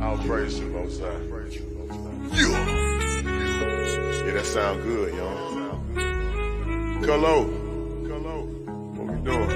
I'll praise you, Most High. Yeah, that sound good, y'all. Hello. What we doing?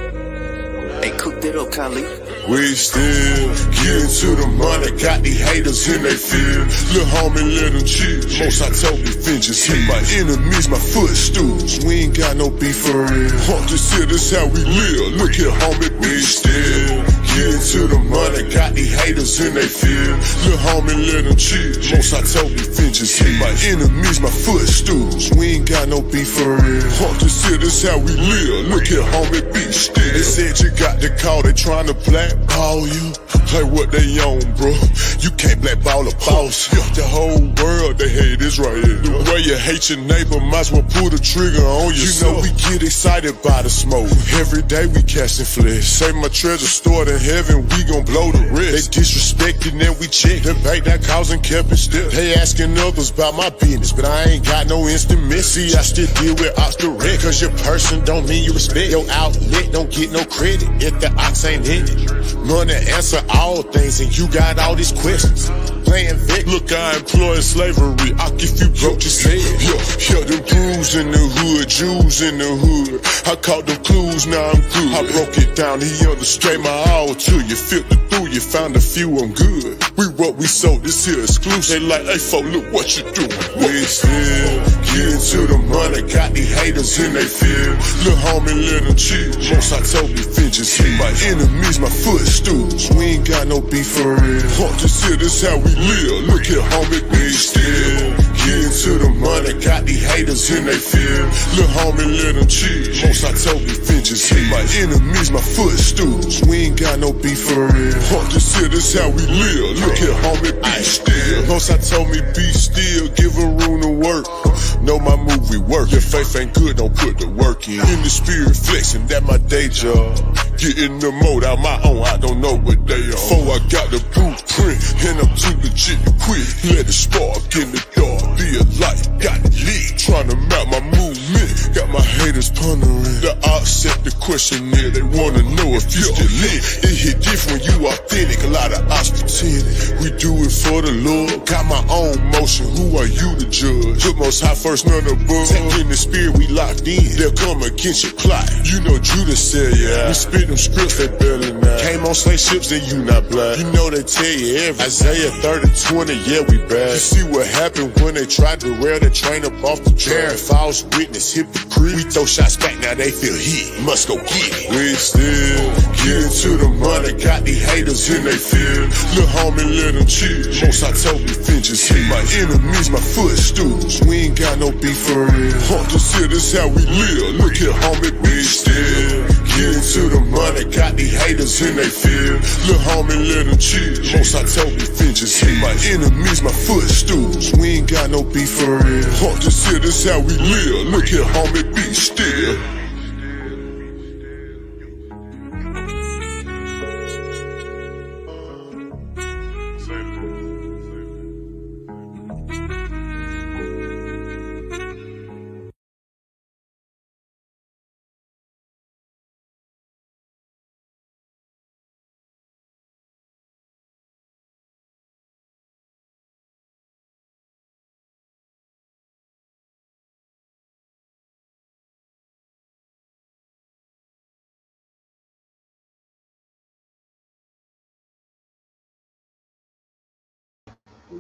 Hey, cook that up, Khalid. We still getting to the money, got these haters in they fear. Lil' homie, let them chill. Most I told me vengeance hit my enemies, my footstools. We ain't got no beef for real. Haunt this here, this how we live. Look here, homie, we still getting to the money, got these haters in they fear. Lil' homie, let them chill. Most I told me vengeance hit my enemies, my footstools. We ain't got no beef for real. Haunt this here, this how we live. Look here, homie, be still. They said you got the call, they trying to blackball you. Like what they own, bro. You can't blackball a boss. The whole world, they hate Israel. The way you hate your neighbor, might as well pull the trigger on yourself. You know we get excited by the smoke. Every day we casting flesh. Say my treasure stored in heaven, we gon' blow the rest. They disrespecting and we check. The bank that causing kept it still. They asking others about my business, but I ain't got no instant miss. See, I still deal with ops direct. Cause your person don't mean you respect. Your outlet don't get no credit if the ox ain't in it. Money answer all things and you got all these questions. Playing Vic, look, I employ slavery. I'll if you broke, just say it. Yo, them crews in the hood, Jews in the hood. I caught them clues, now I'm good. I broke it down, he understood my all to you. Filtered through, you found a few, I'm good. We what we sold, this here exclusive. They like, hey, folk, look what you doing. We still getting to the money, got these haters in they fear. Lil' homie, let them chill. Most I told me vengeance hit my enemies, my footstools. We ain't got no beef for real. Haunt this here, this how we live. Look here, homie, we still getting to the money, got these haters in they fear. Lil' homie, let them chill. Most I told me vengeance hit my enemies, my footstools. We ain't got no beef for real. Haunt this here, this how we live. Look here, homie, be still. Most I told me be still, give a room to work. Know my movie work. Your faith ain't good, don't put the work in. In the spirit flexing, that my day job. Getting the mode out my own, I don't know what they are. Before I got the blueprint, and I'm too legit to quit. Let it spark in the dark, be a light, got it lit. Trying to map my movement, got my haters pondering. The odds set the questionnaire, they wanna know if you still lit. It hit different, you authentic, a lot of odds pretending. We do it for the Lord, got my own motion, who are you to judge? Put most high first, none above. Take in the spirit, we locked in, they'll come against your plot. You know Judas said, yeah, we spit them scripts, they barely now. Came on slave ships and you not black. You know they tell you everything. Isaiah 30:20, yeah, we bad. You see what happened when they tried to rail the train up off the track. False witness, hypocrite. We throw shots back, now they feel heat. Must go get it. We still getting to the money, got these haters in they fear. Lil' homie, let them chill. Most I told me vengeance hit my enemies, my footstools. We ain't got no beef for real. Haunt this here, this how we live. Look here, homie, we still getting to the money, got these haters in they fear. Lil' homie, let them chill. Most I told me vengeance hit my enemies, my footstools. We ain't got no beef for real. Haunt this here, this how we live. Look here, homie, be still.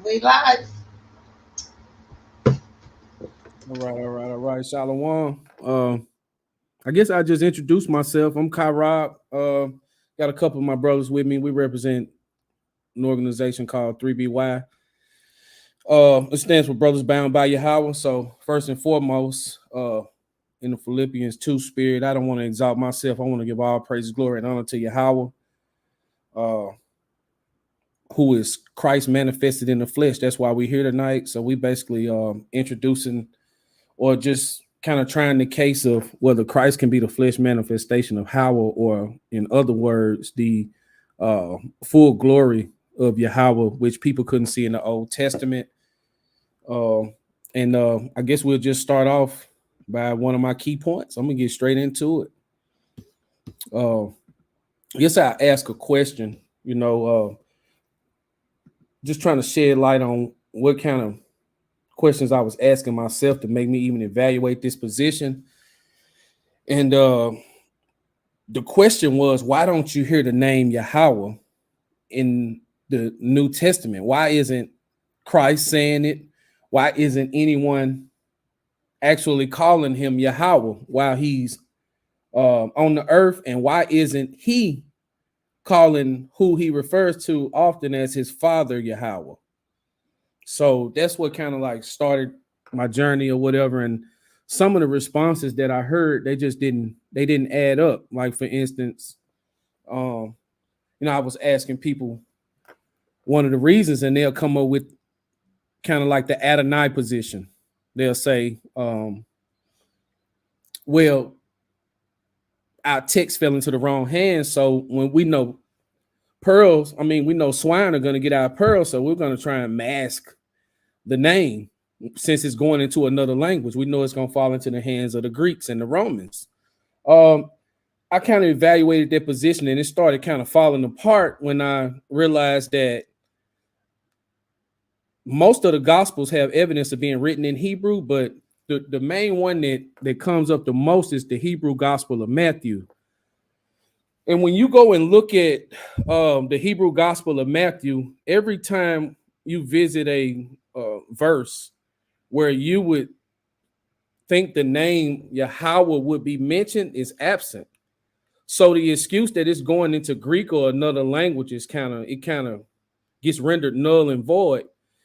We live. All right. Shalom. I guess I just introduced myself. I'm Kai Rob. Got a couple of my brothers with me. We represent an organization called 3BY. It stands for Brothers Bound by Yahawah. So first and foremost, in the Philippians 2 spirit, I don't want to exalt myself. I want to give all praise, glory, and honor to Yahawah, who is Christ manifested in the flesh. That's why we're here tonight. So we basically introducing or just kind of trying the case of whether Christ can be the flesh manifestation of Yahawah, or in other words, the full glory of Yahawah, which people couldn't see in the Old Testament. And I guess we'll just start off by one of my key points. I'm gonna get straight into it. I guess I'll ask a question. just trying to shed light on what kind of questions I was asking myself to make me even evaluate this position. And the question was, why don't you hear the name Yahawah in the New Testament? Why isn't Christ saying it? Why isn't anyone actually calling him Yahawah while he's on the earth? And why isn't he calling who he refers to often as his father Yahawah? So that's what kind of like started my journey or whatever. And some of the responses that I heard, they didn't add up. Like for instance, I was asking people one of the reasons, and they'll come up with kind of like the Adonai position. They'll say, well, our text fell into the wrong hands. So when we know pearls, we know swine are going to get our pearls. So we're going to try and mask the name since it's going into another language. We know it's going to fall into the hands of the Greeks and the Romans. I kind of evaluated that position, and it started kind of falling apart when I realized that most of the Gospels have evidence of being written in Hebrew, but the main one that comes up the most is the Hebrew Gospel of Matthew. And when you go and look at the Hebrew Gospel of Matthew, every time you visit a verse where you would think the name Yahawah would be mentioned is absent. So the excuse that it's going into Greek or another language is kind of gets rendered null and void,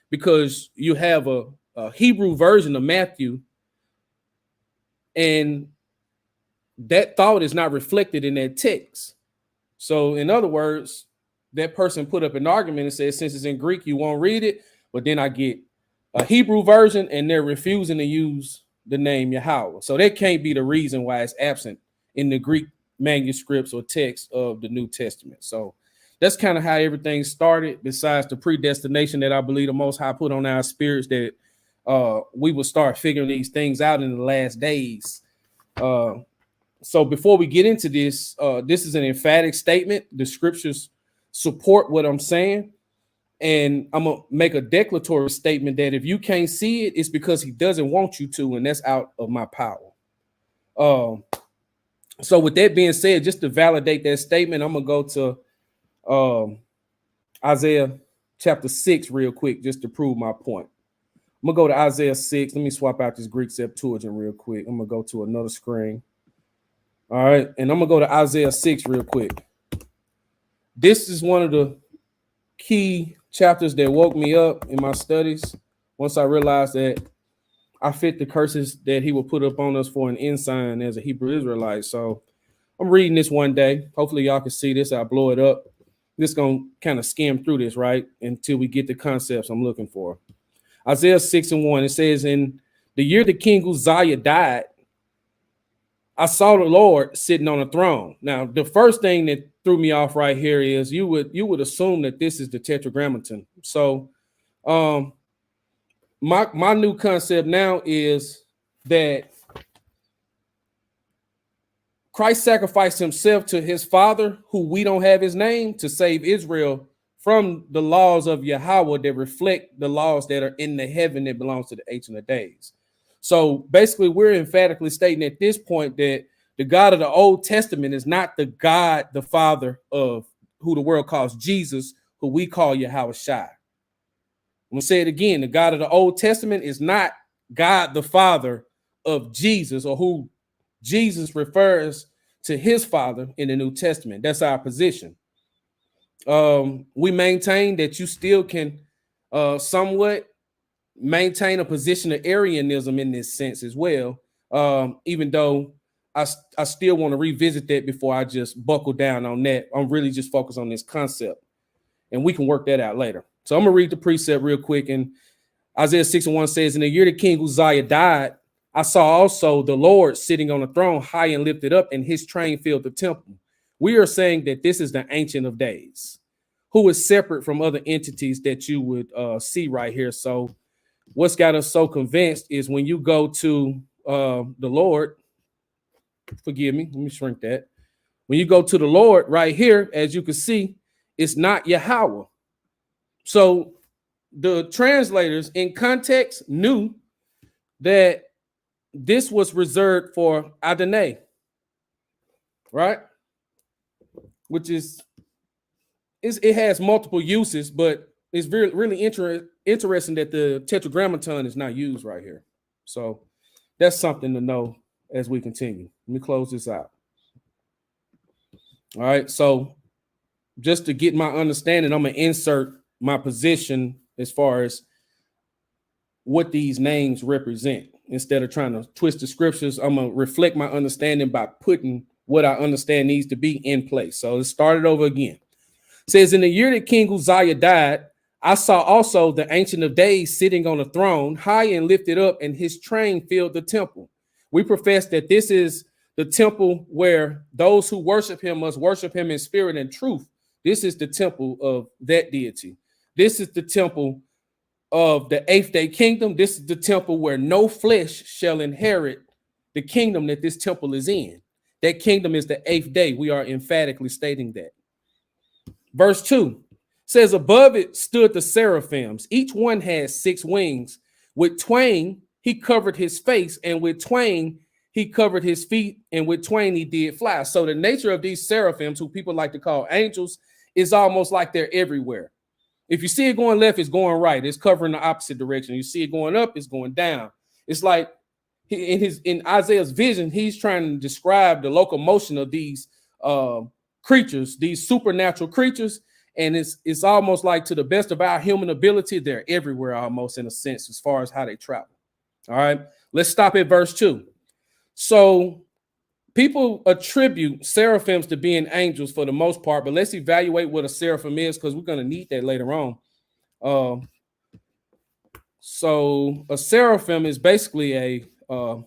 because you have a Hebrew version of Matthew, and that thought is not reflected in that text. So in other words, that person put up an argument and said, since it's in Greek, you won't read it. But then I get a Hebrew version and they're refusing to use the name Yahawah. So that can't be the reason why it's absent in the Greek manuscripts or text of the New Testament. So that's kind of how everything started, besides the predestination that I believe the Most High put on our spirits, that we will start figuring these things out in the last days. So before we get into this, this is an emphatic statement. The scriptures support what I'm saying. And I'm going to make a declaratory statement that if you can't see it, it's because he doesn't want you to, and that's out of my power. So with that being said, just to validate that statement, I'm going to go to Isaiah chapter 6 real quick, just to prove my point. I'm going to go to Isaiah 6. Let me swap out this Greek Septuagint real quick. I'm going to go to another screen. All right. And I'm going to go to Isaiah 6 real quick. This is one of the key chapters that woke me up in my studies once I realized that I fit the curses that he will put up on us for an ensign as a Hebrew Israelite. So I'm reading this one day. Hopefully y'all can see this. I'll blow it up. Just going to kind of skim through this, right, until we get the concepts I'm looking for. Isaiah 6:1, it says, in the year the king Uzziah died, I saw the Lord sitting on a throne. Now, the first thing that threw me off right here is you would assume that this is the Tetragrammaton. So my new concept now is that Christ sacrificed himself to his Father, who we don't have his name, to save Israel from the laws of Yahawah that reflect the laws that are in the heaven that belongs to the Ancient of Days. So basically, we're emphatically stating at this point that the God of the Old Testament is not the God, the Father of who the world calls Jesus, who we call Yahawah Shai. I'm going to say it again. The God of the Old Testament is not God, the Father of Jesus, or who Jesus refers to his Father in the New Testament. That's our position. We maintain that you still can somewhat maintain a position of Arianism in this sense as well, even though I still want to revisit that before I just buckle down on that. I'm really just focused on this concept, and we can work that out later. So I'm going to read the precept real quick. And Isaiah 6:1 says, in the year the king Uzziah died, I saw also the Lord sitting on a throne, high and lifted up, and his train filled the temple. We are saying that this is the Ancient of Days, who is separate from other entities that you would see right here. So what's got us so convinced is when you go to the Lord, forgive me, let me shrink that. When you go to the Lord right here, as you can see, it's not Yahawah. So the translators in context knew that this was reserved for Adonai, right? Which is it has multiple uses, but it's really interesting that the tetragrammaton is not used right here. So that's something to know as we continue. Let me close this out. All right, so just to get my understanding, I'm gonna insert my position as far as what these names represent. Instead of trying to twist the scriptures, I'm gonna reflect my understanding by putting what I understand needs to be in place. So let's start it over again. It says, in the year that King Uzziah died, I saw also the Ancient of Days sitting on a throne, high and lifted up, and his train filled the temple. We profess that this is the temple where those who worship him must worship him in spirit and truth. This is the temple of that deity. This is the temple of the eighth day kingdom. This is the temple where no flesh shall inherit the kingdom that this temple is in. That kingdom is the eighth day. We are emphatically stating that. Verse 2 says, above it stood the seraphims. Each one had 6 wings. With twain he covered his face, and with twain he covered his feet, and with twain he did fly. So the nature of these seraphims, who people like to call angels, is almost like they're everywhere. If you see it going left, it's going right. It's covering the opposite direction. You see it going up, it's going down. It's like in Isaiah's vision, he's trying to describe the locomotion of these creatures, these supernatural creatures. And it's almost like, to the best of our human ability, they're everywhere almost, in a sense, as far as how they travel. All right, let's stop at verse 2. So people attribute seraphims to being angels for the most part, but let's evaluate what a seraphim is, because we're going to need that later on. So a seraphim is basically a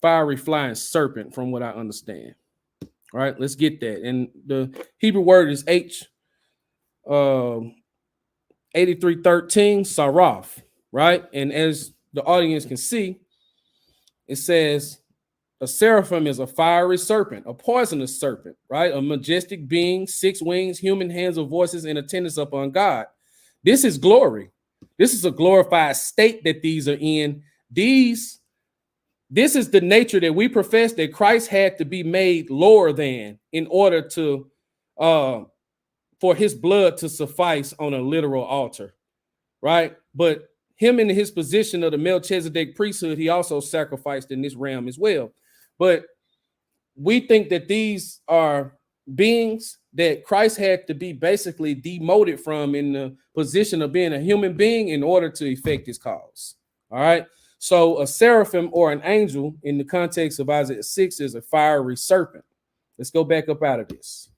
fiery flying serpent, from what I understand. All right, let's get that. And the Hebrew word is 8313, saraf, right? And as the audience can see, it says a seraphim is a fiery serpent, a poisonous serpent, right? A majestic being, 6 wings, human hands or voices, and attendance upon God. This is glory. This is a glorified state that these are in. This is the nature that we profess that Christ had to be made lower than in order to for his blood to suffice on a literal altar, right? But him in his position of the Melchizedek priesthood, he also sacrificed in this realm as well. But we think that these are beings that Christ had to be basically demoted from in the position of being a human being in order to effect his cause. All right. So a seraphim, or an angel, in the context of Isaiah 6, is a fiery serpent. Let's go back up out of this.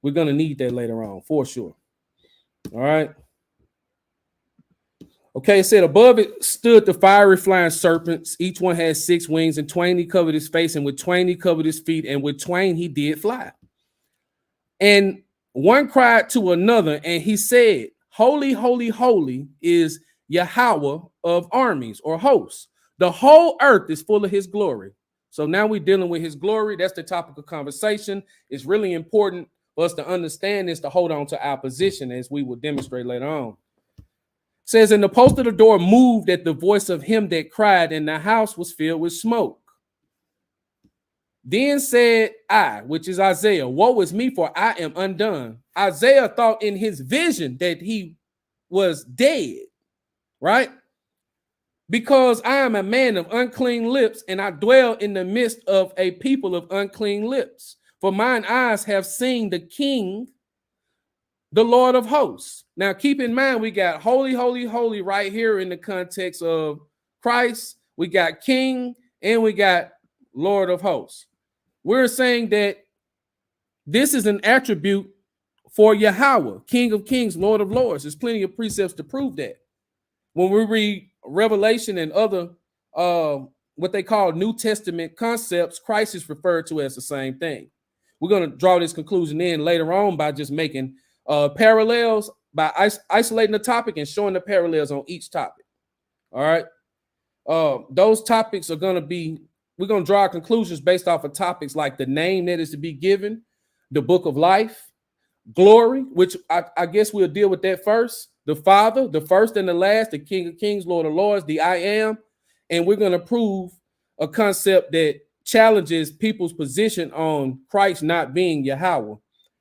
We're going to need that later on for sure. All right. Okay, it said, above it stood the fiery flying serpents. Each one had 6 wings, and twain he covered his face, and with twain he covered his feet, and with twain he did fly. And one cried to another, and he said, holy, holy, holy is Yahawah of armies, or hosts. The whole earth is full of his glory. So now we're dealing with his glory. That's the topic of conversation. It's really important for us to understand this, to hold on to our position, as we will demonstrate later on. It says, and the post of the door moved at the voice of him that cried, and the house was filled with smoke. Then said I, which is Isaiah, woe is me, for I am undone. Isaiah thought in his vision that he was dead, right? Because I am a man of unclean lips, and I dwell in the midst of a people of unclean lips. For mine eyes have seen the King, the Lord of hosts. Now, keep in mind, we got holy, holy, holy right here in the context of Christ. We got King, and we got Lord of hosts. We're saying that this is an attribute for Yahawah, King of kings, Lord of lords. There's plenty of precepts to prove that. When we read Revelation and other what they call New Testament concepts, Christ is referred to as the same thing. We're going to draw this conclusion in later on by just making parallels, by isolating the topic and showing the parallels on each topic. All right. Those topics are going to be, we're going to draw conclusions based off of topics like the name that is to be given, the book of life, glory, which I guess we'll deal with that first. the Father, the first and the last, the King of Kings, Lord of Lords, the I am. And we're going to prove a concept that challenges people's position on Christ not being Yahawah,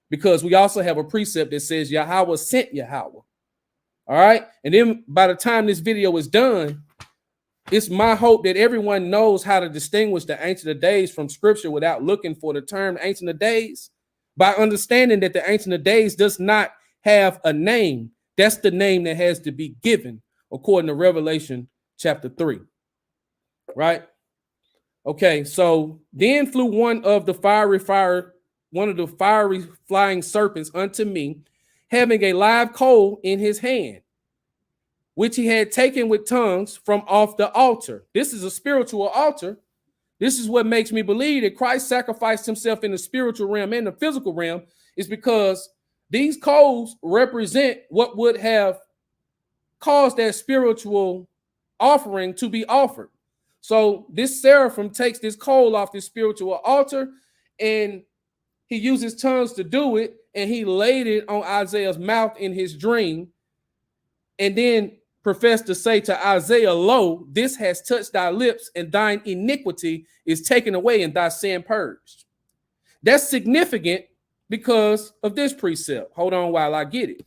because we also have a precept that says Yahawah sent Yahawah. All right. And then by the time this video is done, it's my hope that everyone knows how to distinguish the Ancient of Days from Scripture without looking for the term Ancient of Days, by understanding that the Ancient of Days does not have a name. That's the name that has to be given according to Revelation chapter 3. Right? Okay, so then flew one of the fiery flying serpents unto me, having a live coal in his hand, which he had taken with tongues from off the altar. This is a spiritual altar. This is what makes me believe that Christ sacrificed himself in the spiritual realm and the physical realm, is because these coals represent what would have caused that spiritual offering to be offered. So this seraphim takes this coal off this spiritual altar, and he uses tongues to do it, and he laid it on Isaiah's mouth in his dream, and then professed to say to Isaiah, lo, this has touched thy lips, and thine iniquity is taken away, and thy sin purged. That's significant because of this precept. Hold on while I get it.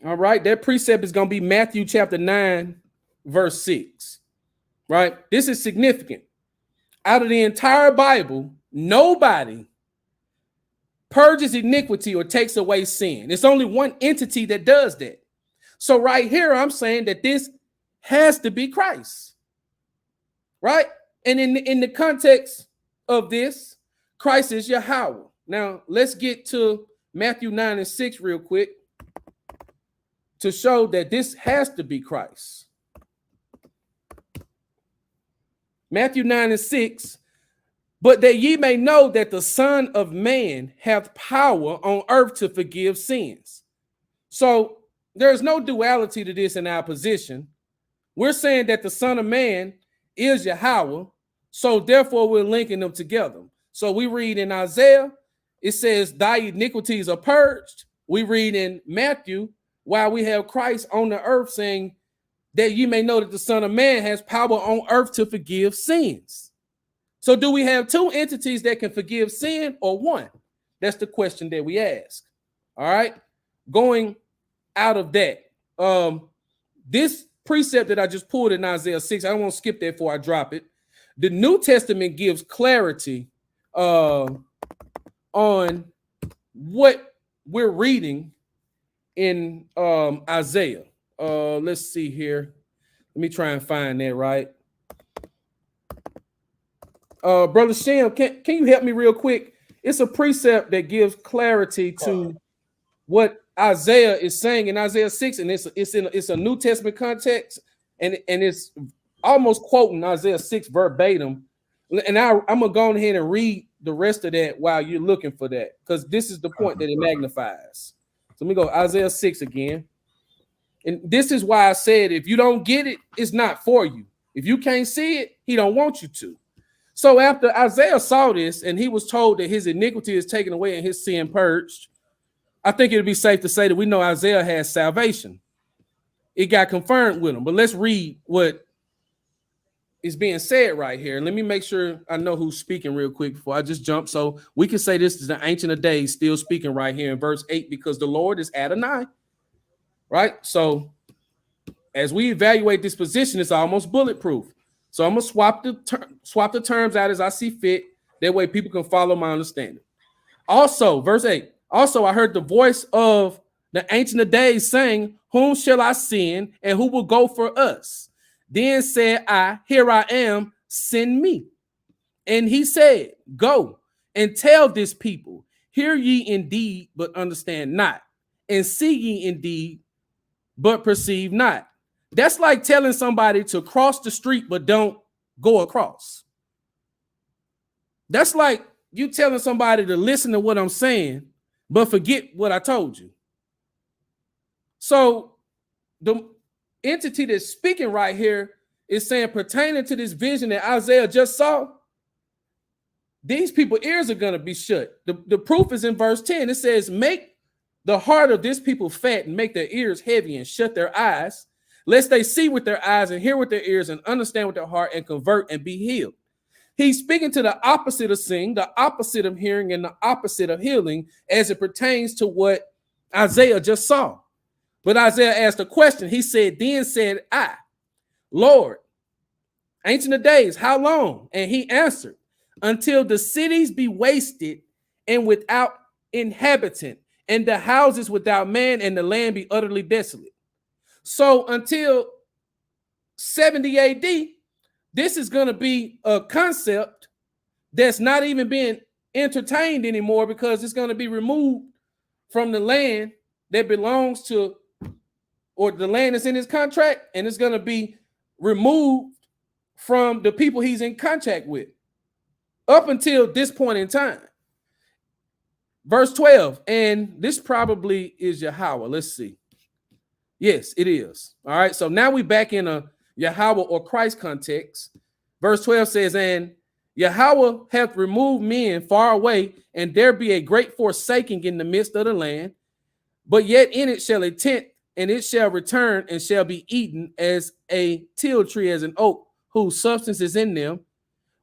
All right, that precept is going to be Matthew chapter 9, verse 6. Right? This is significant. Out of the entire Bible, nobody purges iniquity or takes away sin. It's only one entity that does that. So right here, I'm saying that this has to be Christ. Right? And in the context of this, Christ is Yahawah. Now, let's get to Matthew 9 and 6 real quick to show that this has to be Christ. Matthew 9 and 6, but that ye may know that the Son of Man hath power on earth to forgive sins. So there's no duality to this in our position. We're saying that the Son of Man is Yahawah, so therefore we're linking them together. So we read in Isaiah, it says, thy iniquities are purged. We read in Matthew, while we have Christ on the earth saying that you may know that the Son of Man has power on earth to forgive sins. So do we have two entities that can forgive sin, or one? That's the question that we ask. All right. Going out of that, this precept that I just pulled in Isaiah 6, I don't want to skip that before I drop it. The New Testament gives clarity on what we're reading in Isaiah. Let's see here. Let me try and find that right. Brother Shem, can you help me real quick? It's a precept that gives clarity to what Isaiah is saying in Isaiah 6, and it's a New Testament context, and it's almost quoting Isaiah 6 verbatim. And I'm gonna go ahead and read the rest of that while you're looking for that, because this is the point that it magnifies. So let me go Isaiah 6 again. And this is why I said, if you don't get it, it's not for you. If you can't see it, he don't want you to. So after Isaiah saw this and he was told that his iniquity is taken away and his sin purged, I think it'd be safe to say that we know Isaiah has salvation. It got confirmed with him. But let's read what is being said right here. Let me make sure I know who's speaking real quick before I just jump. So we can say this is the Ancient of Days still speaking right here in verse 8, because the Lord is Adonai. Right? So as we evaluate this position, it's almost bulletproof. So I'm going to swap the terms out as I see fit. That way people can follow my understanding. Also, verse 8. Also, I heard the voice of the Ancient of Days saying, whom shall I send, and who will go for us? Then said I, here I am, send me. And he said, go and tell this people, hear ye indeed, but understand not, and see ye indeed, but perceive not. That's like telling somebody to cross the street, but don't go across. That's like you telling somebody to listen to what I'm saying, but forget what I told you. So the entity that's speaking right here is saying pertaining to this vision that Isaiah just saw, these people's ears are going to be shut. The proof is in verse 10. It says, make the heart of this people fat and make their ears heavy and shut their eyes, lest they see with their eyes and hear with their ears and understand with their heart and convert and be healed. He's speaking to the opposite of seeing, the opposite of hearing, and the opposite of healing as it pertains to what Isaiah just saw. But Isaiah asked a question. He said, then said I, Lord, Ancient of Days, how long? And he answered, until the cities be wasted and without inhabitant, and the houses without man, and the land be utterly desolate. So until 70 AD, this is going to be a concept that's not even being entertained anymore, because it's going to be removed from the land that belongs to, or the land that's in his contract, and it's going to be removed from the people he's in contact with up until this point in time. Verse 12, and this probably is Yahawah. Let's see. Yes, it is. All right, so now we back in a Yahawah or Christ context. Verse 12 says, and Yahawah hath removed men far away, and there be a great forsaking in the midst of the land, but yet in it shall a tent, and it shall return and shall be eaten as a teal tree, as an oak, whose substance is in them.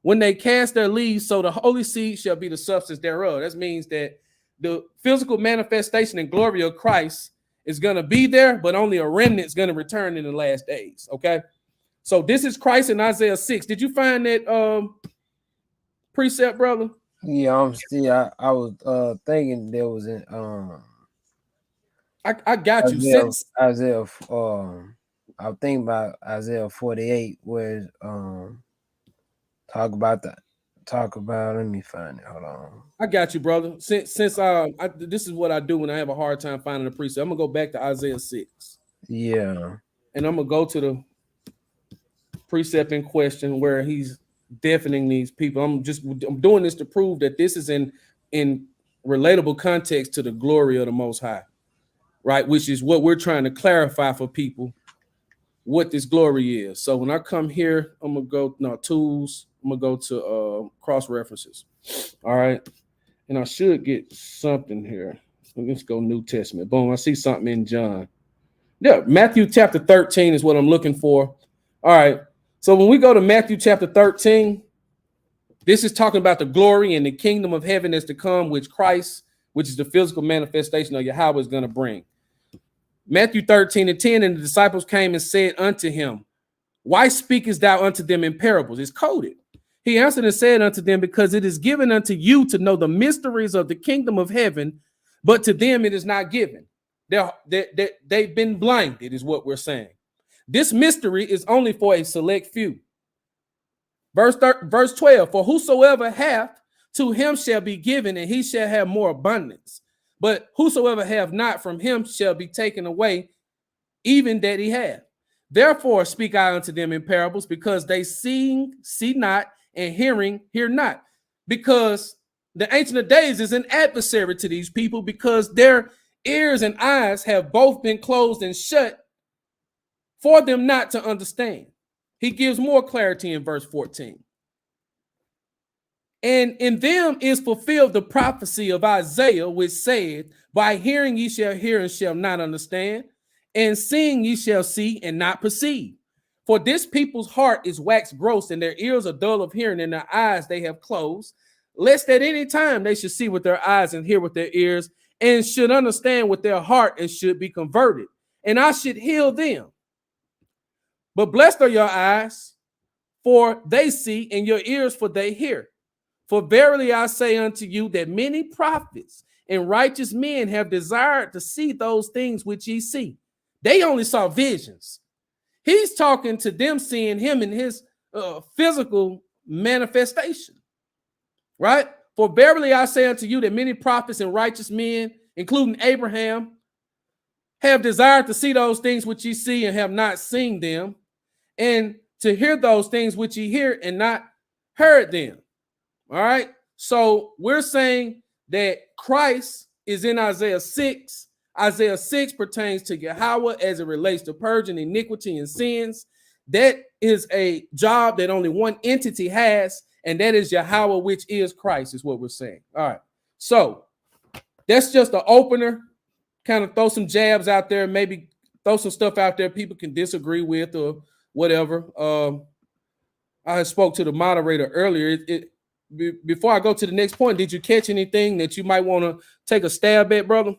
When they cast their leaves, so the holy seed shall be the substance thereof. That means that the physical manifestation and glory of Christ is going to be there, but only a remnant is going to return in the last days. Okay, so this is Christ in Isaiah 6. Did you find that precept, brother? Yeah, I'm still. I was thinking there was an I got you. Isaiah. I was thinking about Isaiah 48, where talk about. Let me find it. Hold on. I got you, brother. Since this is what I do when I have a hard time finding a precept. I'm gonna go back to Isaiah 6. Yeah, and I'm gonna go to the precept in question where he's deafening these people. I'm doing this to prove that this is in relatable context to the glory of the Most High, right? Which is what we're trying to clarify for people, what this glory is. So when I come here, I'm gonna go tools. I'm gonna go to cross references. All right, and I should get something here. Let's go New Testament. Boom! I see something in John. Yeah, Matthew chapter 13 is what I'm looking for. All right. So when we go to Matthew chapter 13, this is talking about the glory and the kingdom of heaven is to come, which Christ, which is the physical manifestation of Yahawah, is going to bring. Matthew 13:10, and the disciples came and said unto him, why speakest thou unto them in parables? It's coded. He answered and said unto them, because it is given unto you to know the mysteries of the kingdom of heaven, but to them it is not given. They've been blinded, is what we're saying. This mystery is only for a select few. Verse 12, for whosoever hath, to him shall be given, and he shall have more abundance. But whosoever have not, from him shall be taken away, even that he hath. Therefore speak I unto them in parables, because they see not, and hearing, hear not. Because the Ancient of Days is an adversary to these people, because their ears and eyes have both been closed and shut for them not to understand. He gives more clarity in verse 14. And in them is fulfilled the prophecy of Isaiah, which said, by hearing ye shall hear and shall not understand, and seeing ye shall see and not perceive. For this people's heart is waxed gross, and their ears are dull of hearing, and their eyes they have closed, lest at any time they should see with their eyes and hear with their ears, and should understand with their heart and should be converted, and I should heal them. But blessed are your eyes, for they see, and your ears, for they hear. For verily I say unto you that many prophets and righteous men have desired to see those things which ye see. They only saw visions. He's talking to them seeing him in his physical manifestation, right? For verily I say unto you that many prophets and righteous men, including Abraham, have desired to see those things which ye see and have not seen them, and to hear those things which ye hear and not heard them. All right. So we're saying that Christ is in Isaiah 6. Isaiah 6 pertains to Yahawah as it relates to purging iniquity and sins. that is a job that only one entity has, and that is Yahawah, which is Christ, is what we're saying. All right. So that's just an opener. Kind of throw some jabs out there, maybe throw some stuff out there people can disagree with or whatever. I spoke to the moderator earlier. Before I go to the next point, did you catch anything that you might want to take a stab at, brother?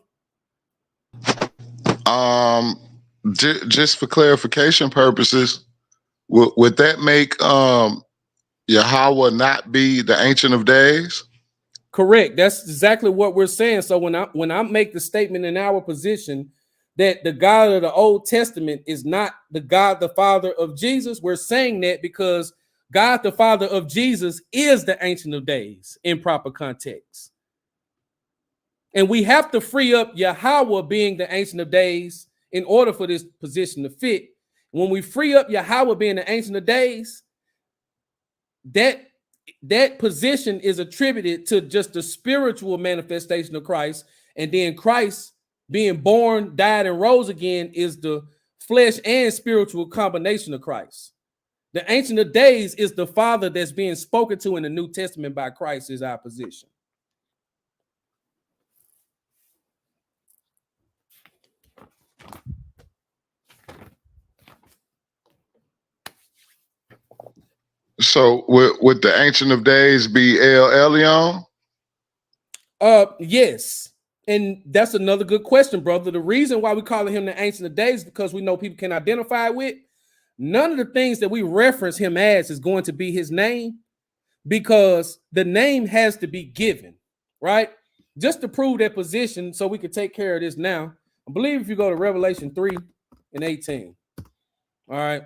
Just for clarification purposes, would that make Yahawah not be the Ancient of Days? Correct. That's exactly what we're saying. So when I make the statement in our position that the God of the Old Testament is not the God the Father of Jesus, we're saying that because God the Father of Jesus is the Ancient of Days in proper context. And we have to free up Yahawah being the Ancient of Days in order for this position to fit. When we free up Yahawah being the Ancient of Days, that position is attributed to just the spiritual manifestation of Christ, and then Christ being born, died, and rose again is the flesh and spiritual combination of Christ. The Ancient of Days is the Father that's being spoken to in the New Testament by Christ, is our position. So would the Ancient of Days be El Elyon? Yes. And that's another good question, brother. The reason why we call him the Ancient of Days is because we know people can identify with. None of the things that we reference him as is going to be his name, because the name has to be given, right? Just to prove that position so we can take care of this now. I believe if you go to Revelation 3:18. All right.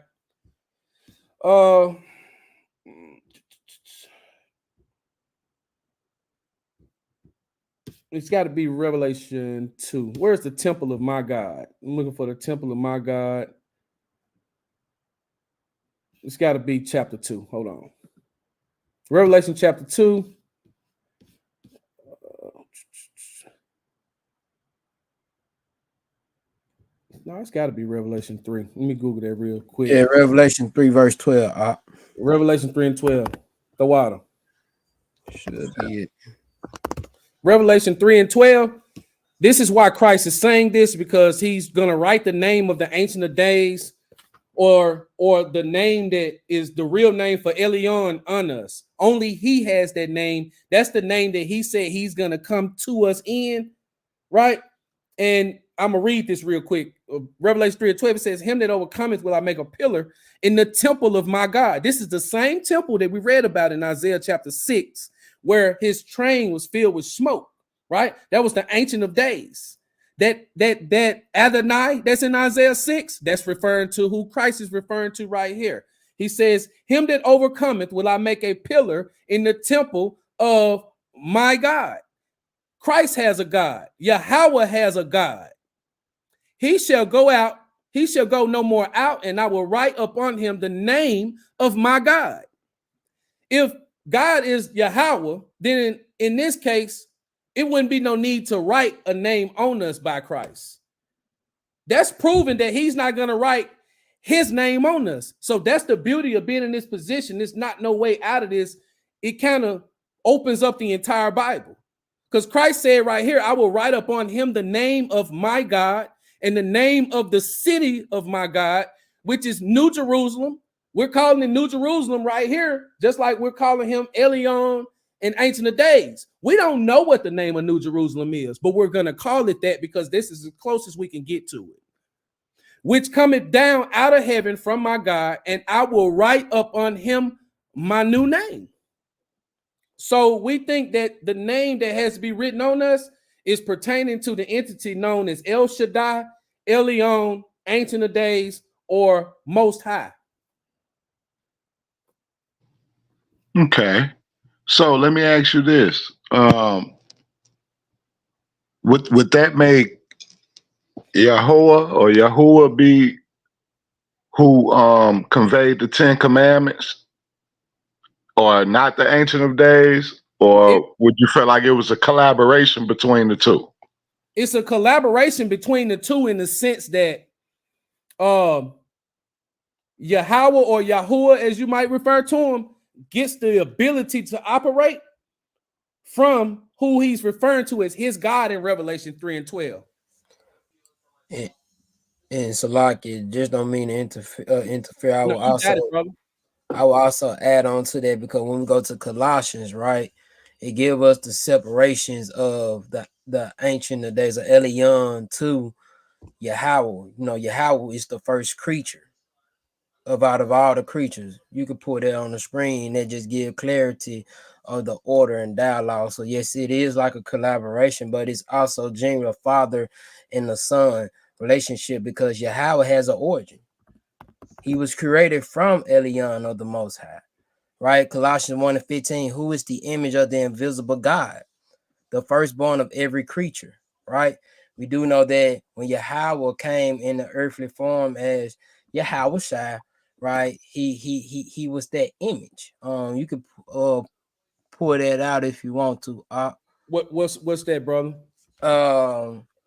It's got to be Revelation 2. Where's the temple of my God? I'm looking for the temple of my God. It's got to be chapter 2. Hold on. Revelation chapter 2. No, it's got to be Revelation 3. Let me Google that real quick. Yeah, Revelation 3, verse 12. Revelation 3:12. The water. Should be it. Revelation 3:12. This is why Christ is saying this, because he's going to write the name of the Ancient of Days, or the name that is the real name for Elyon on us. Only he has that name. That's the name that he said he's going to come to us in, right? And I'm going to read this real quick. Revelation 3:12, it says, him that overcometh will I make a pillar in the temple of my God. This is the same temple that we read about in Isaiah chapter 6, where his train was filled with smoke, right? That was the Ancient of Days. That Adonai that's in Isaiah 6, that's referring to who Christ is referring to right here. He says, him that overcometh will I make a pillar in the temple of my God. Christ has a God. Yahawah has a God. He shall go out, he shall go no more out, and I will write upon him the name of my God. If God is Yahawah, then in this case, it wouldn't be no need to write a name on us by Christ. That's proven that he's not going to write his name on us. So that's the beauty of being in this position. There's not no way out of this. It kind of opens up the entire Bible. Because Christ said right here, I will write upon him the name of my God and the name of the city of my God, which is New Jerusalem. We're calling it New Jerusalem right here, just like we're calling him Elyon and Ancient of Days. We don't know what the name of New Jerusalem is, but we're going to call it that because this is as close as we can get to it. Which cometh down out of heaven from my God, and I will write up on him my new name. So we think that the name that has to be written on us is pertaining to the entity known as El Shaddai, Elyon, Ancient of Days, or Most High. Okay. So let me ask you this. Would that make Yahawah or Yahuwah be who conveyed the 10 Commandments, or not the Ancient of Days? Or would you feel like it was a collaboration between the two? It's a collaboration between the two in the sense that Yahawah or Yahuwah, as you might refer to him, gets the ability to operate from who he's referring to as his God in Revelation 3 and 12. And Salaki just don't mean to interfere. No, you got it, brother. I will also add on to that, because when we go to Colossians, right, it gives us the separations of the ancient of days of Elion to Yahawah. You know, Yahawah is the first creature out of all the creatures. You could put that on the screen. That just give clarity of the order and dialogue. So yes, it is like a collaboration, but it's also genuine father and the son relationship, because Yahawah has an origin. He was created from Elion of the Most High, right? Colossians 1 and 15, who is the image of the invisible God, the firstborn of every creature, right? We do know that when Yahawah came in the earthly form as Yahawah Shai, right? He was that image. You could pull that out if you want to. What's that, brother?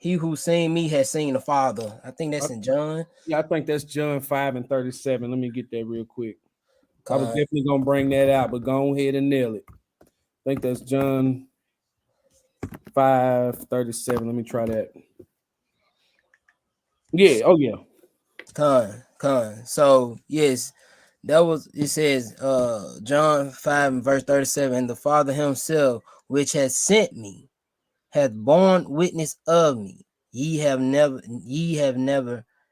He who seen me has seen the Father. I think that's in John. Yeah, I think that's John 5 and 37. Let me get that real quick. I was definitely gonna bring that out, but go ahead and nail it. I think that's John 5:37. Let me try that. Yeah, oh yeah. Con. So yes, that was, it says John 5 and verse 37, and the Father himself, which has sent me, hath borne witness of me. Ye have never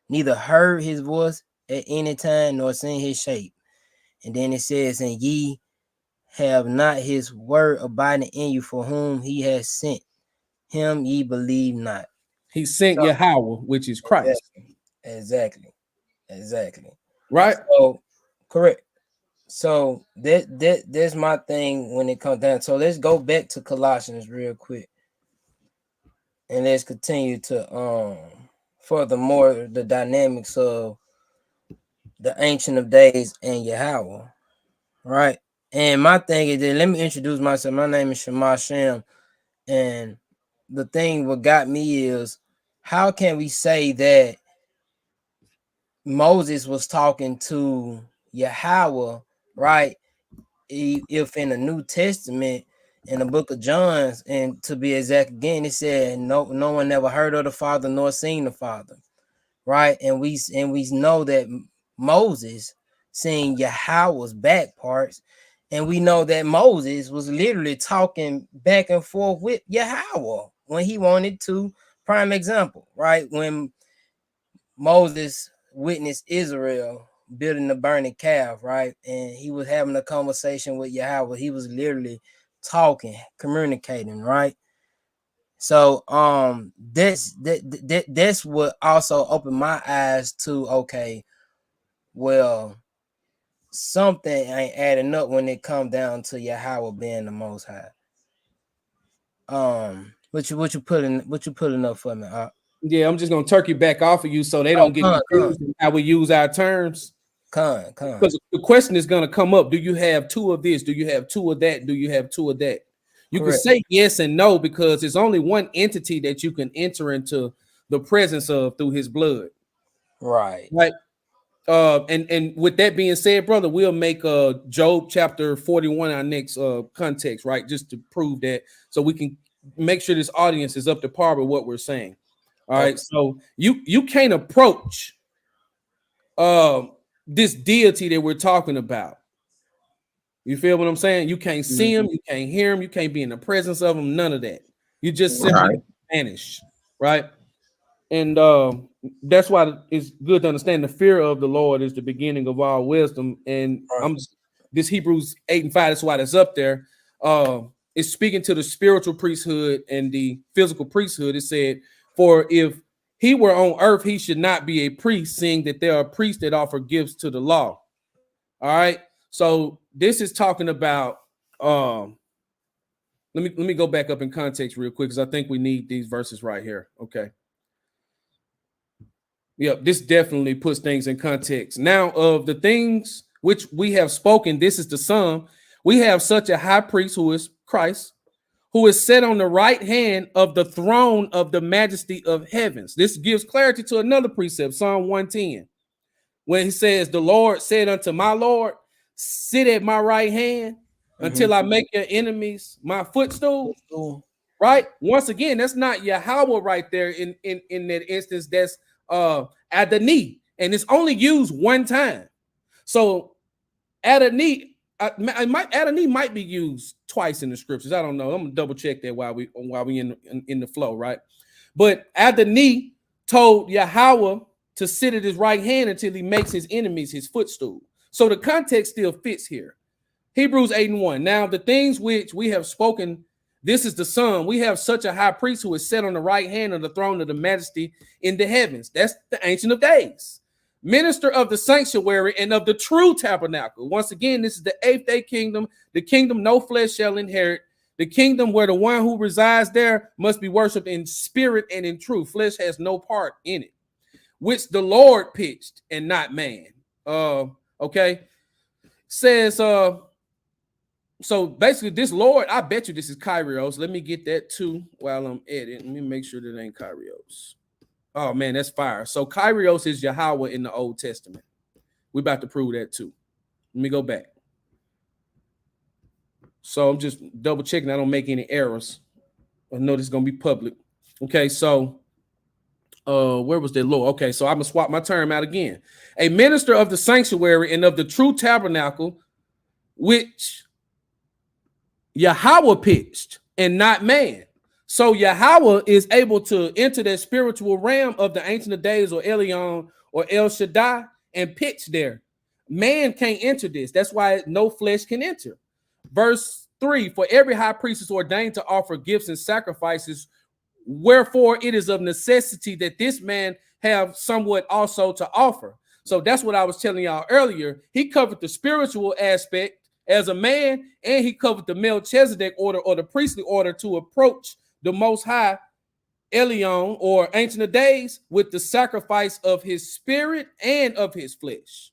neither heard his voice at any time nor seen his shape. And then it says, and ye have not his word abiding in you, for whom he has sent him ye believe not. He sent Yahawah, which is Christ. Exactly. Right? So correct. So that's my thing when it comes down. So let's go back to Colossians real quick. And let's continue to furthermore the dynamics of the Ancient of Days and Yahawah. Right. And my thing is that, let me introduce myself. My name is Shema Shem. And the thing what got me is, how can we say that Moses was talking to Yahawah, right? If in the New Testament, in the book of John, and to be exact again, it said no one ever heard of the Father nor seen the Father, right? And we know that Moses seen Yahawah's back parts, and we know that Moses was literally talking back and forth with Yahawah when he wanted to. Prime example, right? When Moses witnessed Israel building the burning calf, right? And he was having a conversation with Yahawah. He was literally talking, communicating, right? So that's what also opened my eyes to, okay, well, something ain't adding up when it come down to Yahawah being the Most High. What you putting up for me? Yeah, I'm just gonna turkey back off of you so they don't get confused in how we use our terms. Because the question is gonna come up: do you have two of this? Do you have two of that? Do you have two of that? You can say yes and no, because it's only one entity that you can enter into the presence of through his blood. Right. And with that being said, brother, we'll make Job chapter 41 our next context, right? Just to prove that, so we can make sure this audience is up to par with what we're saying. All right. So you can't approach this deity that we're talking about. You feel what I'm saying? You can't see him, you can't hear him, you can't be in the presence of him, none of that. You just simply vanish, right? And that's why it's good to understand the fear of the Lord is the beginning of all wisdom. And this Hebrews 8 and 5, that's why that's up there. It's speaking to the spiritual priesthood and the physical priesthood. It said, for if he were on earth, he should not be a priest, seeing that there are priests that offer gifts to the law. All right. So this is talking about let me go back up in context real quick, because I think we need these verses right here. Okay. Yep, this definitely puts things in context. Now, of the things which we have spoken, this is the sum. We have such a high priest, who is Christ, who is set on the right hand of the throne of the majesty of heavens. This gives clarity to another precept, Psalm 110. when he says, the Lord said unto my Lord, sit at my right hand until I make your enemies my footstool. Right? Once again, that's not Yahawah right there in that instance. That's Adonai, and it's only used one time. So Adonai, Adonai might be used twice in the scriptures. I don't know. I'm gonna double check that while we in the flow, right? But Adonai told Yahawah to sit at his right hand until he makes his enemies his footstool. So the context still fits here. Hebrews 8:1. Now the things which we have spoken, this is the Son. We have such a high priest who is set on the right hand of the throne of the majesty in the heavens. That's the Ancient of Days. Minister of the sanctuary and of the true tabernacle. Once again, this is the 8th day kingdom, the kingdom no flesh shall inherit, the kingdom where the one who resides there must be worshipped in spirit and in truth. Flesh has no part in it, which the Lord pitched and not man. Okay. Says, so basically this Lord, I bet you this is Kyrios. Let me get that too while I'm editing. Let me make sure that ain't Kyrios. Oh man, that's fire. So Kyrios is Yahawah in the Old Testament. We're about to prove that too. Let me go back. So I'm just double checking I don't make any errors. I know this is gonna be public. Okay, so where was that Lord? Okay, so I'm gonna swap my term out again. A minister of the sanctuary and of the true tabernacle, which Yahawah pitched and not man. So Yahawah is able to enter that spiritual realm of the Ancient of Days or Elyon or El Shaddai and pitch there. Man can't enter this. That's why no flesh can enter. Verse 3, for every high priest is ordained to offer gifts and sacrifices, wherefore it is of necessity that this man have somewhat also to offer. So that's what I was telling y'all earlier. He covered the spiritual aspect as a man, and he covered the Melchizedek order or the priestly order to approach the Most High Elyon or Ancient of Days with the sacrifice of his spirit and of his flesh.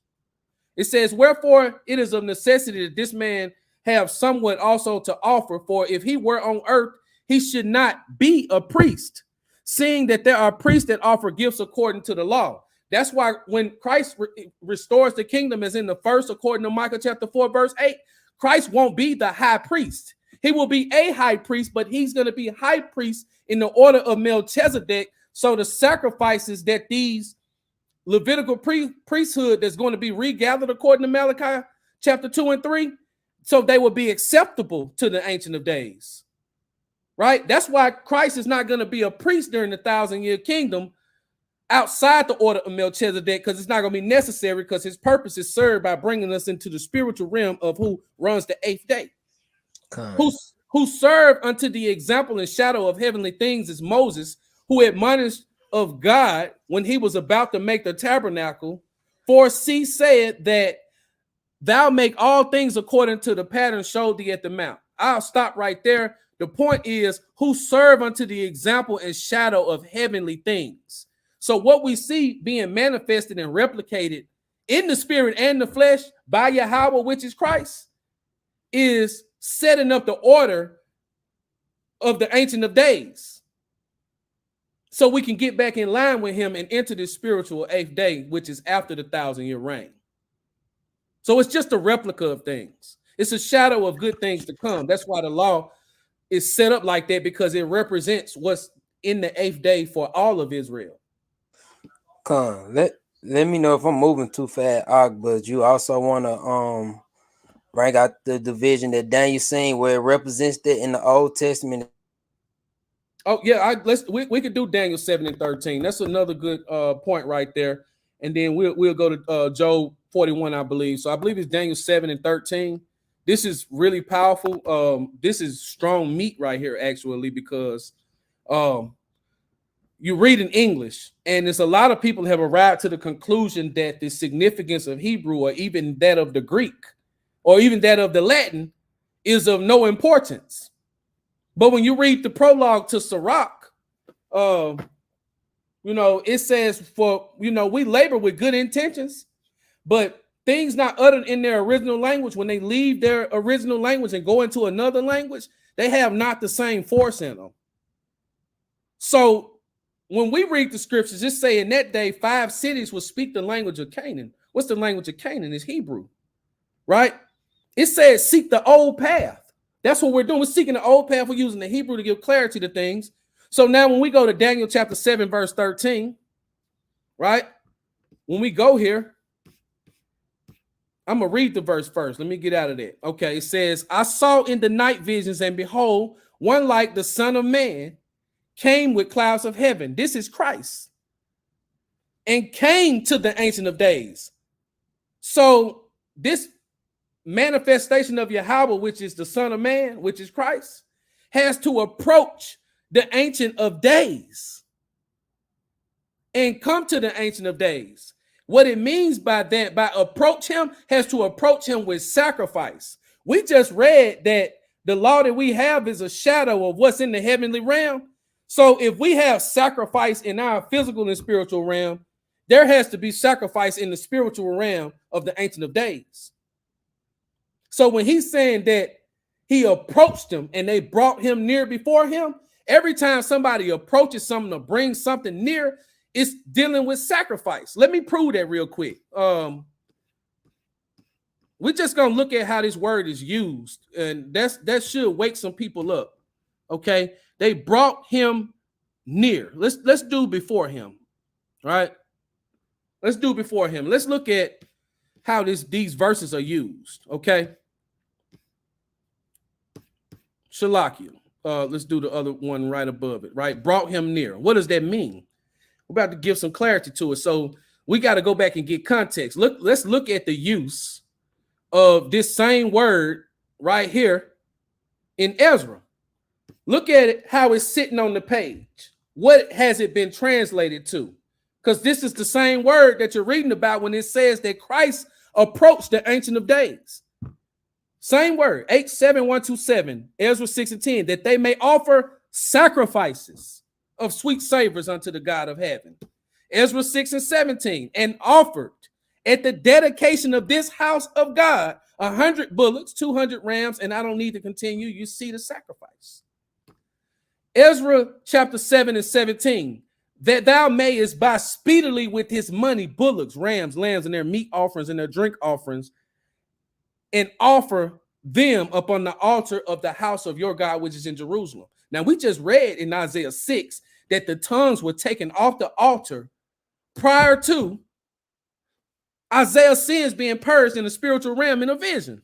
It says, wherefore it is of necessity that this man have somewhat also to offer, for if he were on earth, he should not be a priest, seeing that there are priests that offer gifts according to the law. That's why when Christ restores the kingdom, as in the first, according to Micah chapter 4, verse 8, Christ won't be the high priest. He will be a high priest, but he's going to be high priest in the order of Melchizedek. So the sacrifices that these Levitical priesthood that's going to be regathered according to Malachi chapter 2 and 3, so they will be acceptable to the Ancient of Days. Right? That's why Christ is not going to be a priest during the 1,000-year kingdom outside the order of Melchizedek, because it's not going to be necessary, because his purpose is served by bringing us into the spiritual realm of who runs the 8th day. Who served unto the example and shadow of heavenly things is Moses, who admonished of God when he was about to make the tabernacle. For he said that thou make all things according to the pattern showed thee at the mount. I'll stop right there. The point is, who serve unto the example and shadow of heavenly things. So what we see being manifested and replicated in the spirit and the flesh by Yahawah, which is Christ, is setting up the order of the Ancient of Days, so we can get back in line with him and enter the spiritual 8th day, which is after the 1,000-year reign. So it's just a replica of things. It's a shadow of good things to come. That's why the law is set up like that, because it represents what's in the 8th day for all of Israel. Let me know if I'm moving too fast, but you also want to bring out the division that Daniel seen where it represents that in the Old Testament. Oh yeah, we could do Daniel 7 and 13. That's another good point right there. And then we'll go to Job 41, I believe. So I believe it's Daniel 7 and 13. This is really powerful. This is strong meat right here, actually, because you read in English, and there's a lot of people have arrived to the conclusion that the significance of Hebrew, or even that of the Greek, or even that of the Latin, is of no importance. But when you read the prologue to Sirach, it says, for, we labor with good intentions, but things not uttered in their original language, when they leave their original language and go into another language, they have not the same force in them. So when we read the scriptures, just say in that day, 5 cities will speak the language of Canaan, What's the language of Canaan? It's Hebrew, right? It says seek the old path. That's what we're doing. We're seeking the old path. We're using the Hebrew to give clarity to things. So now when we go to Daniel chapter 7, verse 13, right? When we go here, I'm going to read the verse first. Let me get out of that. Okay, it says, I saw in the night visions, and behold, one like the Son of Man came with clouds of heaven. This is Christ. And came to the Ancient of Days. So this manifestation of Yahawah, which is the Son of Man, which is Christ, has to approach the Ancient of Days and come to the Ancient of Days. What it means by that, by approach him, has to approach him with sacrifice. We just read that the law that we have is a shadow of what's in the heavenly realm. So if we have sacrifice in our physical and spiritual realm, there has to be sacrifice in the spiritual realm of the Ancient of Days. So when he's saying that he approached them and they brought him near before him, every time somebody approaches something to bring something near, it's dealing with sacrifice. Let me prove that real quick. We're just gonna look at how this word is used, and that should wake some people up. Okay, they brought him near. Let's do before him, right? Let's do before him. Let's look at how these verses are used. Okay, Shalakia. Let's do the other one right above it. Right, brought him near. What does that mean? We're about to give some clarity to it. So we got to go back and get context. Let's look at the use of this same word right here in Ezra. Look at it, how it's sitting on the page. What has it been translated to? Because this is the same word that you're reading about when it says that Christ approached the Ancient of Days. Same word, H7127, Ezra 6 and 10, that they may offer sacrifices of sweet savors unto the God of heaven. Ezra 6 and 17, and offered at the dedication of this house of God 100 bullocks, 200 rams, and I don't need to continue. You see the sacrifice. Ezra chapter 7 and 17, that thou mayest buy speedily with his money bullocks, rams, lambs, and their meat offerings and their drink offerings, and offer them upon the altar of the house of your God, which is in Jerusalem. Now, we just read in Isaiah 6 that the tongues were taken off the altar prior to Isaiah's sins being purged in the spiritual realm in a vision.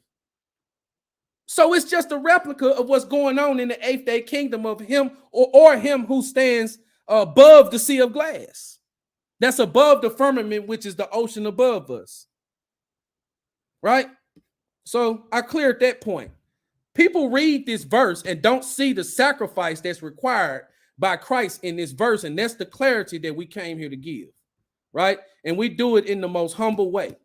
So it's just a replica of what's going on in the eighth day kingdom of him or him who stands above the sea of glass. That's above the firmament, which is the ocean above us. Right? So I cleared that point. People read this verse and don't see the sacrifice that's required by Christ in this verse, and that's the clarity that we came here to give, right? And we do it in the most humble way,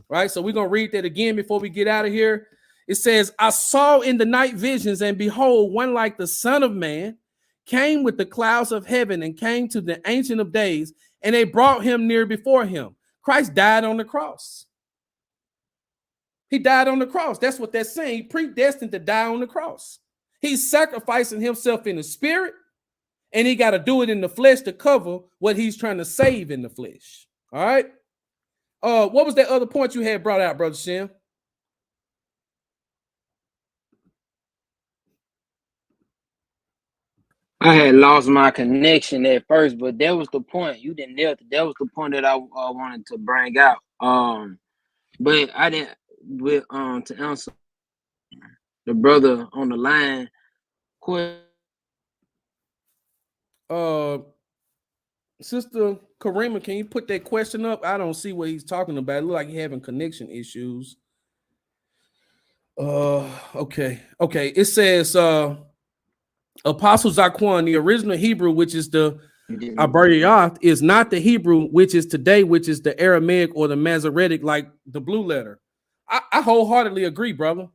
right? So we're going to read that again before we get out of here. It says, I saw in the night visions, and behold, one like the Son of Man came with the clouds of heaven and came to the Ancient of Days, and they brought him near before him. Christ died on the cross. He died on the cross. That's what that's saying. He predestined to die on the cross. He's sacrificing himself in the spirit, and he got to do it in the flesh to cover what he's trying to save in the flesh. All right. What was that other point you had brought out, Brother Shem? I had lost my connection at first, but that was the point. You didn't nail it. That was the point that I wanted to bring out. But I didn't. With to answer the brother on the line Sister Karima, can you put that question up? I don't see what he's talking about. It look like he's having connection issues. Okay. It says Apostle Zaquan, the original Hebrew, which is the Abariyah, is not the Hebrew which is today, which is the Aramaic or the Masoretic, like the blue letter. I wholeheartedly agree, brother.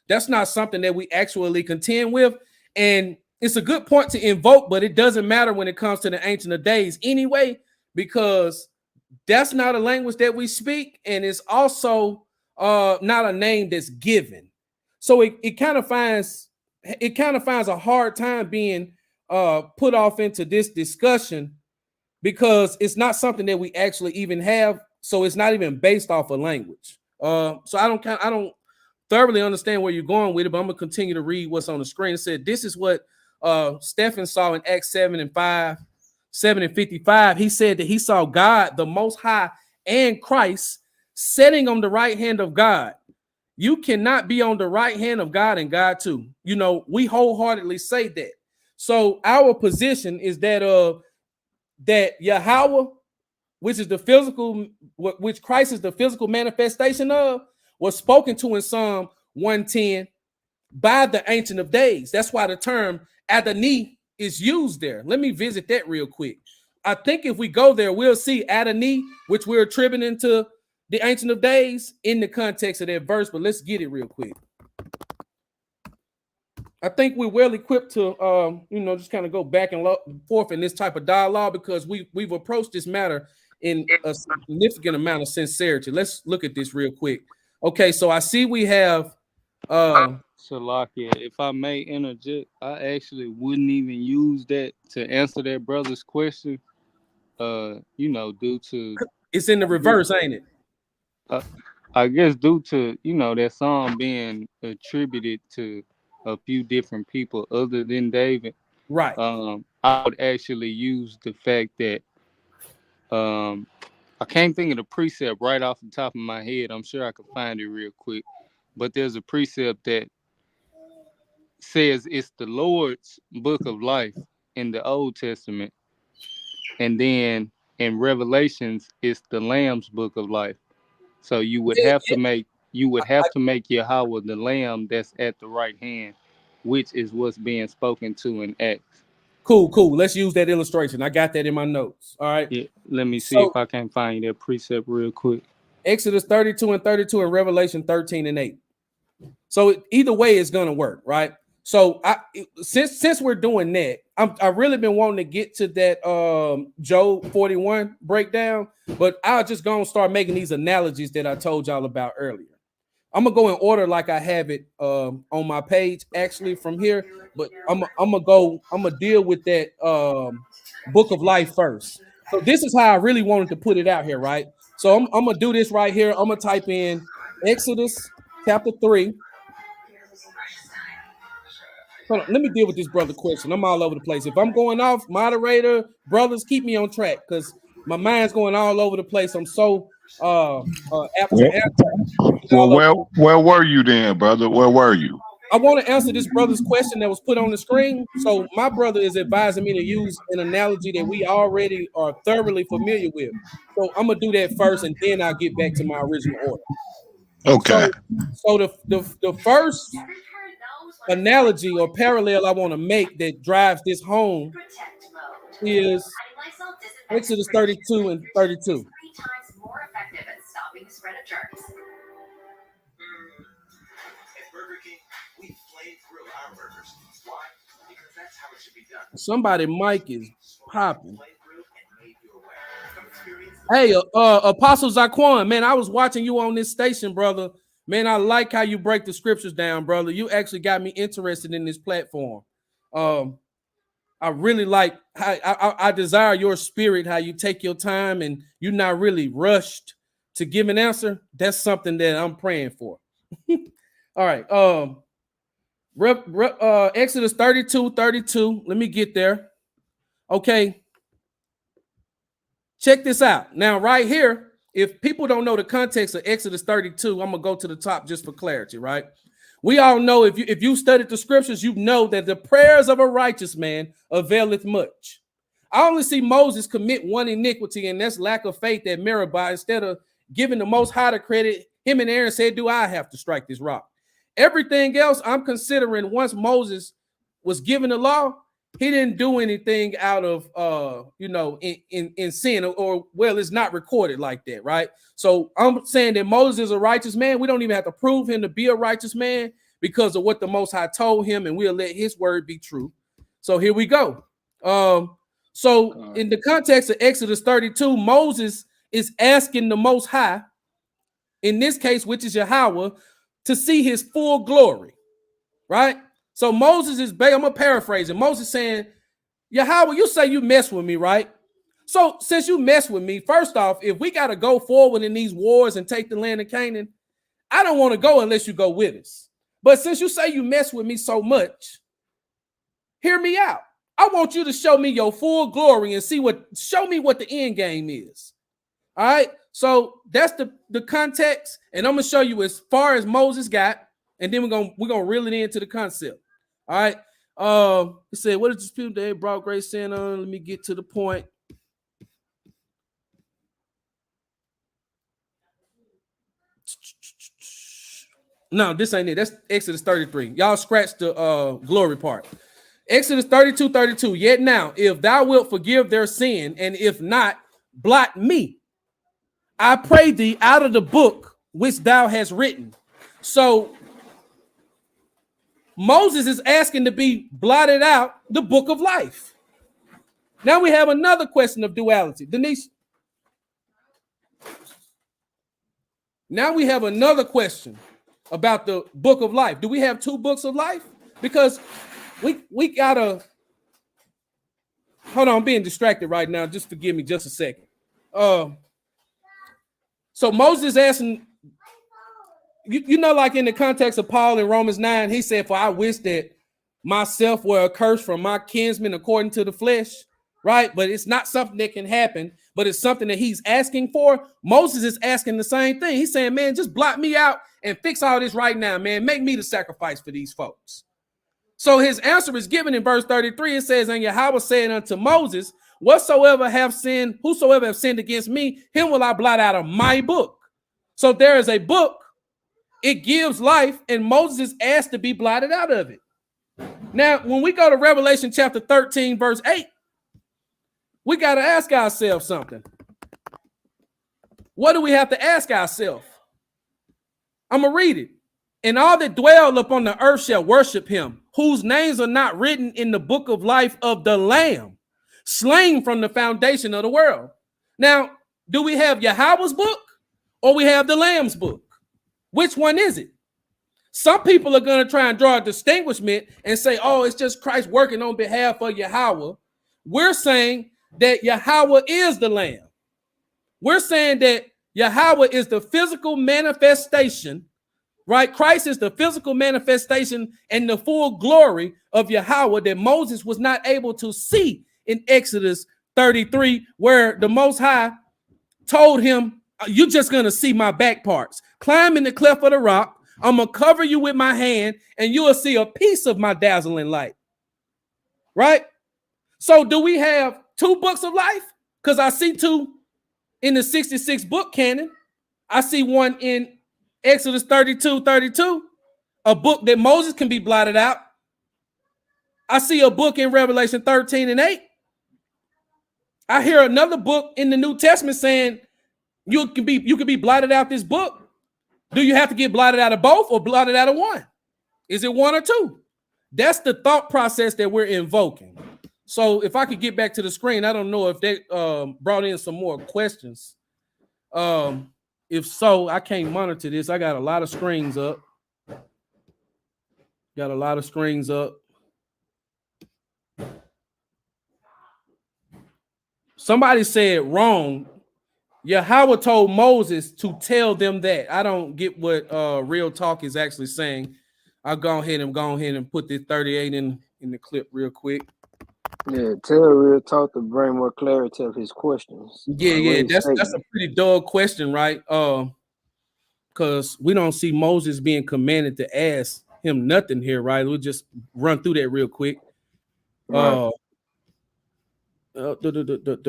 That's not something that we actually contend with. And it's a good point to invoke, but it doesn't matter when it comes to the Ancient of Days anyway, because that's not a language that we speak. And it's also not a name that's given. So it kind of finds a hard time being put off into this discussion because it's not something that we actually even have So it's not even based off of language. So I don't thoroughly understand where you're going with it, but I'm gonna continue to read what's on the screen. It said this is what Stephen saw in Acts 7:55. He said that he saw God, the Most High, and Christ sitting on the right hand of God. You cannot be on the right hand of God and God too. You know, we wholeheartedly say that. So our position is that that Yahawah, which is the physical, which Christ is the physical manifestation of, was spoken to in Psalm 110 by the Ancient of Days. That's why the term Adonai is used there. Let me visit that real quick. I think if we go there, we'll see Adonai, which we're attributing to the Ancient of Days in the context of that verse, but let's get it real quick. I think we're well equipped to, just kind of go back and forth in this type of dialogue because we've approached this matter in a significant amount of sincerity. Let's look at this real quick. Okay, so I see we have Salakia, if I may interject, I actually wouldn't even use that to answer that brother's question. Due to it's in the reverse, ain't it? I guess due to that song being attributed to a few different people other than David. Right. I would actually use the fact that I can't think of the precept right off the top of my head. I'm sure I could find it real quick. But there's a precept that says it's the Lord's book of life in the Old Testament. And then in Revelations, it's the Lamb's book of life. So you would have to make Yahawah the Lamb that's at the right hand, which is what's being spoken to in Acts. Cool. Let's use that illustration. I got that in my notes. All right. Yeah, let me see if I can find that precept real quick. Exodus 32 and 32 and Revelation 13 and 8. So either way, it's gonna work, right? So since we're doing that, I've really been wanting to get to that Job 41 breakdown, but I'll just go and start making these analogies that I told y'all about earlier. I'm gonna go in order like I have it on my page actually from here, but I'm gonna deal with that book of life first. So this is how I really wanted to put it out here, right? So I'm gonna do this right here. I'm gonna type in Exodus chapter 3. Hold on, let me deal with this brother question. I'm all over the place. If I'm going off, moderator, brothers, keep me on track because my mind's going all over the place. I'm so apt to answer. Well, where were you then, brother? Where were you? I want to answer this brother's question that was put on the screen. So my brother is advising me to use an analogy that we already are thoroughly familiar with. So I'm gonna do that first, and then I'll get back to my original order. Okay. So the first analogy or parallel I want to make that drives this home is Exodus 32 and 32. Somebody mic is popping. Hey, Apostle Zaquan, man, I was watching you on this station, brother. Man, I like how you break the scriptures down, brother. You actually got me interested in this platform. I really like how I desire your spirit, how you take your time and you're not really rushed to give an answer. That's something that I'm praying for. All right. Exodus 32. Let me get there. Okay. Check this out. Now, right here, if people don't know the context of Exodus 32, I'm gonna go to the top just for clarity, right? We all know if you studied the scriptures, you know that the prayers of a righteous man availeth much. I only see Moses commit one iniquity, and that's lack of faith at Meribah. Instead of giving the Most High the credit, him and Aaron said, "Do I have to strike this rock?" Everything else I'm considering, once Moses was given the law, he didn't do anything out of in sin, or well, it's not recorded like that, right? So I'm saying that Moses is a righteous man. We don't even have to prove him to be a righteous man because of what the Most High told him, and we'll let his word be true. So here we go. So in the context of Exodus 32, Moses is asking the Most High, in this case, which is Yahawah, to see his full glory, right? So Moses is, I'm gonna paraphrase it. Moses saying, Yahawah, you say you mess with me, right? So since you mess with me, first off, if we got to go forward in these wars and take the land of Canaan, I don't want to go unless you go with us. But since you say you mess with me so much, hear me out. I want you to show me your full glory and show me what the end game is. All right. So that's the context, and I'm gonna show you as far as Moses got, and then we're gonna reel it into the concept. All right. It said, what is this people that brought great sin on? Let me get to the point. No, this ain't it. That's Exodus 33. Y'all scratch the glory part. Exodus 32:32. Yet now, if thou wilt forgive their sin, and if not, blot me, I pray thee, out of the book which thou hast written. So Moses is asking to be blotted out the book of life. Now we have another question of duality. Denise. Now we have another question about the book of life. Do we have two books of life? Because we gotta hold on, I'm being distracted right now. Just forgive me just a second. So Moses asking, you know, like in the context of Paul in Romans 9, he said, for I wish that myself were accursed from my kinsmen according to the flesh, right? But it's not something that can happen, but it's something that he's asking for. Moses is asking the same thing. He's saying, man, just blot me out and fix all this right now, man. Make me the sacrifice for these folks. So his answer is given in verse 33. It says, and Yahawah said unto Moses, whosoever have sinned against me, him will I blot out of my book. So there is a book, it gives life, and Moses is asked to be blotted out of it. Now, when we go to Revelation chapter 13, verse 8, we got to ask ourselves something. What do we have to ask ourselves? I'm going to read it. And all that dwell upon the earth shall worship him, whose names are not written in the book of life of the Lamb, slain from the foundation of the world. Now, do we have Yahawah's book or we have the Lamb's book? Which one is it? Some people are going to try and draw a distinguishment and say, oh, it's just Christ working on behalf of Yahawah. We're saying that Yahawah is the Lamb. We're saying that Yahawah is the physical manifestation, right? Christ is the physical manifestation and the full glory of Yahawah that Moses was not able to see in Exodus 33, where the Most High told him, you're just going to see my back parts. Climb in the cleft of the rock. I'm going to cover you with my hand, and you will see a piece of my dazzling light. Right? So do we have two books of life? Because I see two in the 66 book canon. I see one in Exodus 32:32, a book that Moses can be blotted out. I see a book in Revelation 13:8. I hear another book in the New Testament saying you can be blotted out this book. Do you have to get blotted out of both or blotted out of one? Is it one or two? That's the thought process that we're invoking. So if I could get back to the screen, I don't know if they brought in some more questions. If so, I can't monitor this. I got a lot of screens up. Somebody said wrong. Yahawah told Moses to tell them that. I don't get what Real Talk is actually saying. I'll go ahead and put this 38 in the clip real quick. Yeah, tell Real Talk to bring more clarity of his questions. Yeah, that's a pretty dull question, right? Because we don't see Moses being commanded to ask him nothing here, right? We'll just run through that real quick. Right.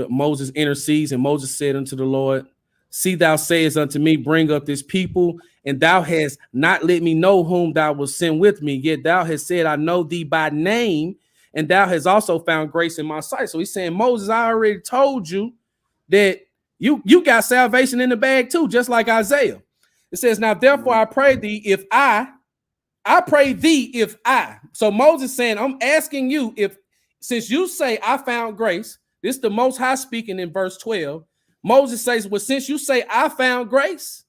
Moses intercedes, and Moses said unto the Lord, see, thou sayest unto me, bring up this people, and thou hast not let me know whom thou wilt send with me. Yet thou hast said, I know thee by name, and thou hast also found grace in my sight. So he's saying, Moses, I already told you that you got salvation in the bag too, just like Isaiah. It says, now therefore I pray thee, if I pray thee, if I. So Moses saying, I'm asking you, if since you say I found grace, this is the Most High speaking in verse 12. Moses says, well, since you say I found grace,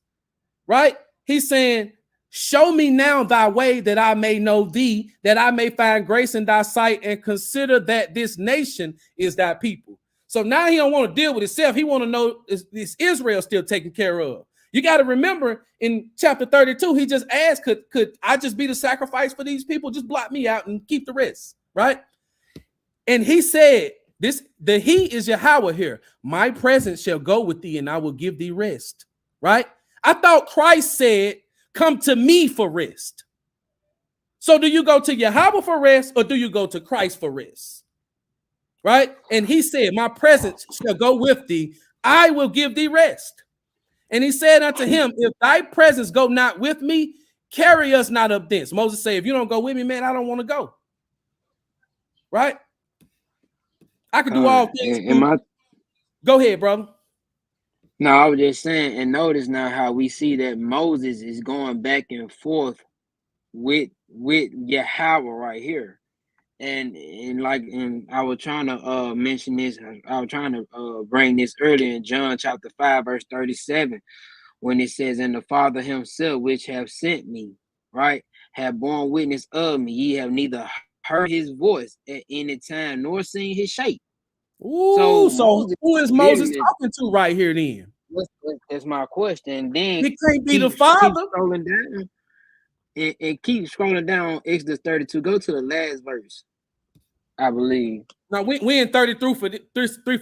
right? He's saying, show me now thy way that I may know thee, that I may find grace in thy sight, and consider that this nation is thy people. So now he don't want to deal with himself. He want to know is Israel still taken care of? You got to remember in chapter 32, he just asked, could I just be the sacrifice for these people? Just blot me out and keep the rest, right? And he said, the he is Yahawah here. My presence shall go with thee and I will give thee rest, right? I thought Christ said, come to me for rest. So do you go to Yahawah for rest or do you go to Christ for rest? Right? And he said, my presence shall go with thee. I will give thee rest. And he said unto him, if thy presence go not with me, carry us not up thence. Moses said, if you don't go with me, man, I don't want to go. Right? I could do all things. Go ahead, brother. No, I was just saying, and notice now how we see that Moses is going back and forth with Yahawah right here. And I was trying to mention this. I was trying to bring this earlier in John chapter 5, verse 37, when it says, and the Father himself, which have sent me, right, have borne witness of me. Ye have neither heard his voice at any time, nor seen his shape. Ooh, so who is Moses talking to right here then? That's my question. Then it can't be the Father. Keep scrolling down and keep scrolling down Exodus 32. Go to the last verse, I believe. Now we in 33 for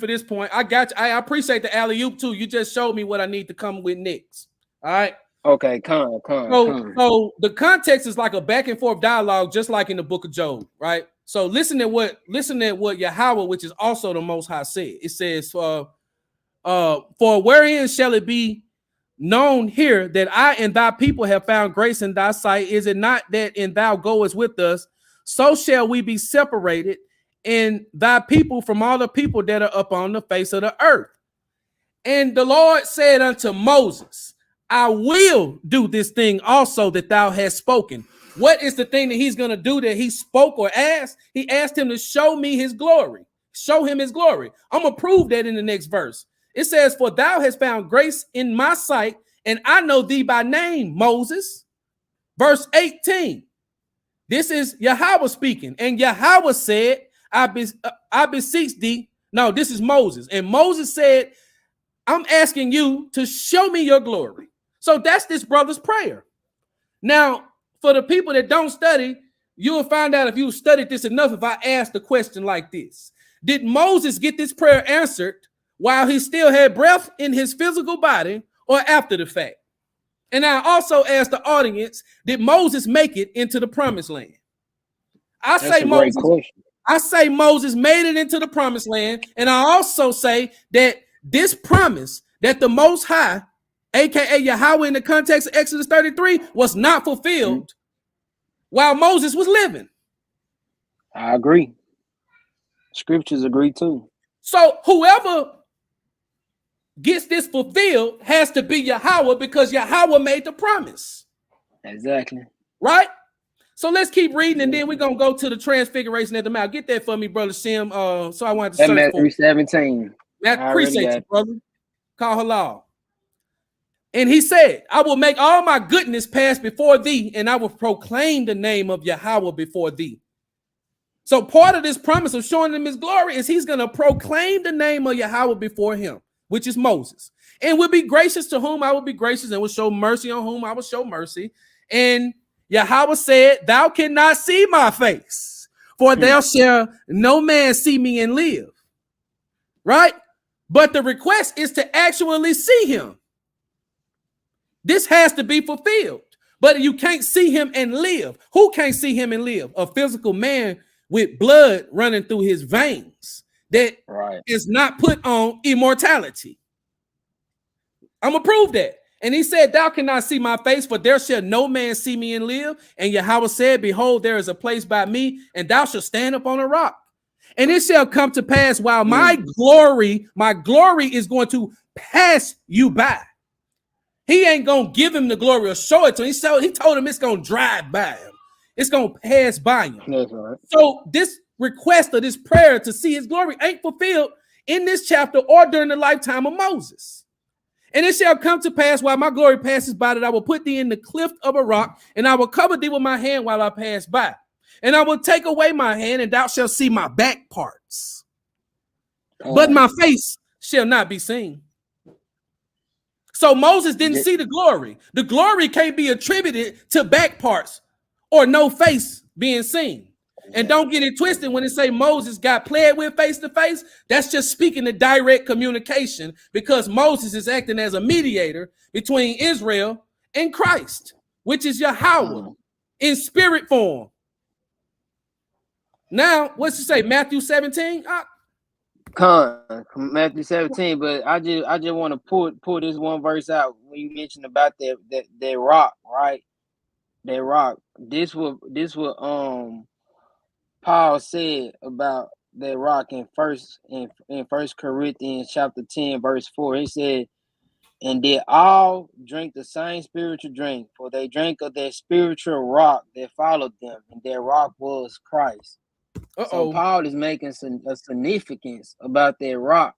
this point. I got you. I appreciate the alley-oop too. You just showed me what I need to come with next. All right. Okay, come. So the context is like a back and forth dialogue, just like in the book of Job, right? So listen at what Yahawah, which is also the Most High, said. It says, for wherein shall it be known here that I and thy people have found grace in thy sight? Is it not that in thou goest with us, so shall we be separated in thy people from all the people that are upon the face of the earth? And the Lord said unto Moses, I will do this thing also that thou hast spoken. What is the thing that he's going to do that he spoke or asked? He asked him to show me his glory. Show him his glory. I'm going to prove that in the next verse. It says, for thou hast found grace in my sight, and I know thee by name, Moses. Verse 18. This is Yahawah speaking. And Yahawah said, I beseech thee. No, this is Moses. And Moses said, I'm asking you to show me your glory. So that's this brother's prayer. Now, for the people that don't study, you'll find out if you studied this enough if I ask the question like this. Did Moses get this prayer answered while he still had breath in his physical body or after the fact? And I also asked the audience, did Moses make it into the promised land? I say Moses made it into the promised land. And I also say that this promise that the Most High, aka Yahawah in the context of Exodus 33, was not fulfilled while Moses was living. I agree. Scriptures agree too. So whoever gets this fulfilled has to be Yahawah because Yahawah made the promise. Exactly. Right? So let's keep reading and then we're going to go to the transfiguration at the mount. Get that for me, Brother Shem. So I wanted to search for 3:17. I appreciate you, brother. Call halal. And he said, I will make all my goodness pass before thee, and I will proclaim the name of Yahawah before thee. So part of this promise of showing him his glory is he's going to proclaim the name of Yahawah before him, which is Moses. And will be gracious to whom I will be gracious, and will show mercy on whom I will show mercy. And Yahawah said, thou cannot see my face, for thou shall no man see me and live. Right? But the request is to actually see him. This has to be fulfilled. But you can't see him and live. Who can't see him and live? A physical man with blood running through his veins that is not put on immortality. I'm going to prove that. And he said, thou cannot see my face, for there shall no man see me and live. And Yahawah said, behold, there is a place by me, and thou shalt stand upon a rock. And it shall come to pass while my glory is going to pass you by. He ain't going to give him the glory or show it to him. He told him it's going to drive by him. It's going to pass by him. That's right. So this request or this prayer to see his glory ain't fulfilled in this chapter or during the lifetime of Moses. And it shall come to pass while my glory passes by that I will put thee in the cliff of a rock, and I will cover thee with my hand while I pass by. And I will take away my hand, and thou shalt see my back parts. but my face shall not be seen. So Moses didn't see the glory. The glory can't be attributed to back parts or no face being seen. And don't get it twisted when it say Moses got played with face to face. That's just speaking to direct communication because Moses is acting as a mediator between Israel and Christ, which is Yahawah in spirit form. Now, what's it say? Matthew 17? Matthew 17, but I just want to pull this one verse out when you mentioned about that rock, right? That rock. This what Paul said about that rock in First Corinthians chapter 10, verse 4. He said, and they all drink the same spiritual drink, for they drank of that spiritual rock that followed them, and that rock was Christ. So Paul is making a significance about that rock,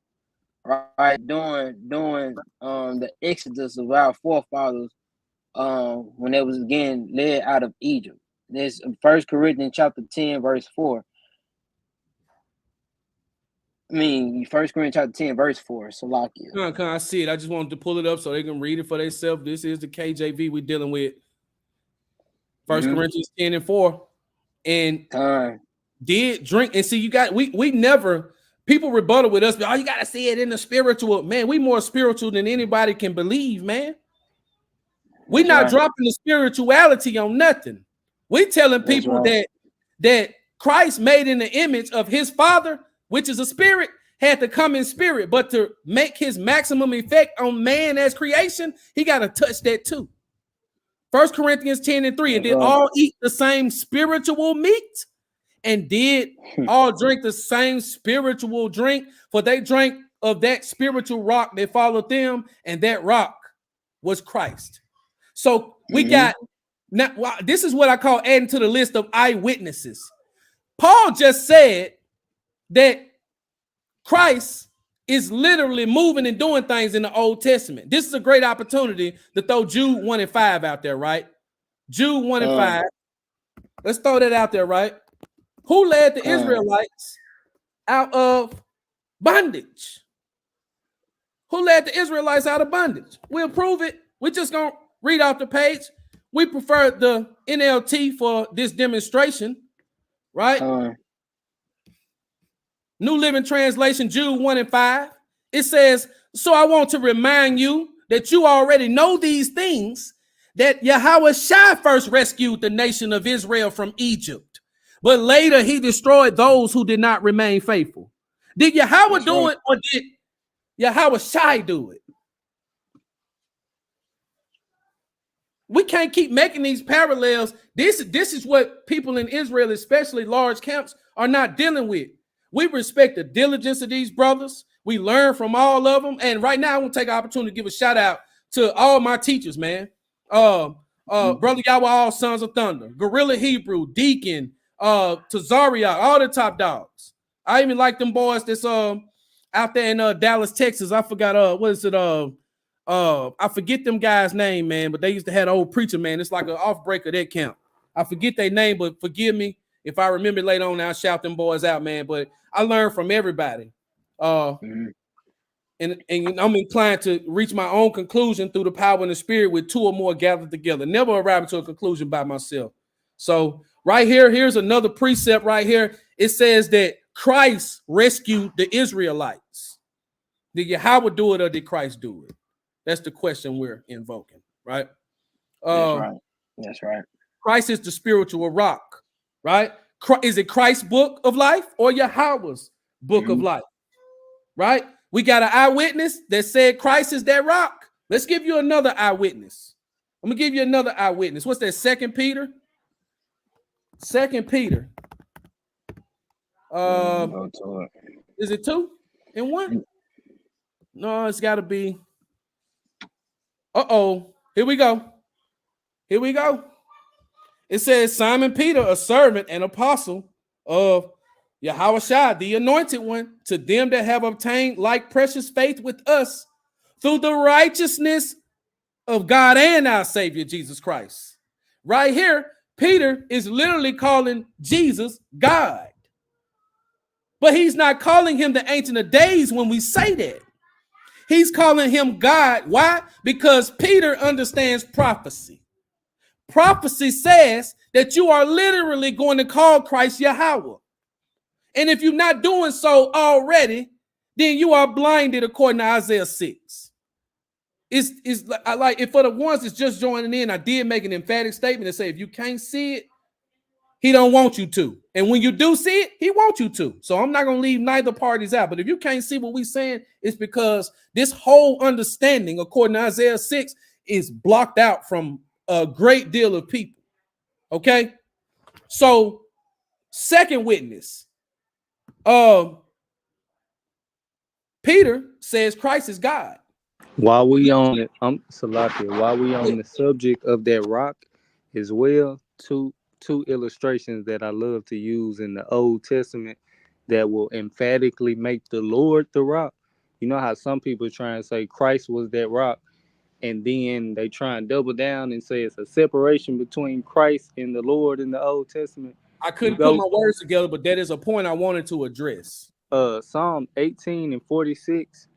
right? During the exodus of our forefathers, when they was again led out of Egypt. This 1 Corinthians chapter 10, verse 4. I mean, 1 Corinthians chapter 10, verse 4. Salakia. I see it. I just wanted to pull it up so they can read it for themselves. This is the KJV we're dealing with. 1 Corinthians 10 and 4. And did drink. And see, you got we never people rebuttal with us, but you gotta see it in the spiritual. Man, we more spiritual than anybody can believe, man. We're not dropping the spirituality on nothing. We're telling people that Christ made in the image of his Father, which is a spirit, had to come in spirit, but to make his maximum effect on man as creation, he got to touch that too. 1 Corinthians 10 and 3, and did all eat the same spiritual meat, and did all drink the same spiritual drink, for they drank of that spiritual rock that followed them, and that rock was Christ. So we got, now, this is what I call adding to the list of eyewitnesses. Paul just said that Christ is literally moving and doing things in the Old Testament. This is a great opportunity to throw Jude 1 and 5 out there, right? Jude 1 and 5. Let's throw that out there, right? Who led the Israelites out of bondage? Who led the Israelites out of bondage? We'll prove it. We're just going to read off the page. We prefer the NLT for this demonstration, right? New Living Translation, Jude 1 and 5. It says, so I want to remind you that you already know these things, that Yahawah first rescued the nation of Israel from Egypt, but later he destroyed those who did not remain faithful. Did Yahawah do it, or did Yahawah do it? We can't keep making these parallels. This is what people in Israel, especially large camps, are not dealing with. We respect the diligence of these brothers. We learn from all of them. And right now, I want to take an opportunity to give a shout out to all my teachers, man. Brother Yahawah, all Sons of Thunder, Gorilla Hebrew, Deacon, Tazaria, all the top dogs. I even like them boys that's out there in Dallas, Texas. I forgot what is it? I forget them guys' name, man, but they used to have an old preacher, man. It's like an off break of that camp. I forget their name, but forgive me. If I remember later on, I'll shout them boys out, man. But I learned from everybody. And I'm inclined to reach my own conclusion through the power and the spirit with two or more gathered together. Never arrive to a conclusion by myself. So right here, here's another precept right here. It says that Christ rescued the Israelites. Did Yahawah do it or did Christ do it? That's the question we're invoking, right? That's right. Christ is the spiritual rock, right? Is it Christ's book of life or Yahawah's book of life, right? We got an eyewitness that said Christ is that rock. Let's give you another eyewitness. I'm gonna give you another eyewitness. What's that? 2 Peter. 2 Peter. Is it 2 and 1? No, it's got to be. Here we go. It says, Simon Peter, a servant and apostle of Yahawah, the anointed one, to them that have obtained like precious faith with us through the righteousness of God and our Savior, Jesus Christ. Right here, Peter is literally calling Jesus God. But he's not calling him the Ancient of Days when we say that. He's calling him God. Why? Because Peter understands prophecy. Prophecy says that you are literally going to call Christ Yahawah. And if you're not doing so already, then you are blinded according to Isaiah 6. It's like if for the ones that's just joining in, I did make an emphatic statement and say if you can't see it, he don't want you to. And when you do see it, he wants you to. So I'm not going to leave neither parties out. But if you can't see what we're saying, it's because this whole understanding, according to Isaiah 6, is blocked out from a great deal of people. Okay? So, second witness. Peter says Christ is God. While we on it, Salakia, while we on the subject of that rock as well, two illustrations that I love to use in the Old Testament that will emphatically make the Lord the rock. You know how some people try and say Christ was that rock, and then they try and double down and say it's a separation between Christ and the Lord in the Old Testament. I couldn't put my words together, but that is a point I wanted to address. Psalm 18 and 46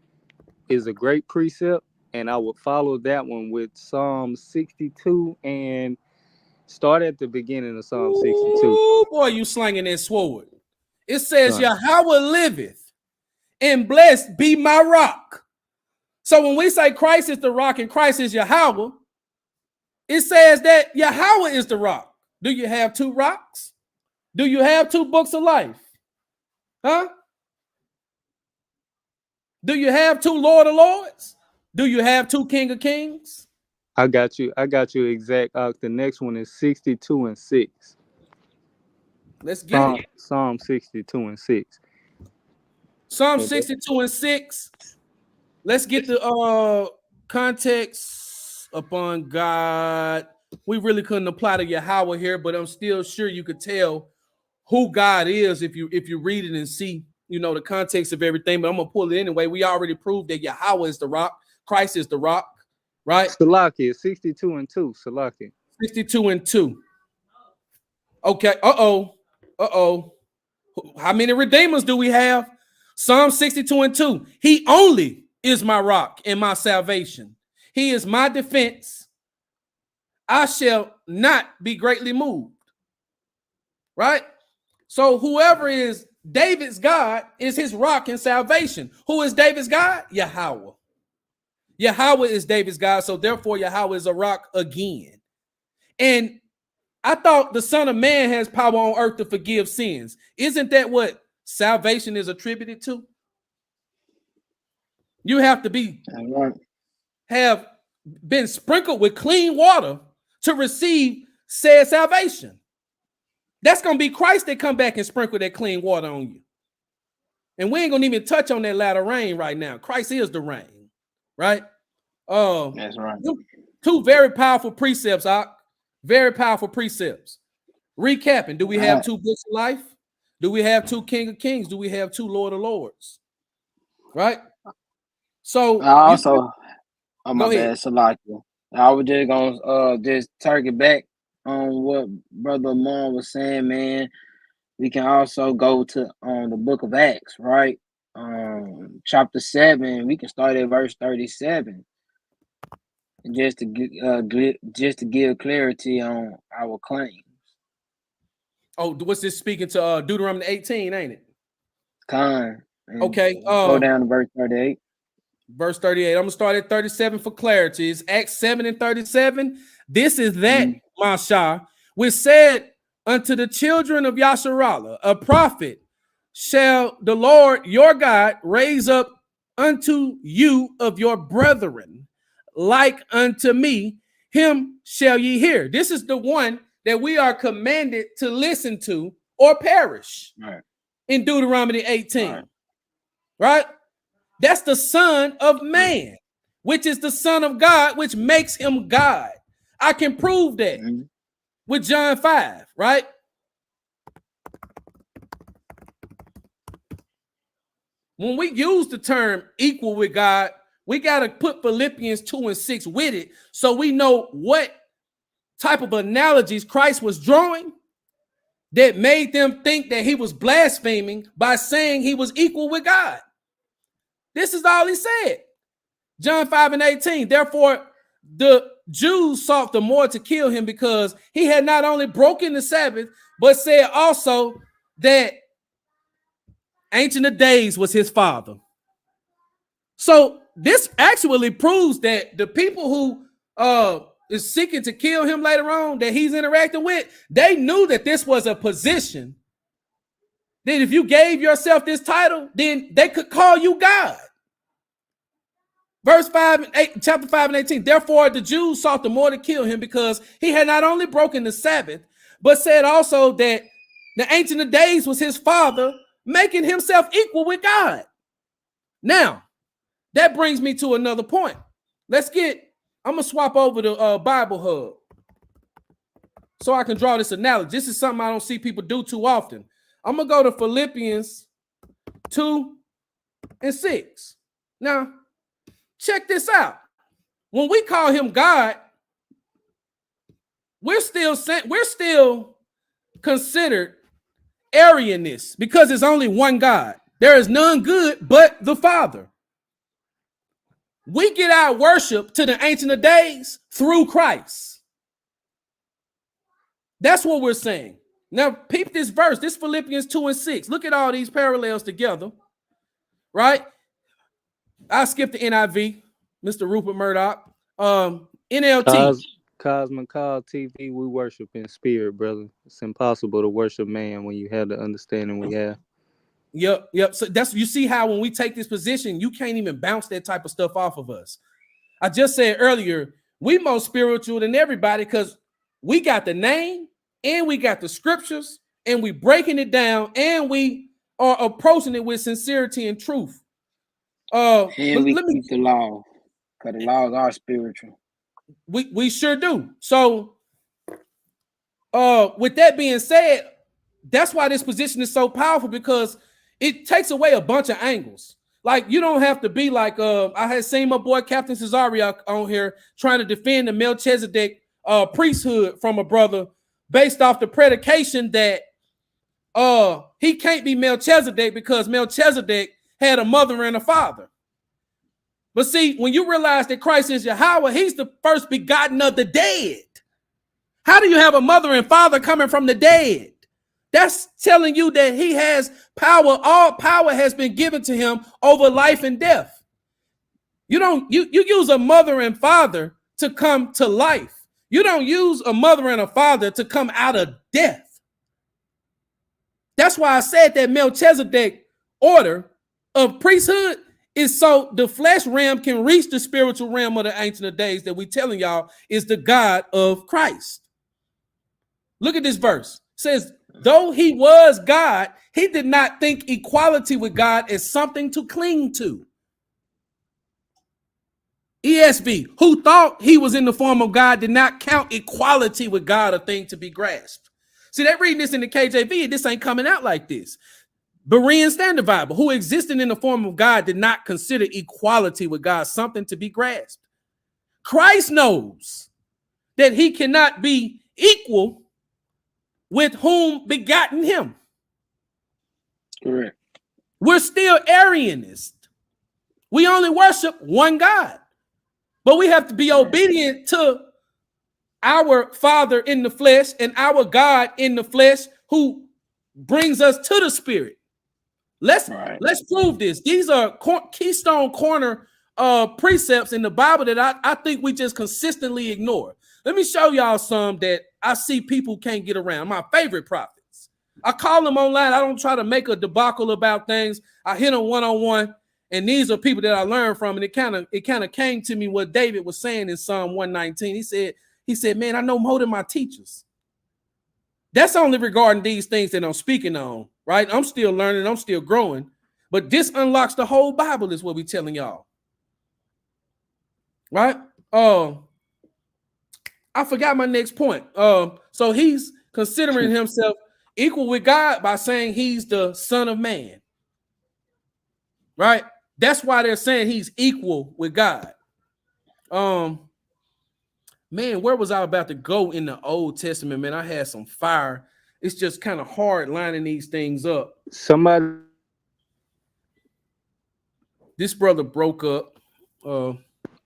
is a great precept, and I would follow that one with Psalm 62 and start at the beginning of Psalm 62. Ooh, boy, you slanging that sword. It says, Yahawah liveth, and blessed be my rock. So when we say Christ is the rock and Christ is Yahawah, it says that Yahawah is the rock. Do you have two rocks? Do you have two books of life? Huh? Do you have two Lord of Lords? Do you have two King of Kings? I got you exact. The next one is 62 and 6. Let's get it. Psalm 62 and 6. Psalm 62 and 6. Let's get the context upon God. We really couldn't apply to Yahawah here, but I'm still sure you could tell who God is if you read it and see, the context of everything. But I'm gonna pull it anyway. We already proved that Yahawah is the rock, Christ is the rock, right? Salakia, 62 and 2. Salakia. 62 and 2. Okay. How many redeemers do we have? Psalm 62 and 2. He only is my rock and my salvation. He is my defense. I shall not be greatly moved. Right? So whoever is David's God is his rock and salvation. Who is David's God? Yahawah. Yahawah is David's God, so therefore Yahawah is a rock again. And I thought the Son of Man has power on earth to forgive sins. Isn't that what salvation is attributed to? You have to have been sprinkled with clean water to receive said salvation. That's going to be Christ that come back and sprinkle that clean water on you. And we ain't going to even touch on that latter rain right now. Christ is the rain, right? That's right. Two very powerful precepts, very powerful precepts. Recapping, do we have two books of life? Do we have two King of Kings? Do we have two Lord of Lords? Right? So my bad, Salakia. I was just gonna just turn it back on what Brother Amon was saying, man. We can also go to the book of Acts, right? Chapter 7. We can start at verse 37, just to give clarity on our claims. Oh, what's this speaking to Deuteronomy 18, ain't it? Okay. Go down to verse 38. Verse 38. I'm gonna start at 37 for clarity. It's Acts 7 and 37. This is that Mashah, which said unto the children of Yasharallah, a prophet shall the Lord your God raise up unto you of your brethren, like unto me, him shall ye hear. This is the one that we are commanded to listen to or perish. Right. In Deuteronomy 18. Right? That's the Son of Man, which is the Son of God, which makes him God. I can prove that with John 5, right? When we use the term equal with God, we got to put Philippians 2 and 6 with it so we know what type of analogies Christ was drawing. that made them think that he was blaspheming by saying he was equal with God. This is all he said. John 5:18. Therefore, the Jews sought the more to kill him because he had not only broken the Sabbath, but said also that Ancient of Days was his father. So this actually proves that the people who is seeking to kill him later on, that he's interacting with, they knew that this was a position. That if you gave yourself this title, then they could call you God. Verse 5 and 8, chapter 5 and 18. Therefore, the Jews sought the more to kill him because he had not only broken the Sabbath, but said also that the Ancient of Days was his father, making himself equal with God. Now, that brings me to another point. I'm going to swap over to Bible Hub so I can draw this analogy. This is something I don't see people do too often. I'm going to go to Philippians 2 and 6. Now, check this out. When we call him God, we're still considered Arianness because there's only one God. There is none good but the Father. We get our worship to the Ancient of Days through Christ. That's what we're saying. Now, peep this verse, this Philippians 2 and 6. Look at all these parallels together, right? I'll skip the NIV, Mr. Rupert Murdoch. NLT. Cosmic Call TV, we worship in spirit, brother. It's impossible to worship man when you have the understanding we have. Yep. So that's, you see how when we take this position, you can't even bounce that type of stuff off of us. I just said earlier, we more spiritual than everybody because we got the name and we got the scriptures and we breaking it down and we are approaching it with sincerity and truth. And we keep the law because the laws are spiritual. We sure do. So with that being said, that's why this position is so powerful because it takes away a bunch of angles. Like you don't have to be like I had seen my boy Captain Cesario on here trying to defend the Melchizedek priesthood from a brother based off the predication that he can't be Melchizedek because Melchizedek had a mother and a father. But see, when you realize that Christ is Yahawah, he's the first begotten of the dead. How do you have a mother and father coming from the dead? That's telling you that he has power. All power has been given to him over life and death. You use a mother and father to come to life. You don't use a mother and a father to come out of death. That's why I said that Melchizedek order of priesthood is so the flesh realm can reach the spiritual realm of the Ancient of Days that we telling y'all is the God of Christ. Look at this verse. It says, though he was God, he did not think equality with God as something to cling to. ESV, who thought he was in the form of God, did not count equality with God a thing to be grasped. See, they're reading this in the KJV, and this ain't coming out like this. Berean Standard Bible, who existed in the form of God, did not consider equality with God something to be grasped. Christ knows that he cannot be equal with whom begotten him. Correct. We're still Arianist. We only worship one God, but we have to be obedient to our Father in the flesh and our God in the flesh who brings us to the Spirit. Let's prove this. These are keystone corner precepts in the Bible that I think we just consistently ignore. Let me show y'all some that I see people can't get around. My favorite prophets. I call them online. I don't try to make a debacle about things. I hit them one-on-one, and these are people that I learned from, and it kind of came to me what David was saying in Psalm 119. He said, man, I know more than my teachers. That's only regarding these things that I'm speaking on, right? I'm still learning, I'm still growing, but this unlocks the whole Bible is what we're telling y'all, right? I forgot my next point. So he's considering himself equal with God by saying he's the Son of Man, right? That's why they're saying he's equal with God. Man, where was I about to go in the Old Testament? Man, I had some fire it's just kind of hard lining these things up. This brother broke up.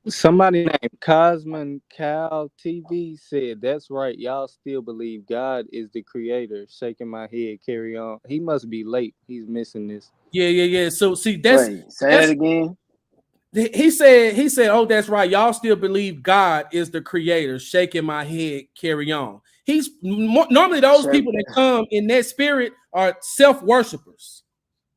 Somebody named Cosman Cal TV said, "That's right. Y'all still believe God is the creator." Shaking my head, carry on. He must be late. He's missing this. Yeah. So see, Say that again. He said, "Oh, that's right. Y'all still believe God is the creator." Shaking my head, carry on. He's normally those people that come in that spirit are self-worshipers,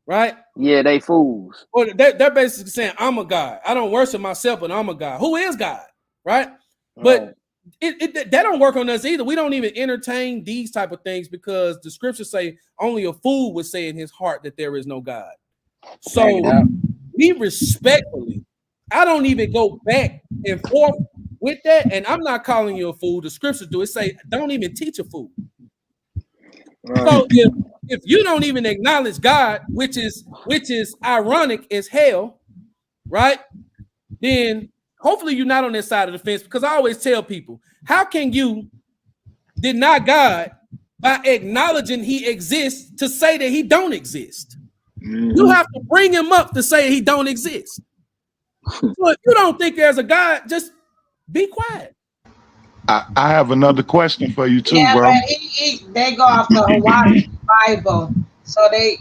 right? Yeah, they fools. Or they're basically saying, "I'm a God. I don't worship myself, but I'm a God." Who is God, right? But that don't work on us either. We don't even entertain these type of things because the scriptures say only a fool would say in his heart that there is no God. So we respectfully, I don't even go back and forth with that, and I'm not calling you a fool. The scriptures do it say, "Don't even teach a fool." So if you don't even acknowledge God, which is ironic as hell, right? Then hopefully you're not on that side of the fence, because I always tell people, how can you deny God by acknowledging he exists to say that he don't exist? You have to bring him up to say he don't exist. So if you don't think there's a God, just be quiet. I have another question for you too, bro. But they go off the Hawaii Bible, so they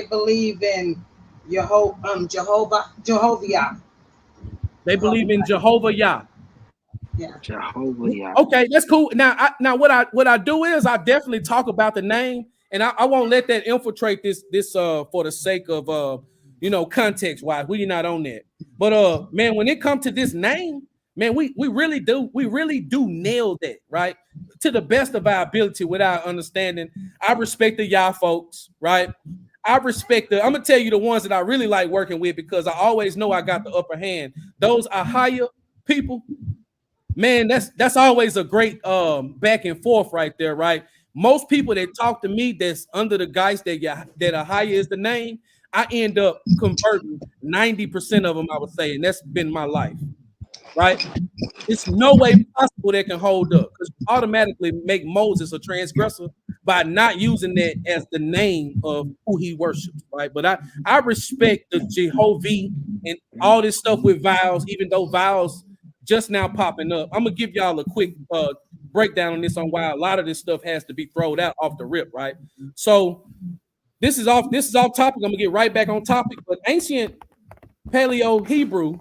believe in Jehovah. They believe in Jehovah Yah. Yeah. Jehovah Yah. Okay, that's cool. Now what I do is I definitely talk about the name, and I won't let that infiltrate this for the sake of context wise. We're not on that. But man, when it comes to this name, man, we really do nail that, right? To the best of our ability with our understanding. I respect the Yah folks, right? I'm gonna tell you the ones that I really like working with, because I always know I got the upper hand. Those Yahawah people, man, that's always a great back and forth right there, right? Most people that talk to me that's under the guise that Yahawah is the name, I end up converting 90% of them, I would say, and that's been my life, right? It's no way possible that can hold up, because you automatically make Moses a transgressor by not using that as the name of who he worships, right? But I respect the Jehovah and all this stuff with vows, even though vows just now popping up. I'm gonna give y'all a quick breakdown on this, on why a lot of this stuff has to be thrown out off the rip, right? So this is off topic. I'm gonna get right back on topic. But ancient Paleo Hebrew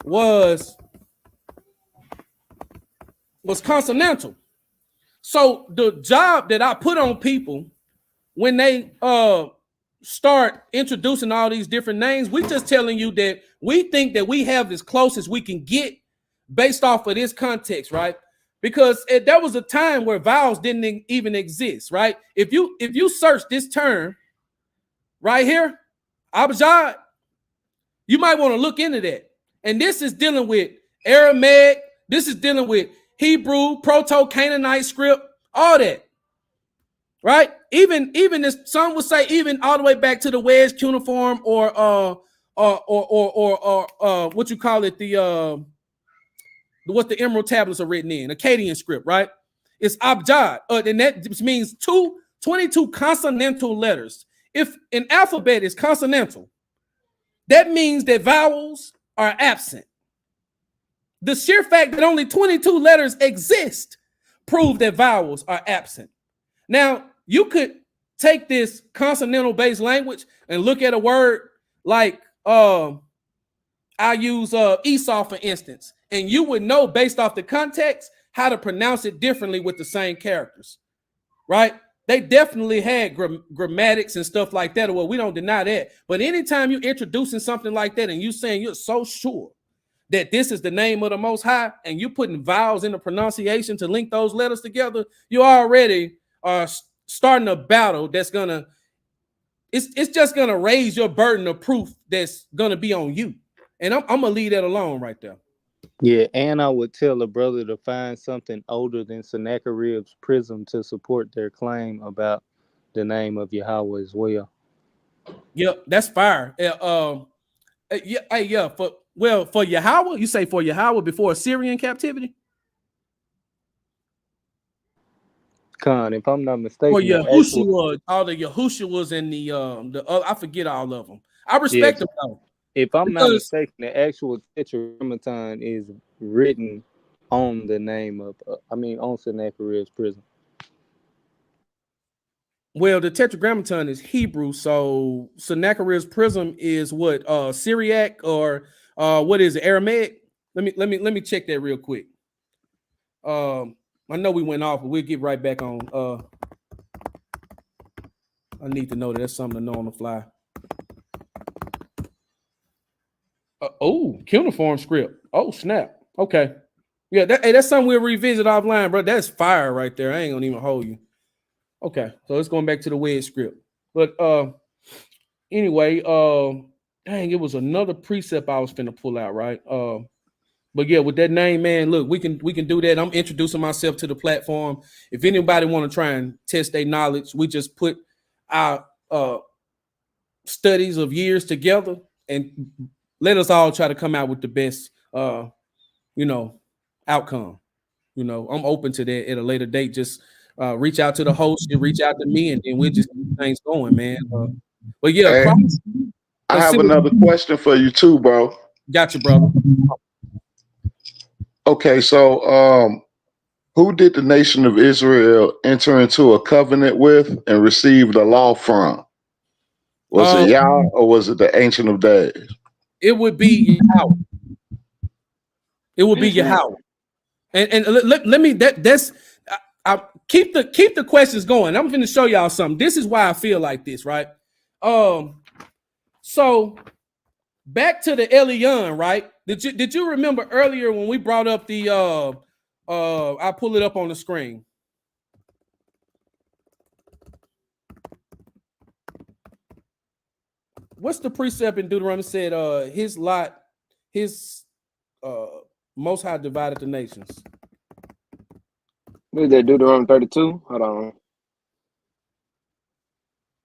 was consonantal. So the job that I put on people when they start introducing all these different names, we just telling you that we think that we have as close as we can get based off of this context, right? Because there was a time where vowels didn't even exist, right? If you search this term right here, Abjad, you might want to look into that. And this is dealing with Aramaic, this is dealing with Hebrew, Proto-Canaanite script, all that, right? Even this, some would say even all the way back to the wedge cuneiform or what you call it, what the emerald tablets are written in, Akkadian script, right? It's Abjad, and that means 22 consonantal letters. If an alphabet is consonantal, that means that vowels are absent. The sheer fact that only 22 letters exist prove that vowels are absent. Now, you could take this consonantal-based language and look at a word like I use Esau, for instance, and you would know based off the context how to pronounce it differently with the same characters, right? They definitely had grammatics and stuff like that. Well, we don't deny that. But anytime you're introducing something like that and you saying you're so sure that this is the name of the Most High, and you're putting vowels in the pronunciation to link those letters together, you already are starting a battle that's gonna, it's just gonna raise your burden of proof that's gonna be on you. And I'm gonna leave that alone right there. Yeah, and I would tell a brother to find something older than Sennacherib's prism to support their claim about the name of Yahawah as well. Yep, that's fire. For Yahawah, you say for Yahawah before Assyrian captivity? Khan, if I'm not Well, mistaken, the actual Yahushua, all the Yahushuas and the I forget all of them. I yeah, respect them though if I'm not because mistaken, the actual Tetragrammaton is written on the name of, on Sennacherib's prison. well, the Tetragrammaton is Hebrew, so Sennacherib's prism is what Syriac or what is it, Aramaic? Let me check that real quick. I know we went off, but we'll get right back on. I need to know that. That's something to know on the fly. Cuneiform script. Oh, snap. Okay. Yeah, that's something we'll revisit offline, bro. That's fire right there. I ain't gonna even hold you. Okay, so it's going back to the Wedge script. But anyway, dang, it was another precept I was finna pull out, right? But yeah, with that name, man, look, we can do that. I'm introducing myself to the platform. If anybody want to try and test their knowledge, we just put our studies of years together and let us all try to come out with the best outcome. I'm open to that at a later date. Just reach out to the host and reach out to me, and then we'll just keep things going, man. But yeah, Hey, I have another question for you too, bro. Got you, brother. Okay, so who did the nation of Israel enter into a covenant with and receive the law from? Was it Yah or was it the Ancient of Days? It would be Yahawah. It would be Yahawah. And let me that's I keep the questions going. I'm going to show y'all something. This is why I feel like this, right? So back to the Elion, right? Did you remember earlier when we brought up the I'll pull it up on the screen. What's the precept in Deuteronomy said his Most High divided the nations? What is that, Deuteronomy 32? Hold on.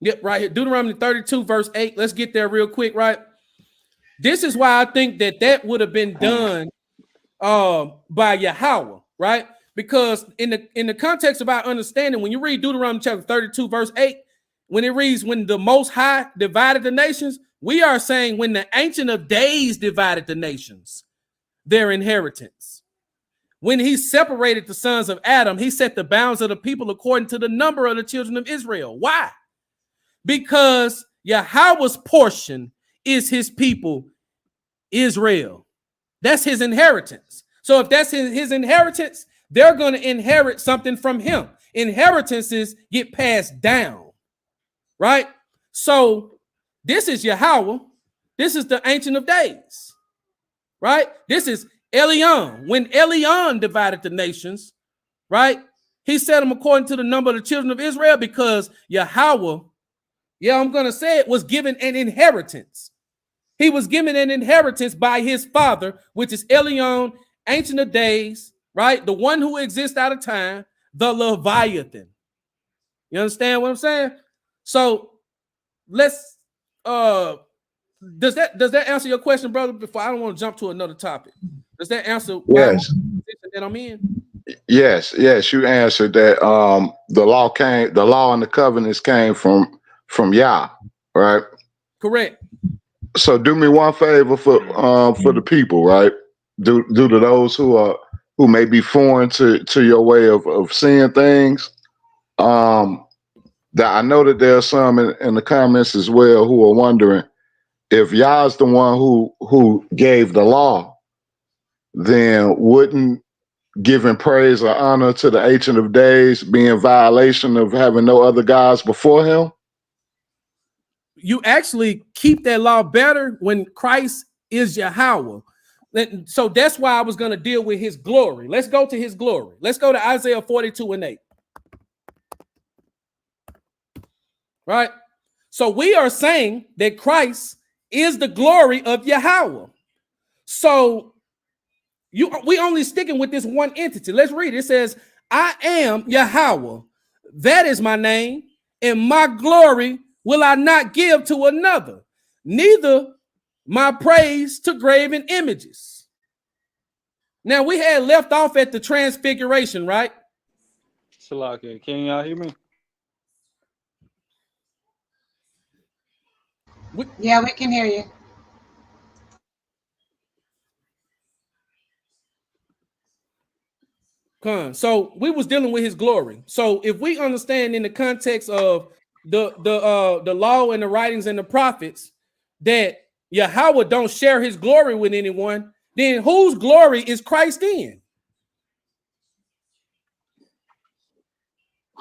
Yep, right here. Deuteronomy 32, verse 8. Let's get there real quick, right? This is why I think that would have been done by Yahawah, right? Because in the context of our understanding, when you read Deuteronomy chapter 32, verse 8, when it reads, when the Most High divided the nations, we are saying when the Ancient of Days divided the nations, their inheritance. When he separated the sons of Adam, he set the bounds of the people according to the number of the children of Israel. Why? Because Yahawah's portion is his people, Israel. That's his inheritance. So if that's his inheritance, they're going to inherit something from him. Inheritances get passed down, right? So this is Yahawah. This is the Ancient of Days, right? This is Elion. When Elion divided the nations, right? He set them according to the number of the children of Israel because Yahawah, I'm going to say it, was given an inheritance. He was given an inheritance by his father, which is Elion, Ancient of Days, right? The one who exists out of time, the Leviathan. You understand what I'm saying? So let's does that answer your question, brother? Before I don't want to jump to another topic. Does that answer Yes. that I'm in? Yes, you answered that. The law and the covenants came from Yah, right? Correct. So do me one favor for the people, right? Do to those who may be foreign to your way of seeing things. That I know that there are some in the comments as well who are wondering if Yah's the one who gave the law, then wouldn't giving praise or honor to the Ancient of Days be in violation of having no other gods before him? You actually keep that law better when Christ is Yahawah. So that's why I was going to deal with his glory. Let's go to his glory. Let's go to Isaiah 42 and 8. Right? So we are saying that Christ is the glory of Yahawah. So we only sticking with this one entity. Let's read it. It says, I am Yahawah. That is my name, and my glory will I not give to another, neither my praise to graven images. Now we had left off at the transfiguration, right? Shalaka, can y'all hear me? Yeah, we can hear you. So we was dealing with his glory. So if we understand in the context of the law and the writings and the prophets that Yahawah don't share his glory with anyone, then whose glory is Christ in?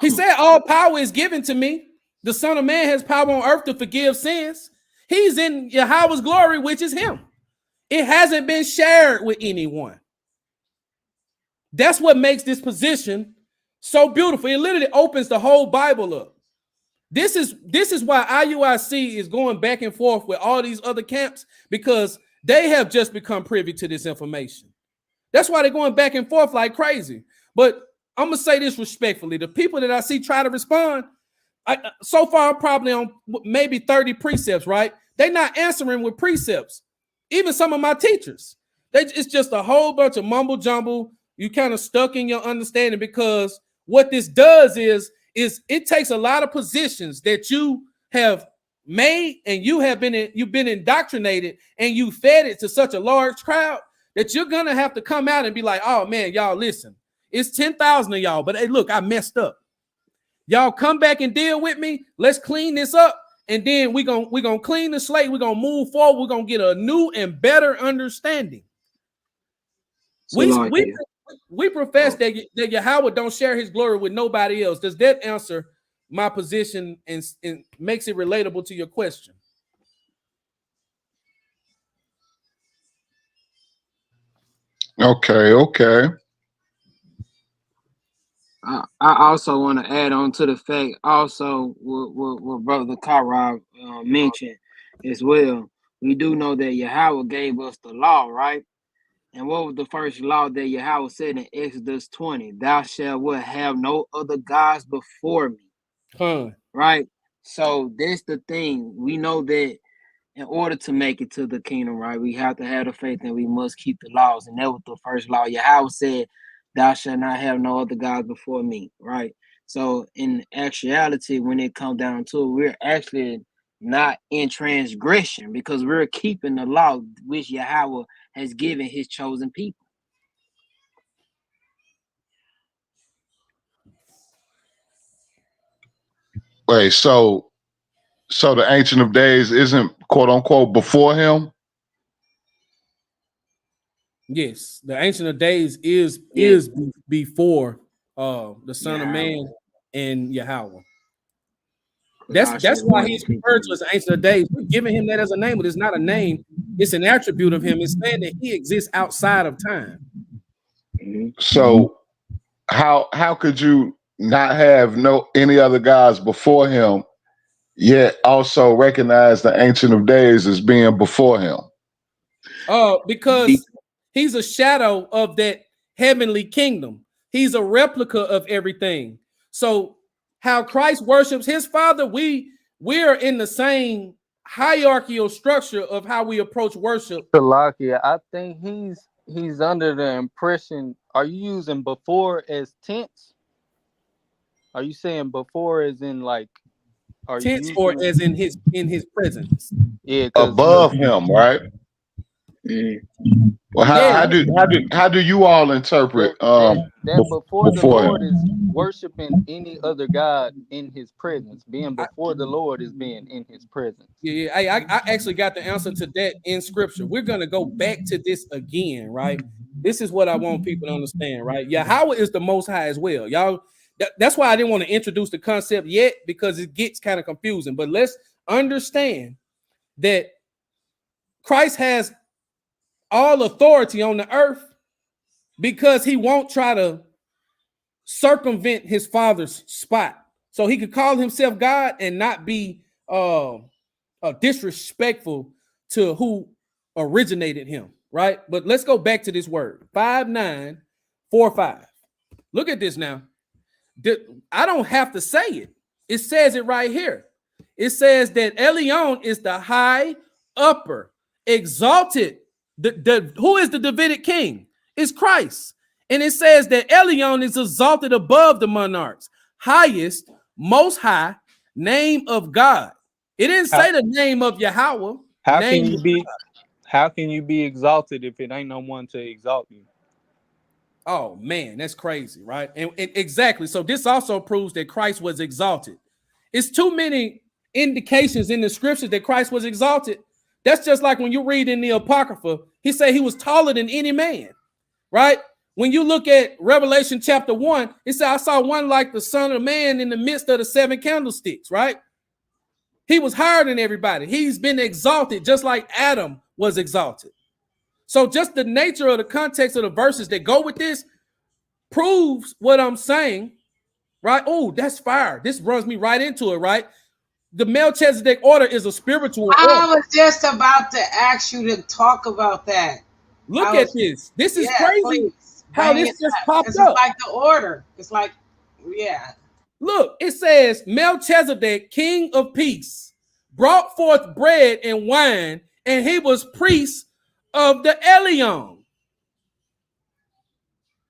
He said, all power is given to me. The Son of Man has power on earth to forgive sins. He's in Yahawah's glory, which is him. It hasn't been shared with anyone. That's what makes this position so beautiful. It literally opens the whole Bible up. This is why IUIC is going back and forth with all these other camps, because they have just become privy to this information. That's why they're going back and forth like crazy. But I'm gonna say this respectfully: the people that I see try to respond, so far I'm probably on maybe 30 precepts. Right? They're not answering with precepts. Even some of my teachers, it's just a whole bunch of mumble jumble. You kind of stuck in your understanding, because what this does is it takes a lot of positions that you have made and you've been indoctrinated and you fed it to such a large crowd that you're gonna have to come out and be like, oh man, y'all listen, it's 10,000 of y'all, but hey, look, I messed up. Y'all come back and deal with me. Let's clean this up, and then we're gonna clean the slate. We're gonna move forward. We're gonna get a new and better understanding. We profess that Yahawah don't share his glory with nobody else. Does that answer my position and makes it relatable to your question? Okay. I also want to add on to the fact, also what Brother Karab mentioned as well. We do know that Yahawah gave us the law, right? And what was the first law that Yahawah said in Exodus 20? Thou shalt have no other gods before me. Right? So that's the thing. We know that in order to make it to the kingdom, right, we have to have the faith and we must keep the laws. And that was the first law. Yahawah said, thou shalt not have no other gods before me, right? So in actuality, when it comes down to it, we're actually not in transgression, because we're keeping the law which Yahawah has given his chosen people. Wait, so the Ancient of Days isn't quote unquote before him? Yes, the Ancient of Days is before the Son of Man and Yahawah. That's why he's referred to as the Ancient of Days. We're giving him that as a name, but it's not a name. It's an attribute of him. It's saying that he exists outside of time. So how could you not have any other gods before him, yet also recognize the Ancient of Days as being before him? Because he's a shadow of that heavenly kingdom. He's a replica of everything. So how Christ worships his Father, we're in the same hierarchical structure of how we approach worship. Salakia, I think he's under the impression. Are you using before as tense? Are you saying before as in like tense, or as in his presence? Yeah, above him, right? Well, how do you all interpret that before the Lord him? is worshiping any other God in his presence? Being before the Lord is being in his presence. Yeah. I actually got the answer to that in scripture. We're gonna go back to this again, right? This is what I want people to understand, right? Yahawah is the Most High as well, y'all. That's why I didn't want to introduce the concept yet, because it gets kind of confusing. But let's understand that Christ has all authority on the earth, because he won't try to circumvent his Father's spot. So he could call himself God and not be disrespectful to who originated him, right? But let's go back to this word, 5945. Look at this now. I don't have to say it. It says it right here. It says that Elyon is the high, upper, exalted. Who is the Davidic king? It's Christ. And it says that Elyon is exalted above the monarchs, highest, most high, name of God. It didn't say the name of Yahawah. How can you be exalted if it ain't no one to exalt you? Oh man, that's crazy, right? And exactly. So this also proves that Christ was exalted. It's too many indications in the scriptures that Christ was exalted. That's just like when you read in the Apocrypha, he said he was taller than any man, right? When you look at Revelation chapter 1, it said, I saw one like the Son of Man in the midst of the 7 candlesticks, right? He was higher than everybody. He's been exalted just like Adam was exalted. So just the nature of the context of the verses that go with this proves what I'm saying, right? Oh, that's fire. This runs me right into it, right? The Melchizedek order is a spiritual order. I was just about to ask you to talk about that. Look at this. This is crazy. Please, how this just popped this up. It's like the order. It's like, yeah. Look, it says Melchizedek, king of peace, brought forth bread and wine, and he was priest of the Elyon.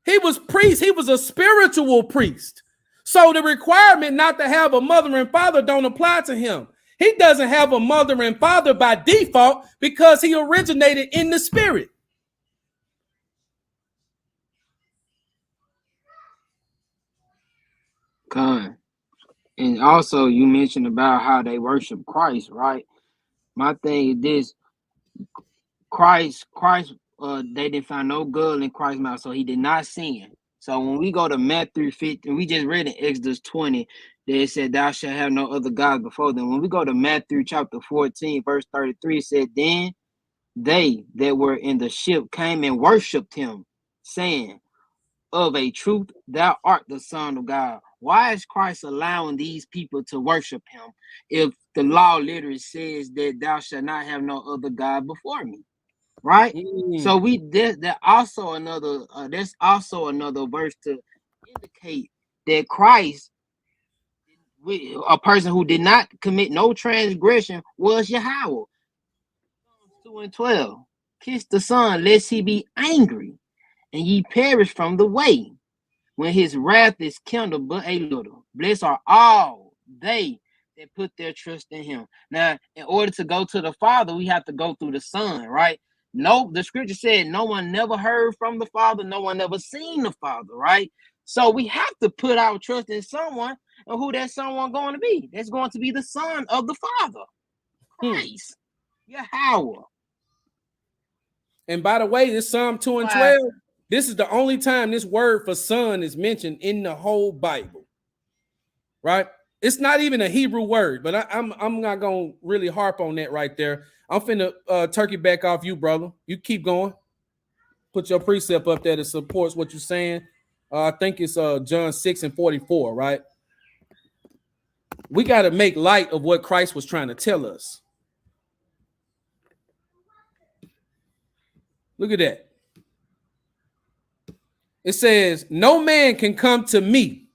He was priest. He was a spiritual priest. So the requirement not to have a mother and father don't apply to him. He doesn't have a mother and father by default because he originated in the spirit. Con. And also you mentioned about how they worship Christ, right? My thing is this: Christ, they didn't find no good in Christ's mouth, so he did not sin. So when we go to Matthew 15, we just read in Exodus 20, they said, thou shalt have no other gods before them. When we go to Matthew chapter 14, verse 33, it said, then they that were in the ship came and worshipped him, saying, of a truth, thou art the Son of God. Why is Christ allowing these people to worship him if the law literally says that thou shalt not have no other God before me? Right? So that's also another verse to indicate that Christ, a person who did not commit no transgression, was Yahawah. Psalms 2:12. Kiss the Son, lest he be angry, and ye perish from the way, when his wrath is kindled but a little. Blessed are all they that put their trust in him. Now, in order to go to the Father, we have to go through the Son, right? No, the scripture said no one never heard from the Father, no one never seen the Father, right? So we have to put our trust in someone, and who that someone going to be? That's going to be the Son of the Father, Christ, Yahawah. And by the way, this Psalm 2 and 12, this is the only time this word for son is mentioned in the whole Bible, right? It's not even a Hebrew word, but I'm not going to really harp on that right there. I'm finna turkey back off you, brother. You keep going. Put your precept up there that supports what you're saying. I think it's John 6 and 44, right? We got to make light of what Christ was trying to tell us. Look at that. It says, no man can come to me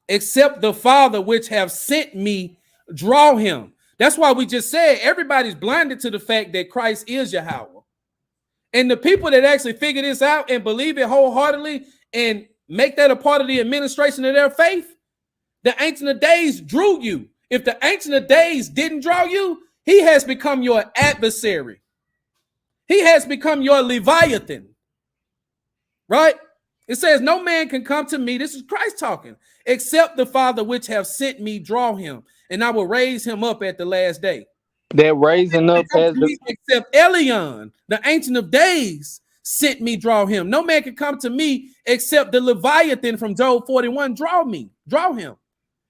except the Father which have sent me draw him. That's why we just said everybody's blinded to the fact that Christ is Yahawah. And the people that actually figure this out and believe it wholeheartedly and make that a part of the administration of their faith, the Ancient of Days drew you. If the Ancient of Days didn't draw you, he has become your adversary. He has become your Leviathan, right? It says, no man can come to me, this is Christ talking, except the Father which have sent me draw him, and I will raise him up at the last day. That raising up as the... Except Elyon, the Ancient of Days, sent me draw him. No man can come to me except the Leviathan from Job 41 draw him.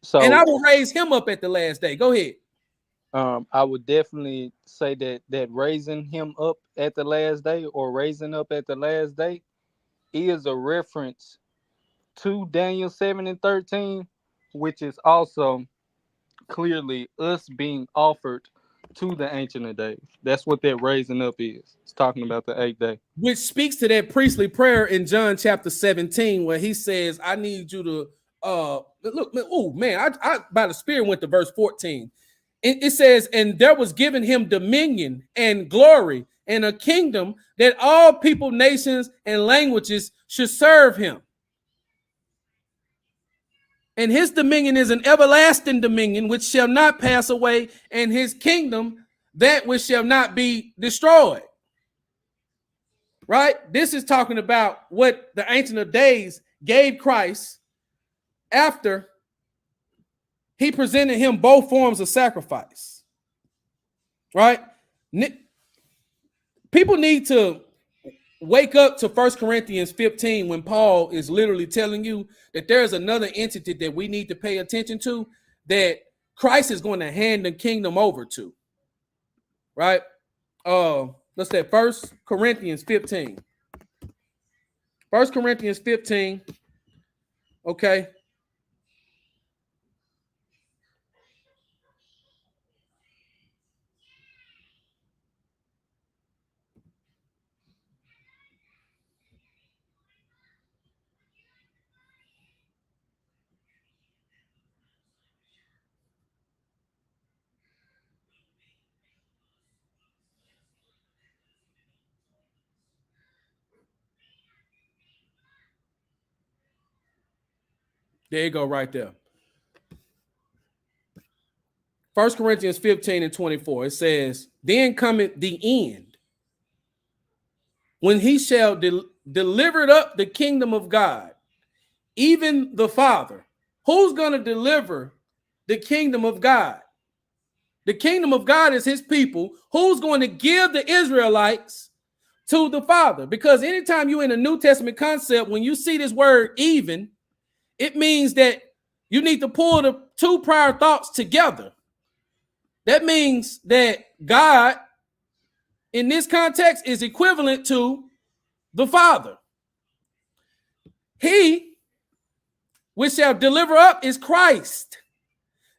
So, and I will raise him up at the last day. Go ahead. I would definitely say that raising him up at the last day, or raising up at the last day, is a reference to Daniel 7 and 13, which is also clearly us being offered to the Ancient of Days. That's what that raising up is. It's talking about the 8th day. Which speaks to that priestly prayer in John chapter 17, where he says, I need you to look, oh man, I by the Spirit went to verse 14. It says, and there was given him dominion and glory and a kingdom that all people, nations, and languages should serve him. And his dominion is an everlasting dominion which shall not pass away, and his kingdom that which shall not be destroyed. Right? This is talking about what the Ancient of Days gave Christ after he presented him both forms of sacrifice. Right? People need to wake up to 1 Corinthians 15 when Paul is literally telling you that there's another entity that we need to pay attention to, that Christ is going to hand the kingdom over to. Right? Let's say 1 Corinthians 15. 1 Corinthians 15. Okay. There you go, right there. 1 Corinthians 15 and 24. It says, then cometh the end, when he shall deliver up the kingdom of God, even the Father. Who's going to deliver the kingdom of God? The kingdom of God is his people. Who's going to give the Israelites to the Father? Because anytime you're in a New Testament concept, when you see this word even, it means that you need to pull the two prior thoughts together. That means that God, in this context, is equivalent to the Father. He which shall deliver up is Christ.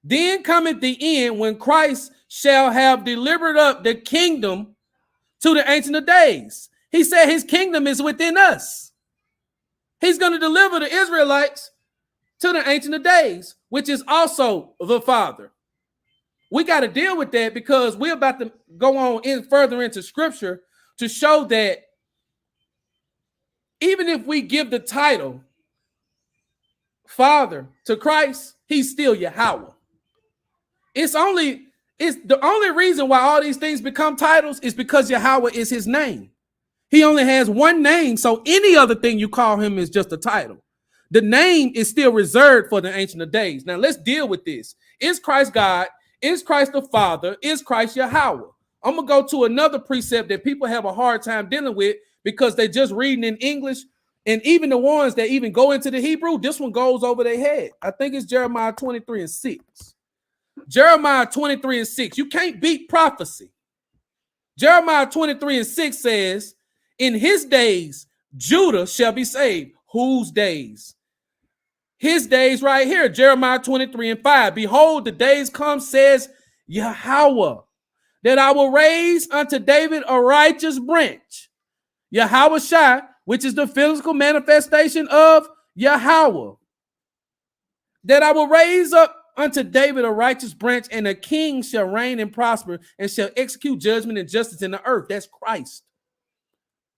Then cometh the end, when Christ shall have delivered up the kingdom to the Ancient of Days. He said his kingdom is within us. He's going to deliver the Israelites to the Ancient of Days, which is also the Father. We got to deal with that because we're about to go on in further into scripture to show that even if we give the title Father to Christ, he's still Yahawah. It's the only reason why all these things become titles is because Yahawah is his name. He only has one name, so any other thing you call him is just a title. The name is still reserved for the Ancient of Days. Now let's deal with this. Is Christ God? Is Christ the Father? Is Christ Yahawah? I'm going to go to another precept that people have a hard time dealing with because they're just reading in English. And even the ones that even go into the Hebrew, this one goes over their head. I think it's Jeremiah 23 and 6. Jeremiah 23 and 6. You can't beat prophecy. Jeremiah 23 and 6 says, in his days, Judah shall be saved. Whose days? His days right here, Jeremiah 23 and 5. Behold, the days come, says Yahawah, that I will raise unto David a righteous branch. Yahawah, which is the physical manifestation of Yahawah. That I will raise up unto David a righteous branch, and a king shall reign and prosper, and shall execute judgment and justice in the earth. That's Christ.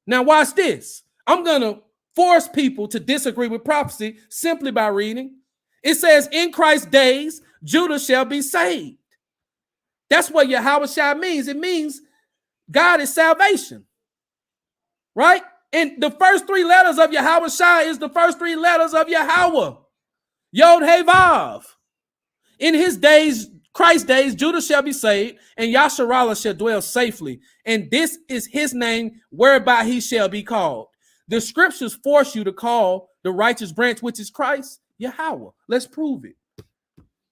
Now watch this. I'm going to force people to disagree with prophecy simply by reading. It says, in Christ's days, Judah shall be saved. That's what Yahawah means. It means God is salvation. Right? And the first three letters of Yahawah is the first three letters of Yahawah. Yod He Vav. In his days, Christ's days, Judah shall be saved, and Yasharallah shall dwell safely. And this is his name whereby he shall be called. The scriptures force you to call the righteous branch, which is Christ, Yahawah. Let's prove it.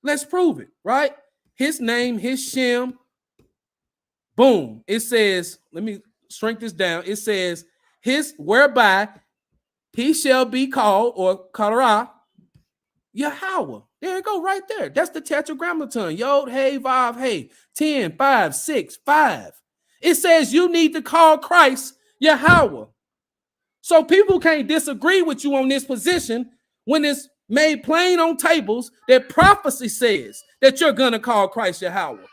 Let's prove it, right? His name, his Shem. Boom. It says, let me shrink this down. It says, his whereby he shall be called, or Kara, Yahawah. There you go, right there. That's the tetragrammaton. Yod, He, Vav, He. 10, 5, 6, 5. It says you need to call Christ Yahawah. So people can't disagree with you on this position when it's made plain on tables that prophecy says that you're going to call Christ Yahawah.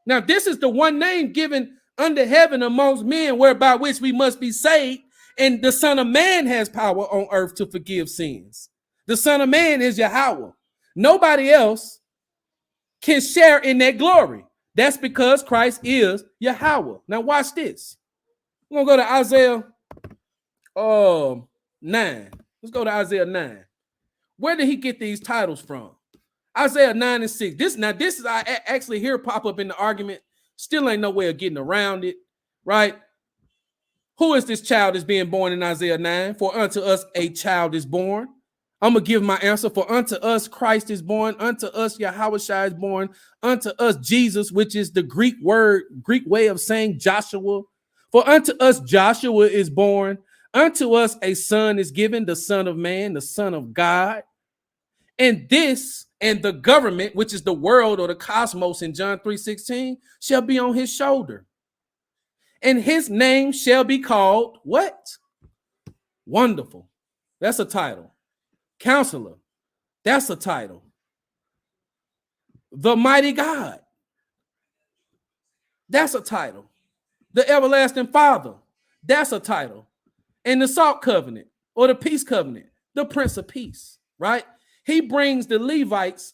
Now, this is the one name given under heaven amongst men, whereby which we must be saved. And the Son of Man has power on earth to forgive sins. The Son of Man is Yahawah. Nobody else can share in that glory. That's because Christ is Yahawah. Now watch this. We're going to go to Isaiah 9. Let's go to Isaiah 9. Where did he get these titles from? Isaiah 9 and 6. This is I actually hear pop up in the argument. Still ain't no way of getting around it, right? Who is this child that's being born in Isaiah 9? For unto us a child is born. I'm going to give my answer. For unto us Christ is born. Unto us Yahawah is born. Unto us Jesus, which is the Greek way of saying Joshua. For unto us Joshua is born. Unto us a son is given, the Son of Man, the Son of God. And this and the government, which is the world or the cosmos in John 3:16, shall be on his shoulder. And his name shall be called what? Wonderful. That's a title. Counselor. That's a title. The mighty God. That's a title. The everlasting Father. That's a title. And the salt covenant or the peace covenant, the Prince of Peace, right? He brings the Levites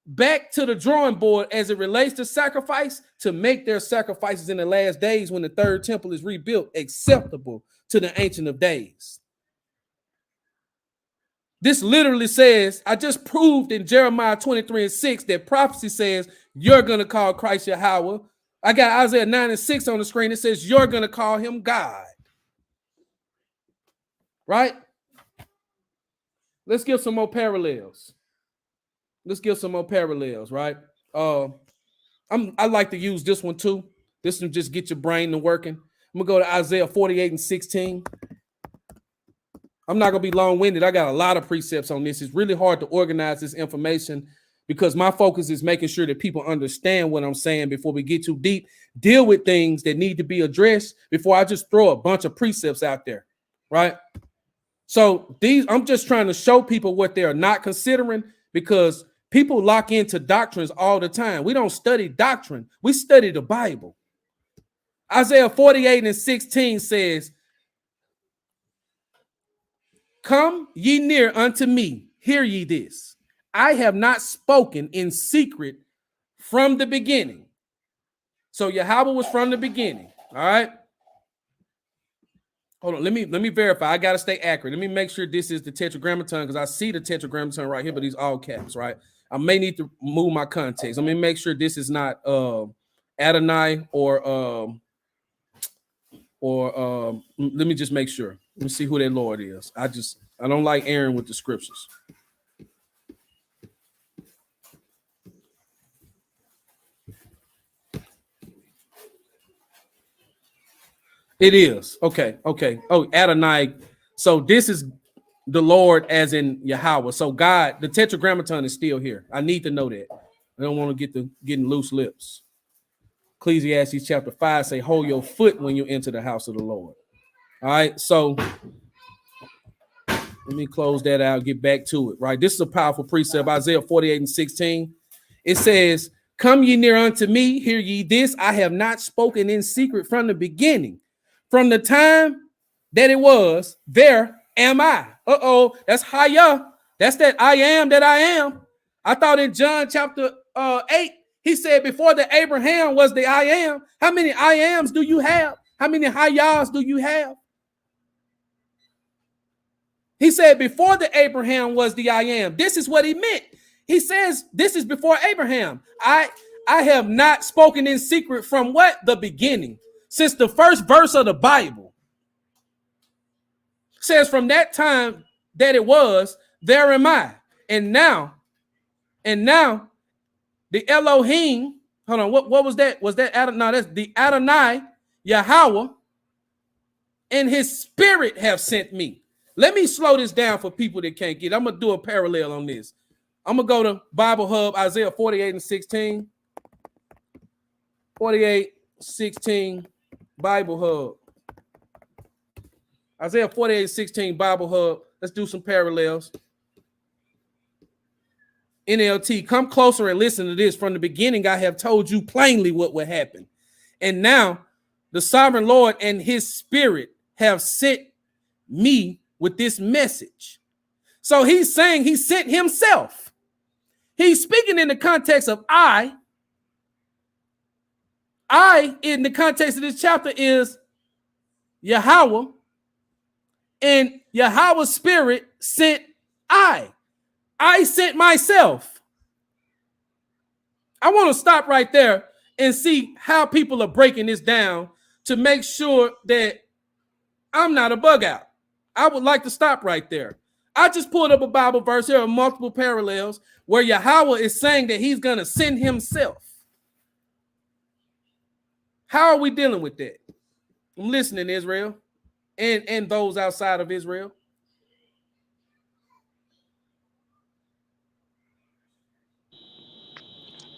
back to the drawing board as it relates to sacrifice to make their sacrifices in the last days when the third temple is rebuilt acceptable to the Ancient of Days. This literally says, I just proved in Jeremiah 23 and 6 that prophecy says you're going to call Christ Yahawah. I got Isaiah 9 and 6 on the screen. It says you're going to call him God. Right? Let's give some more parallels. Right? I like to use this one too. This one just get your brain to working. I'm going to go to Isaiah 48 and 16. I'm not going to be long-winded. I got a lot of precepts on this. It's really hard to organize this information because my focus is making sure that people understand what I'm saying before we get too deep, deal with things that need to be addressed before I just throw a bunch of precepts out there, right? So I'm just trying to show people what they're not considering because people lock into doctrines all the time. We don't study doctrine. We study the Bible. Isaiah 48 and 16 says, come ye near unto me, hear ye this. I have not spoken in secret from the beginning. So Yahawah was from the beginning. All right. Hold on. Let me verify. I gotta stay accurate. Let me make sure this is the Tetragrammaton because I see the Tetragrammaton right here, but these all caps, right? I may need to move my context. Let me make sure this is not Adonai or let me just make sure. Let me see who that Lord is. I don't like Aaron with the scriptures. It is. Okay. Oh, Adonai. So this is the Lord as in Yahawah. So God, the Tetragrammaton is still here. I need to know that. I don't want to getting loose lips. Ecclesiastes chapter 5 say, hold your foot when you enter the house of the Lord. All right. So let me close that out, get back to it, right? This is a powerful precept, Isaiah 48 and 16. It says, come ye near unto me, hear ye this. I have not spoken in secret from the beginning. From the time that it was, there am I. That's Hayah. That's that I am that I am. I thought in John chapter 8, he said before the Abraham was the I am. How many I ams do you have? How many Hayahs do you have? He said before the Abraham was the I am. This is what he meant. He says this is before Abraham. I have not spoken in secret from what? The beginning. Since the first verse of the Bible says from that time that it was, there am I. And now the Elohim, hold on, what was that? Was that Adonai? No, that's the Adonai, Yahawah, and his spirit have sent me. Let me slow this down for people that can't get it. I'm going to do a parallel on this. I'm going to go to Bible Hub, Isaiah 48 and 16. 48, 16, Bible Hub. Isaiah 48, 16, Bible Hub. Let's do some parallels. NLT, come closer and listen to this. From the beginning, I have told you plainly what would happen. And now the sovereign Lord and his spirit have sent me with this message. So he's saying he sent himself. He's speaking in the context of I in the context of this chapter is Yahawah, and Yahawah's spirit sent I sent myself. I want to stop right there and see how people are breaking this down to make sure that I'm not a bug out. I would like to stop right there. I just pulled up a Bible verse. Here are multiple parallels where Yahawah is saying that he's going to send himself. How are we dealing with that? I'm listening, Israel, and those outside of Israel.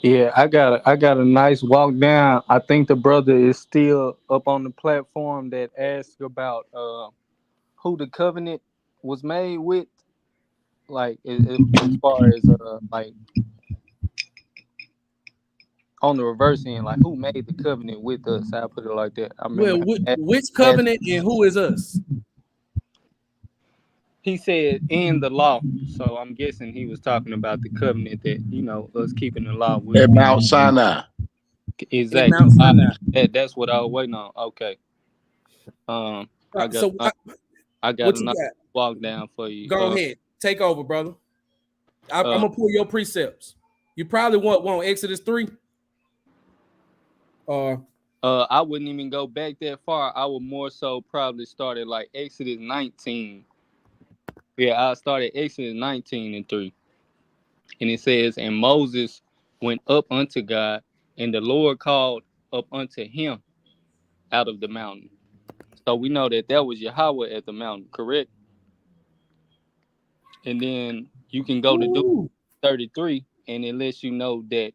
Yeah, I got a nice walk down. I think the brother is still up on the platform that asked about who the covenant was made with, like as far as like on the reverse end, like who made the covenant with us. I'll put it like that. I remember Well, which covenant and who is us? he said in the law, so I'm guessing he was talking about the covenant that us keeping the law with. At Mount Sinai. Exactly. In Mount Sinai. That's what I was waiting on. Okay. I got what a you nice got? walk down for you. Go ahead, take over, brother. I'm gonna pull your precepts. You probably want Exodus 3. I wouldn't even go back that far. I would more so probably start at like Exodus 19. Yeah, I started Exodus 19 and 3. And it says, and Moses went up unto God, and the Lord called up unto him out of the mountain. So we know that was Yahawah at the mountain, correct? And then you can go to Deuteronomy 33, and it lets you know that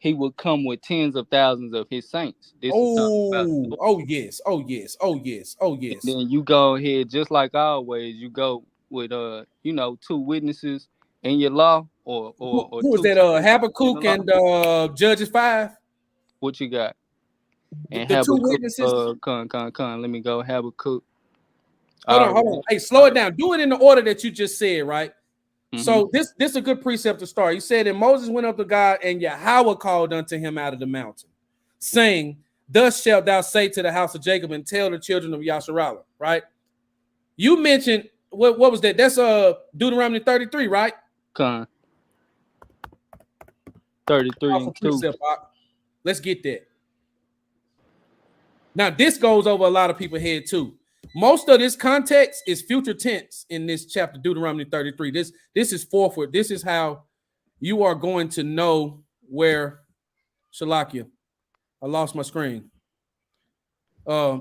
he would come with tens of thousands of his saints. This is talking about yes. And then you go ahead, just like always, you go with 2 witnesses in your law, or who is two that? Habakkuk and Judges 5. What you got? And the Habakkuk, 2 witnesses. Let me go Habakkuk. Hold on. Hey, slow it down. Do it in the order that you just said, right? Mm-hmm. So this is a good precept to start. He said, and Moses went up to God, and Yahawah called unto him out of the mountain, saying, thus shalt thou say to the house of Jacob, and tell the children of Yasharallah, right? You mentioned, what was that? That's Deuteronomy 33, right? 33 and 2. Let's get that. Now, this goes over a lot of people's head too. Most of this context is future tense in this chapter, Deuteronomy 33. This is forward. This is how you are going to know where, Shalakia, I lost my screen.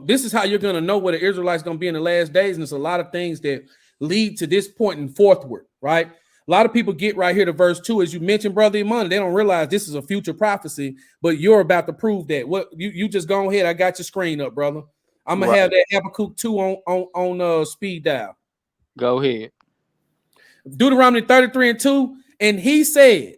This is how you're going to know where the Israelites going to be in the last days. And there's a lot of things that lead to this point and forthward, right? A lot of people get right here to verse 2, as you mentioned, Brother Iman. They don't realize this is a future prophecy, but you're about to prove that. What you just go ahead. I got your screen up, brother. I'm gonna have that Habakkuk 2 on speed dial. Go ahead. Deuteronomy 33 and 2, and he said,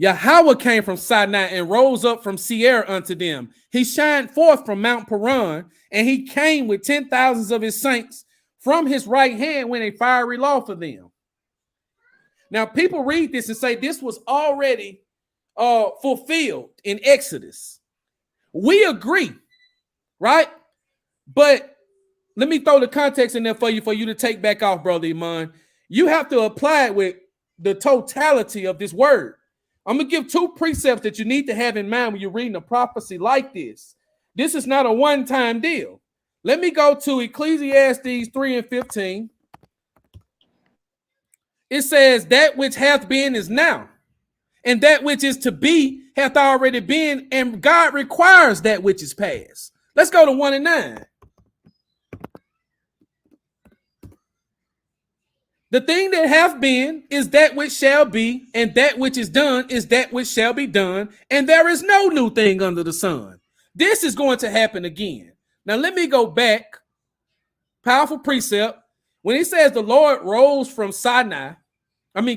Yahawah came from Sinai and rose up from Seir unto them. He shined forth from Mount Paran, and he came with 10,000s of his saints from his right hand when a fiery law for them. Now, people read this and say this was already fulfilled in Exodus. We agree, right? But let me throw the context in there for you to take back off, Brother Iman. You have to apply it with the totality of this word. I'm going to give 2 precepts that you need to have in mind when you're reading a prophecy like this. This is not a one-time deal. Let me go to Ecclesiastes 3 and 15. It says, that which hath been is now, and that which is to be hath already been, and God requires that which is past. Let's go to 1 and 9. The thing that hath been is that which shall be, and that which is done is that which shall be done, and there is no new thing under the sun. This is going to happen again. Now let me go back. Powerful precept. When he says the Lord rose from Sinai,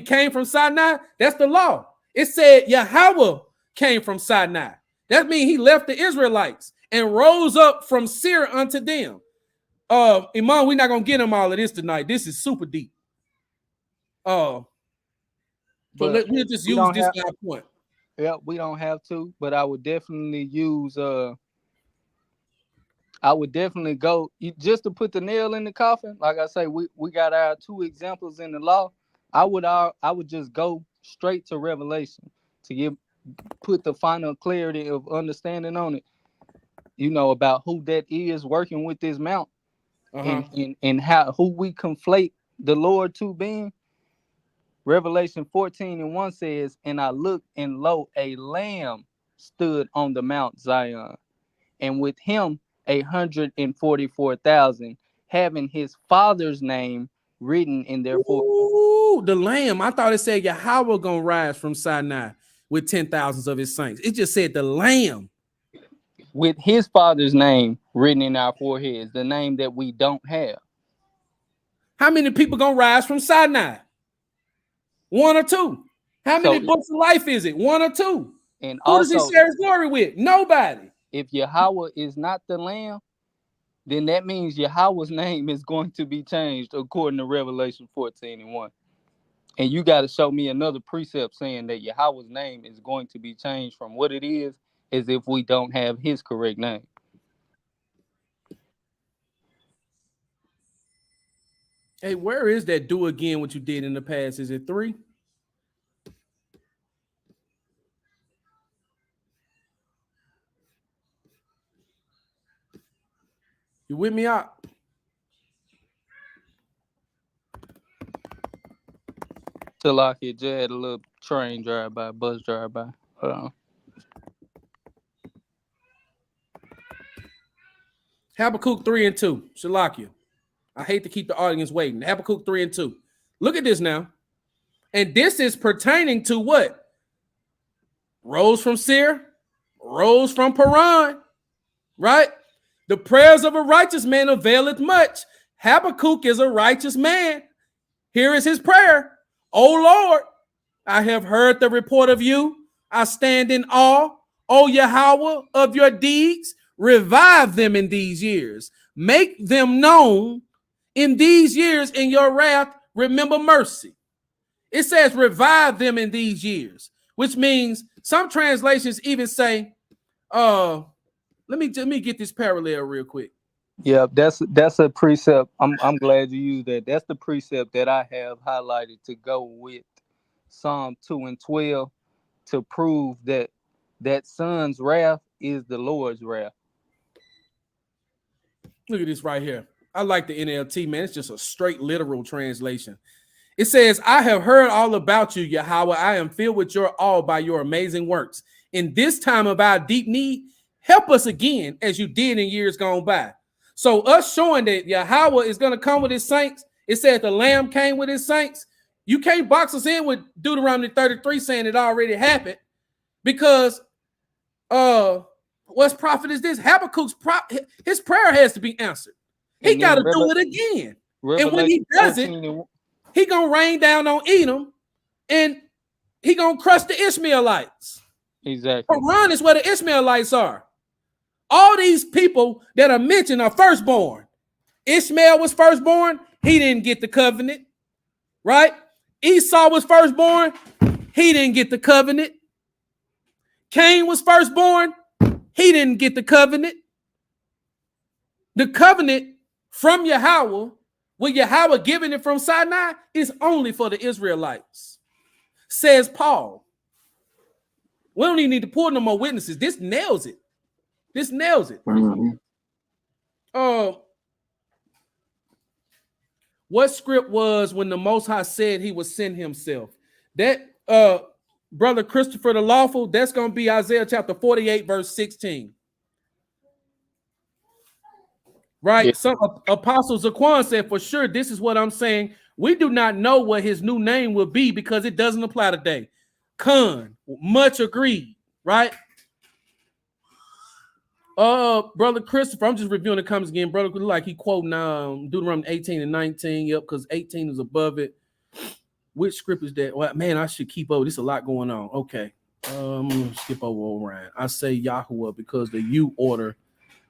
came from Sinai, that's the law. It said Yahawah came from Sinai. That means he left the Israelites and rose up from Seir unto them. Imam, we're not gonna get him all of this tonight. This is super deep. But we'll just use this point. Yeah, we don't have to, but I would definitely use I would definitely go just to put the nail in the coffin. Like I say, we got our 2 examples in the law. I would just go straight to Revelation to put the final clarity of understanding on it. About who that is working with this mount, and who we conflate the Lord to being. Revelation 14:1 says, "And I looked, and lo, a lamb stood on the Mount Zion, and with him 144,000, having his father's name written in their forehead." Ooh, the lamb. I thought it said Yahawah gonna rise from Sinai with 10,000s of his saints. It just said the lamb. With his father's name written in our foreheads, the name that we don't have. How many people gonna rise from Sinai? 1 or 2. How many books of life is it? 1 or 2. And who does he share his glory with? Nobody. If Yahawah is not the lamb, then that means Yahawah's name is going to be changed according to Revelation 14:1. And you got to show me another precept saying that Yahawah's name is going to be changed from what it is, as if we don't have his correct name. Hey, where is that do again what you did in the past? Is it 3? You with me out? Salakia just had a little train drive by, bus drive by. Habakkuk 3:2. Shalakia. I hate to keep the audience waiting. Habakkuk 3:2. Look at this now. And this is pertaining to what? Rose from Seir, rose from Paran, right? The prayers of a righteous man availeth much. Habakkuk is a righteous man. Here is his prayer. O Lord, I have heard the report of you. I stand in awe, O Yahawah, of your deeds. Revive them in these years. Make them known in these years. In your wrath, remember mercy. It says revive them in these years, which means some translations even say, let me get this parallel real quick. Yeah, that's a precept. I'm glad you used that. That's the precept that I have highlighted to go with Psalm 2:12 to prove that son's wrath is the Lord's wrath. Look at this right here. I like the NLT, man. It's just a straight literal translation. It says, I have heard all about you, Yahawah. I am filled with your awe by your amazing works. In this time of our deep need, help us again as you did in years gone by. So us showing that Yahawah is going to come with his saints. It said the lamb came with his saints. You can't box us in with Deuteronomy 33 saying it already happened, because what's prophet is this? Habakkuk's his prayer has to be answered. He got to do it again. And when he does it, he going to rain down on Edom and he going to crush the Ishmaelites. Exactly. Haran is where the Ishmaelites are. All these people that are mentioned are firstborn. Ishmael was firstborn. He didn't get the covenant, right? Esau was firstborn. He didn't get the covenant. Cain was firstborn. He didn't get the covenant. The covenant from Yahawah, with Yahawah giving it from Sinai, is only for the Israelites, says Paul. We don't even need to pull no more witnesses. This nails it. This nails it. Mhm. What script was when the Most High said he would send himself? That brother Christopher the Lawful, that's going to be Isaiah chapter 48, verse 16. Right? Yeah. Some Apostle Zaquan said, for sure, this is what I'm saying. We do not know what his new name will be because it doesn't apply today. Khan, much agreed, right? Brother Christopher, I'm just reviewing the comments again. Brother, like he quoting Deuteronomy 18 and 19. Yep, because 18 is above it. Which script is that? Well, man, I should keep over. There's a lot going on. Okay. I'm gonna skip over Orion. I say Yahawah because the U order,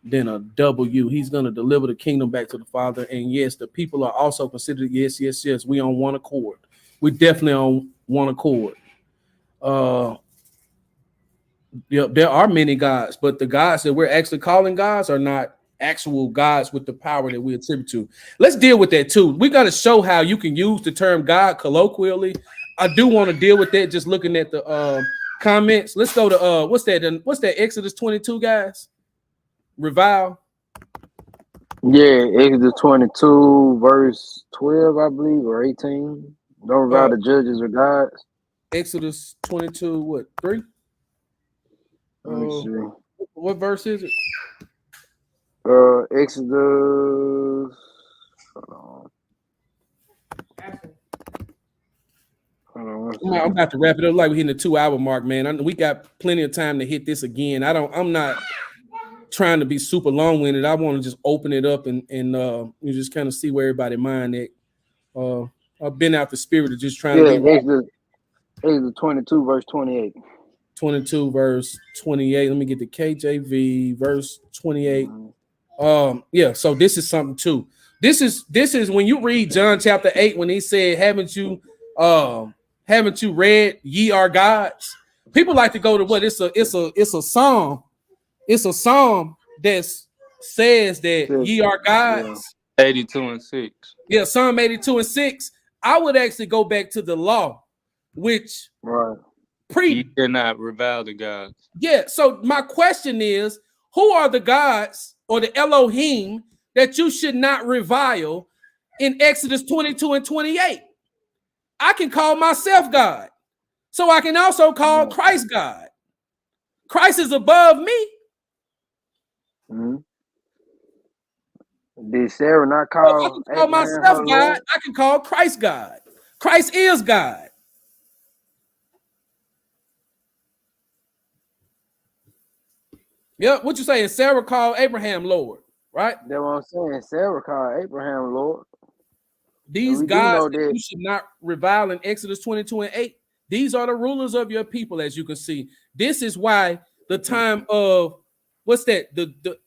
then a W. He's gonna deliver the kingdom back to the Father. And yes, the people are also considered. Yes. We on one accord. We definitely on one accord. Yeah, there are many gods, but the gods that we're actually calling gods are not actual gods with the power that we attribute to. Let's deal with that too. We got to show how you can use the term God colloquially. I do want to deal with that. Just looking at the comments. Let's go to what's that? What's that? Exodus 22, guys. Revile. Yeah, Exodus 22, verse 12, I believe, or 18. Don't revile the judges or gods. Exodus 22, what, 3? Let me see. What verse is it? Exodus. Hold on. I'm about to wrap it up like we're hitting the 2-hour mark, man. We got plenty of time to hit this again. I'm not trying to be super long-winded. I want to just open it up and you just kind of see where everybody mind at. I've been out the spirit of just trying to be Exodus 22, verse 28. 22, verse 28. Let me get the KJV, verse 28. Yeah, so this is something too. This is when you read John chapter 8, when he said, haven't you read ye are gods? People like to go to what it's a psalm. It's a psalm that says that ye are gods. 82 and 6. Yeah, Psalm 82 and 6. I would actually go back to the law, which Ye cannot revile the gods. Yeah, so my question is, who are the gods or the Elohim that you should not revile in Exodus 22 and 28? I can call myself God. So I can also call Christ God. Christ is above me. Did Sarah not call? I can call myself God. I can call Christ God. Christ is God. Yeah, what you saying? Sarah called Abraham Lord, right? That's what I'm saying. Sarah called Abraham Lord. These gods that you should not revile in Exodus 22 and 8, these are the rulers of your people, as you can see. This is why the time of, what's that? The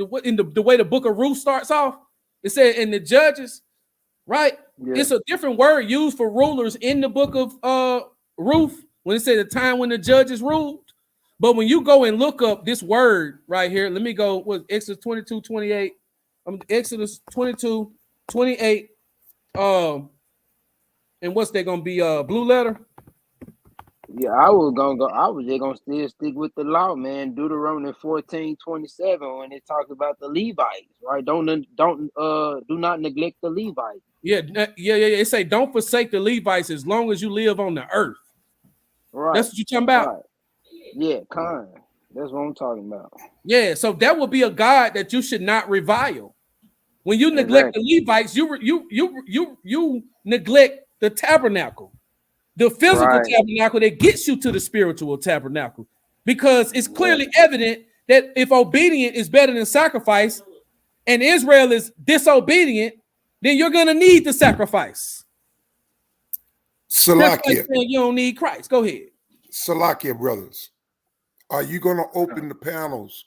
way the book of Ruth starts off, it said in the Judges, right? Yeah. It's a different word used for rulers in the book of Ruth when it said the time when the judges ruled. But when you go and look up this word right here, let me go with Exodus 22, 28. Exodus 22, 28. And what's that gonna be? Blue letter? Yeah, I was just gonna still stick with the law, man. Deuteronomy 14:27 when it talks about the Levites, right? Do not neglect the Levites. Yeah. It say don't forsake the Levites as long as you live on the earth. Right. That's what you're talking about. Right. Yeah, kind. That's what I'm talking about. Yeah, so that would be a God that you should not revile. When you neglect the Levites, you neglect the tabernacle, the physical tabernacle that gets you to the spiritual tabernacle, because it's clearly evident that if obedient is better than sacrifice, and Israel is disobedient, then you're gonna need the sacrifice. Salakia, you don't need Christ. Go ahead. Salakia, brothers. Are you going to open the panels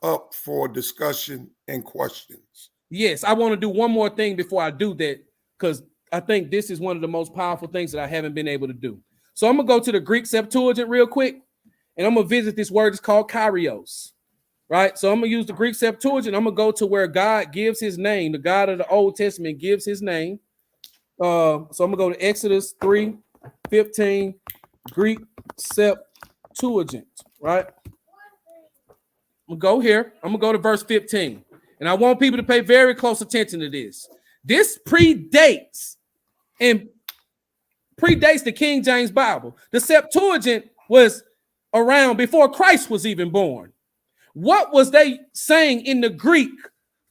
up for discussion and questions? Yes, I want to do one more thing before I do that, because I think this is one of the most powerful things that I haven't been able to do. So I'm going to go to the Greek Septuagint real quick, and I'm going to visit this word. It's called Kyrios, right? So I'm going to use the Greek Septuagint. I'm going to go to where God gives his name. The God of the Old Testament gives his name. So I'm going to go to Exodus 3:15, Greek Septuagint. Right? I'm gonna go here. I'm gonna go to verse 15. And I want people to pay very close attention to this. This predates the King James Bible. The Septuagint was around before Christ was even born. What was they saying in the Greek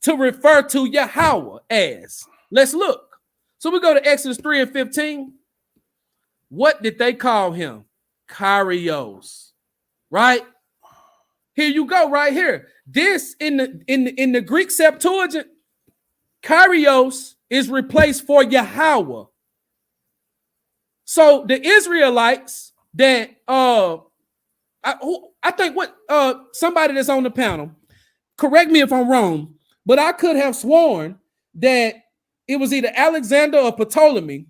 to refer to Yahawah as? Let's look. So we go to Exodus 3 and 15. What did they call him? Kyrios. Right here, you go right here. This in the Greek Septuagint, Kyrios is replaced for Yahawah. So the Israelites that I think what somebody that's on the panel, correct me if I'm wrong, but I could have sworn that it was either Alexander or Ptolemy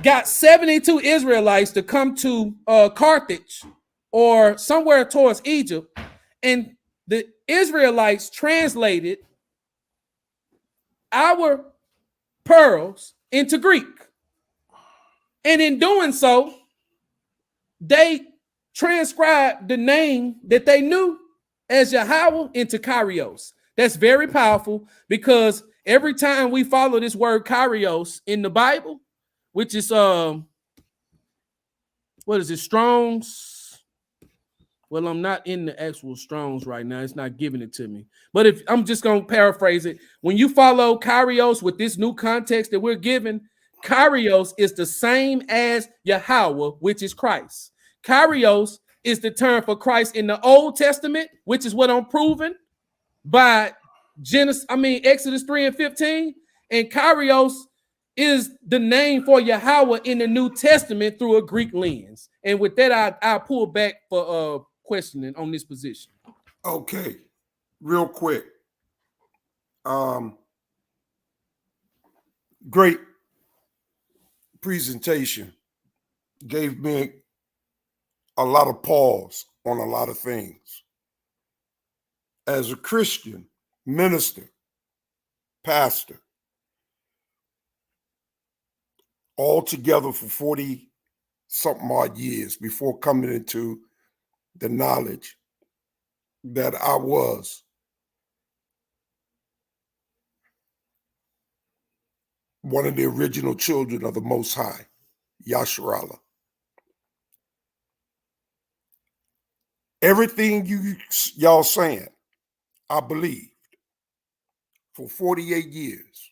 got 72 Israelites to come to Carthage or somewhere towards Egypt, and the Israelites translated our pearls into Greek. And in doing so, they transcribed the name that they knew as Yahawah into Kyrios. That's very powerful because every time we follow this word Kyrios in the Bible, which is what is it, Strong's? Well, I'm not in the actual Strong's right now. It's not giving it to me. But if I'm just going to paraphrase it, when you follow Kyrios with this new context that we're given, Kyrios is the same as Yahawah, which is Christ. Kyrios is the term for Christ in the Old Testament, which is what I'm proving by Exodus 3 and 15. And Kyrios is the name for Yahawah in the New Testament through a Greek lens. And with that, I'll pull back for questioning on this position. Okay, real quick. Great presentation. Gave me a lot of pause on a lot of things. As a Christian, minister, pastor, all together for 40 something odd years before coming into the knowledge that I was one of the original children of the Most High, Yahshua. Everything y'all saying, I believed for 48 years.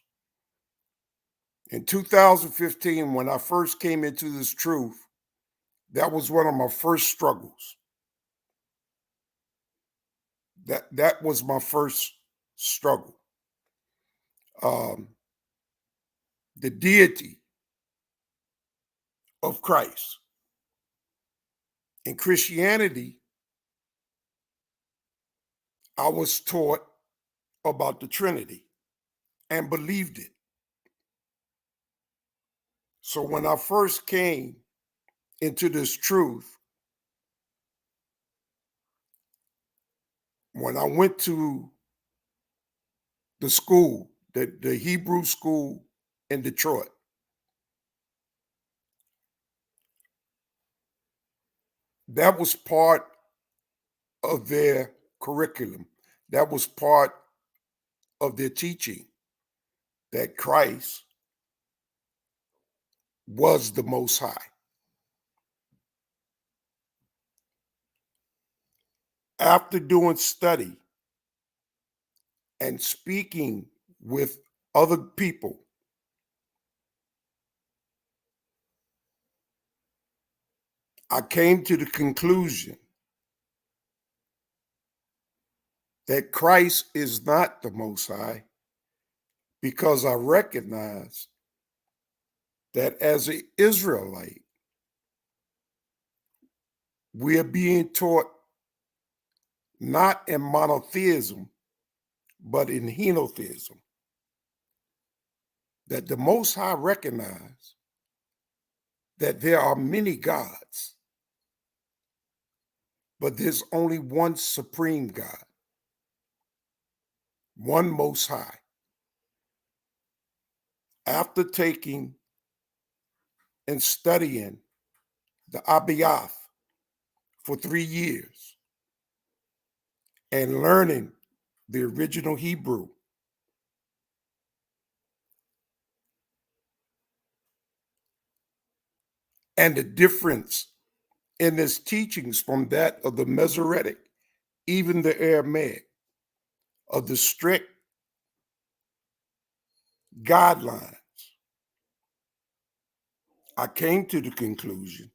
In 2015, when I first came into this truth, that was one of my first struggles. That was my first struggle. The deity of Christ. In Christianity, I was taught about the Trinity and believed it. So when I first came into this truth, when I went to the school, the Hebrew school in Detroit, that was part of their curriculum. That was part of their teaching, that Christ was the Most High. After doing study and speaking with other people, I came to the conclusion that Christ is not the Most High, because I recognize that as an Israelite, we are being taught not in monotheism, but in henotheism, that the Most High recognize that there are many gods, but there's only one supreme God, one Most High. After taking and studying the Abiyath for 3 years and learning the original Hebrew, and the difference in its teachings from that of the Masoretic, even the Aramaic, of the strict guidelines, I came to the conclusion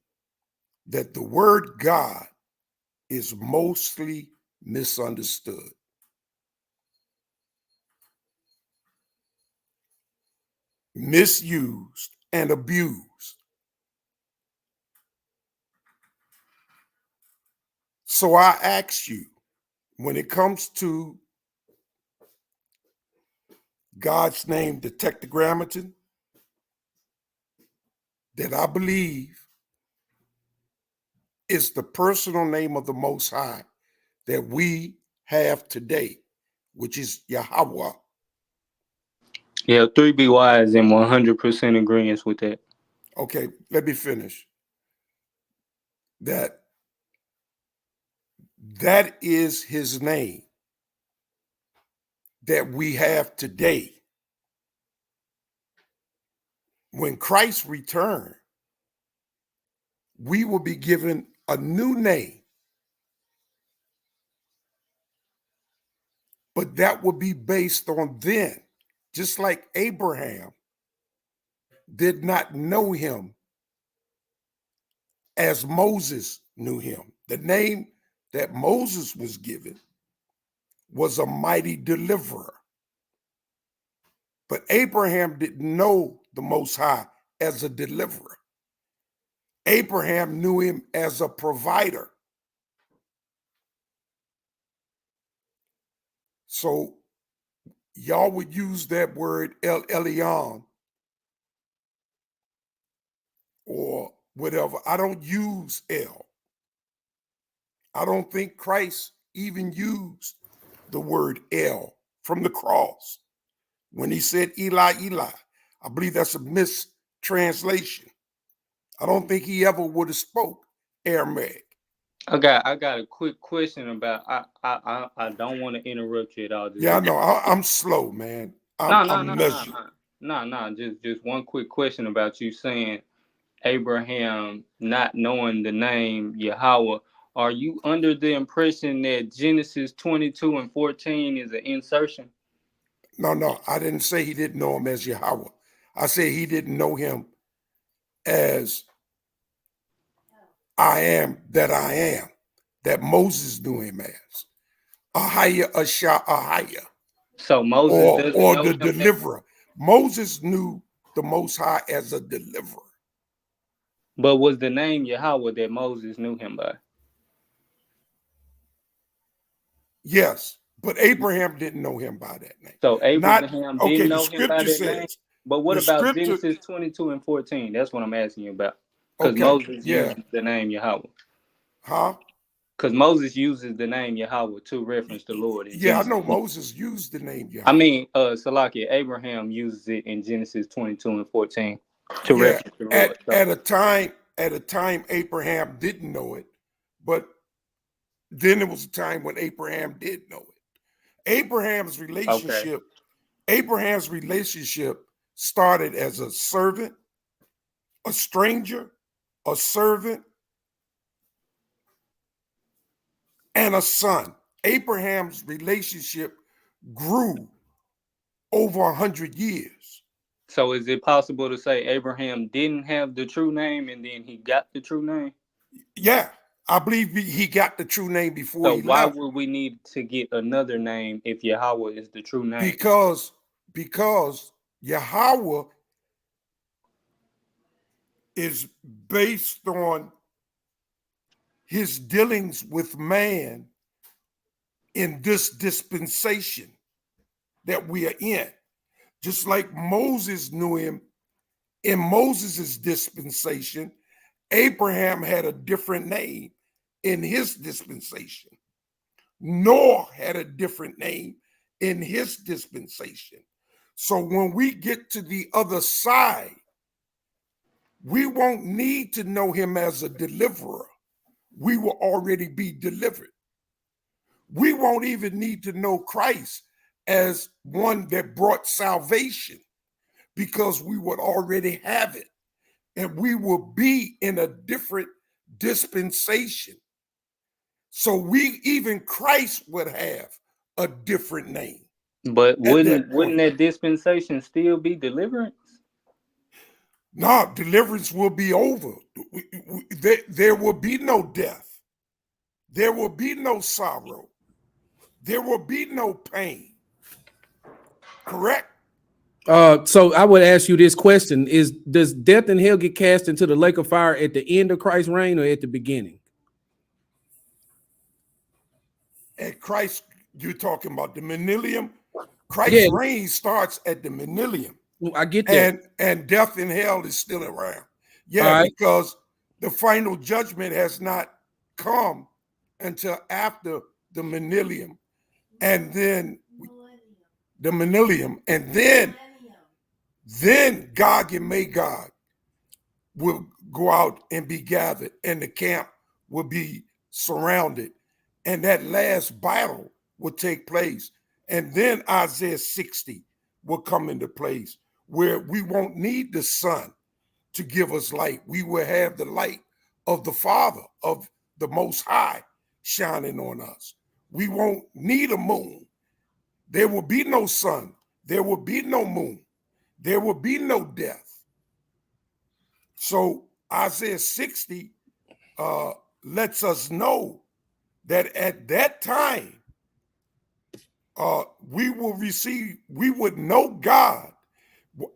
that the word God is mostly misunderstood. Misused and abused. So I ask you, when it comes to God's name, the Tetragrammaton, that I believe is the personal name of the Most High that we have today, which is Yahawah. Yeah, 3 BY is in 100% agreement with that. Okay, let me finish. That is his name that we have today. When Christ returned, we will be given a new name, but that will be based on then, just like Abraham did not know him as Moses knew him. The name that Moses was given was a mighty deliverer. But Abraham didn't know the Most High as a deliverer. Abraham knew him as a provider. So y'all would use that word El Elyon or whatever. I don't use El. I don't think Christ even used the word El from the cross when he said Eli, Eli. I believe that's a mistranslation. I don't think he ever would have spoke Aramaic. I got a quick question about. I don't want to interrupt you at all. Yeah, I know. I'm slow, man. I'm measured. No. Just one quick question about you saying Abraham not knowing the name Yahawah. Are you under the impression that Genesis 22:14 is an insertion? No. I didn't say he didn't know him as Yahawah. I said he didn't know him as I am that I am, that Moses knew him as. Ahaya Asha Ahaya. So Moses doesn't or know the him deliverer. Moses knew the Most High as a deliverer. But was the name Yahawah that Moses knew him by? Yes, but Abraham didn't know him by that name. So Abraham didn't know the him by scripture that name? says. But what The about scripture, Genesis 22:14? That's what I'm asking you about. Because okay, Moses yeah. uses the name Yahawah. Huh? Because Moses uses the name Yahawah to reference the Lord in Yeah, I Genesis. know Moses used the name Yahawah. I mean, Salakia, Abraham uses it in Genesis 22:14 to reference the Lord. At a time Abraham didn't know it, but then there was a time when Abraham did know it. Abraham's relationship started as a servant, a stranger, a servant, and a son. Abraham's relationship grew over 100 years. So is it possible to say Abraham didn't have the true name and then he got the true name? Yeah, I believe he got the true name before So he why left. would we need to get another name if Yahawah is the true name? Because Yahawah is based on his dealings with man in this dispensation that we are in. Just like Moses knew him in Moses's dispensation, Abraham had a different name in his dispensation. Noah had a different name in his dispensation. So when we get to the other side, we won't need to know him as a deliverer. We will already be delivered. We won't even need to know Christ as one that brought salvation because we would already have it. And we will be in a different dispensation. So even Christ would have a different name. But wouldn't that dispensation still be deliverance? No, deliverance will be over. There will be no death. There will be no sorrow. There will be no pain. Correct? So I would ask you this question: does death and hell get cast into the lake of fire at the end of Christ's reign or at the beginning? And Christ, you're talking about the millennium. Christ's Yeah, reign starts at the millennium, I get that. and death and hell is still around. All Yeah, right. because the final judgment has not come until after the millennium, and then the millennium, and then Gog and Magog will go out and be gathered, and the camp will be surrounded, and that last battle will take place. And then Isaiah 60 will come into place where we won't need the sun to give us light. We will have the light of the Father, of the Most High, shining on us. We won't need a moon. There will be no sun. There will be no moon. There will be no death. So Isaiah 60 lets us know that at that time, we would know God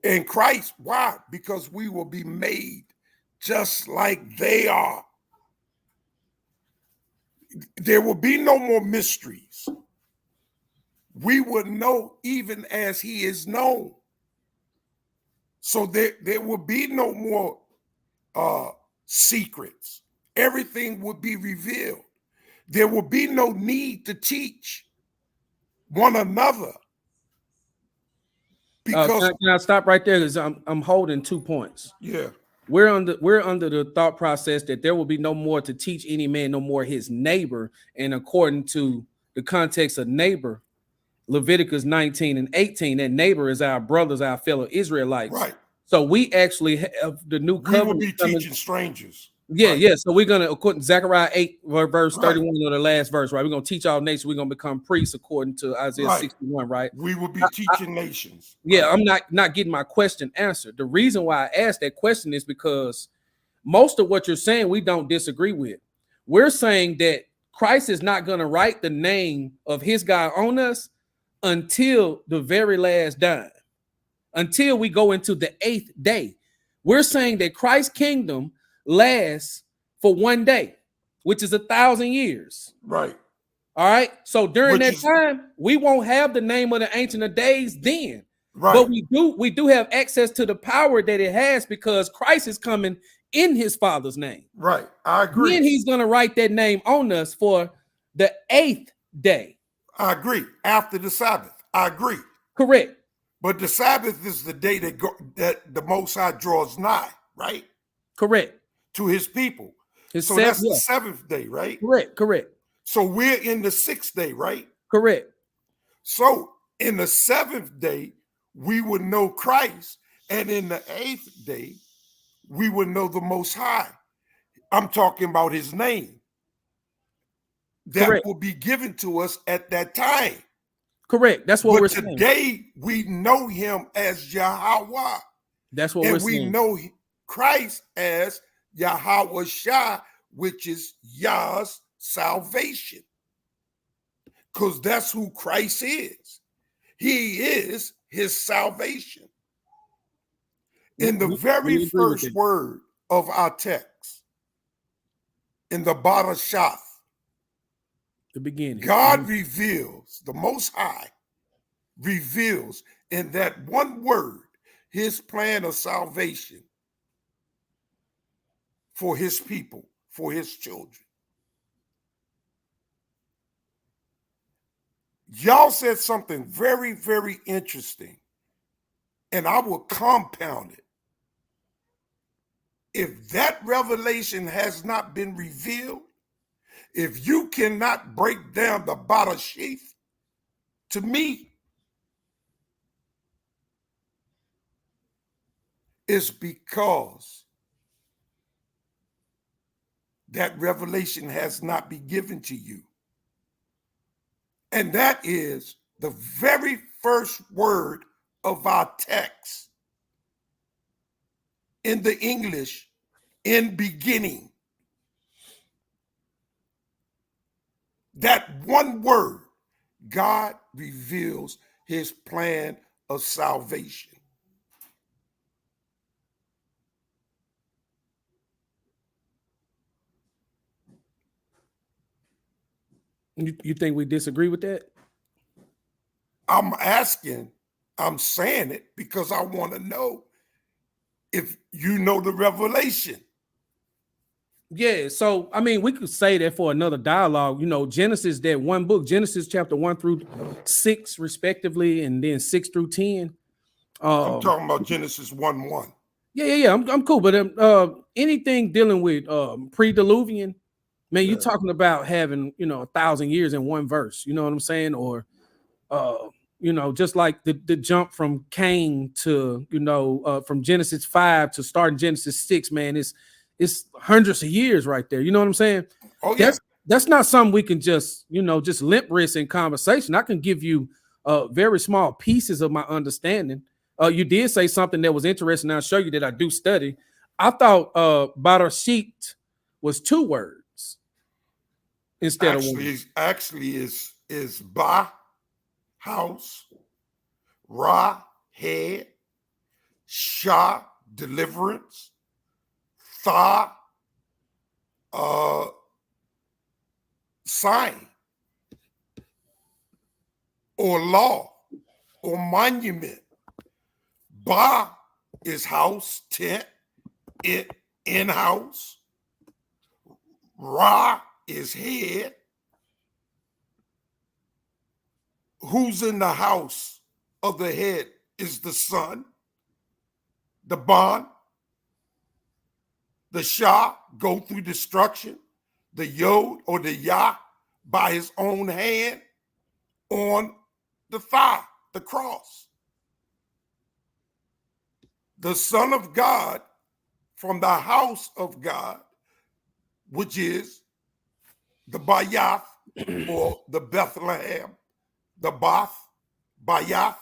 in Christ. Why? Because we will be made just like they are. There will be no more mysteries. We would know even as he is known. So there will be no more secrets. Everything will be revealed. There will be no need to teach one another. Because can I stop right there? Because I'm holding 2 points. yeah, We're under the thought process that there will be no more to teach any man, no more his neighbor. And according to the context of neighbor, Leviticus 19 and 18, that neighbor is our brothers, our fellow Israelites. right. So we actually have the new We covenant will be coming. teaching strangers. Yeah, Right. yeah. So we're gonna, according to Zechariah 8, verse Right. 31, or the last verse, right? We're gonna teach all nations, we're gonna become priests according to Isaiah Right. 61, right? We will be teaching nations. Yeah, Right. I'm not getting my question answered. The reason why I asked that question is because most of what you're saying we don't disagree with. We're saying that Christ is not going to write the name of his God on us until the very last dime, until we go into the 8th day. We're saying that Christ's kingdom lasts for one day, which is 1,000 years. Right. All right. So during Which that is time, we won't have the name of the Ancient of Days then. right. But we do have access to the power that it has because Christ is coming in his Father's name. Right. I agree. Then he's going to write that name on us for the 8th day. I agree. After the Sabbath. I agree. Correct. But the Sabbath is the day that the Most High draws nigh, right? Correct. To his people. His So that's the 7th day, right? Correct. So we're in the 6th day, right? Correct. So in the 7th day, we would know Christ. And in the 8th day, we would know the Most High. I'm talking about his name. That Correct. will be given to us at that time. Correct. That's what But we're saying. today we know him as Yahawah. That's what And we're we saying. know Christ as Yahawah Shah, which is Yah's salvation. Because that's who Christ is. He is his salvation. In the very We agree with first that. word of our text, in the Barashah, The beginning. God reveals, the Most High reveals in that one word his plan of salvation for his people, for his children. Y'all said something very, very interesting, and I will compound it. If that revelation has not been revealed, if you cannot break down the Barashith, to me, it's because that revelation has not been given to you. And that is the very first word of our text in the English, in beginning. That one word, God reveals his plan of salvation. You think we disagree with that? I'm asking, I'm saying it because I want to know if you know the revelation. Yeah, so I mean, we could say that for another dialogue. You know, Genesis, that one book, Genesis chapter 1 through 6, respectively, and then 6 through 10. I'm talking about Genesis 1:1. Yeah. I'm cool, but anything dealing with pre-diluvian, man, you're talking about having 1,000 years in one verse. You know what I'm saying? Or just like the jump from Cain to from Genesis 5 to starting Genesis 6, man, it's hundreds of years right there. You know what I'm saying? Oh yeah. That's not something we can just just limp wrist in conversation. I can give you very small pieces of my understanding. You did say something that was interesting. I'll show you that I do study. I thought Barashit was 2 words instead of one. Actually is Ba, house, Ra, head, Sha, deliverance, Tha, sign, or law, or monument. Ba is house, tent, it, in-house. Ra is head. Who's in the house of the head is the son, the bond, the Shah, go through destruction, the Yod or the Yah by his own hand on the thigh, the cross. The Son of God from the house of God, which is the Bayath or the Bethlehem, the Bath, Bayath,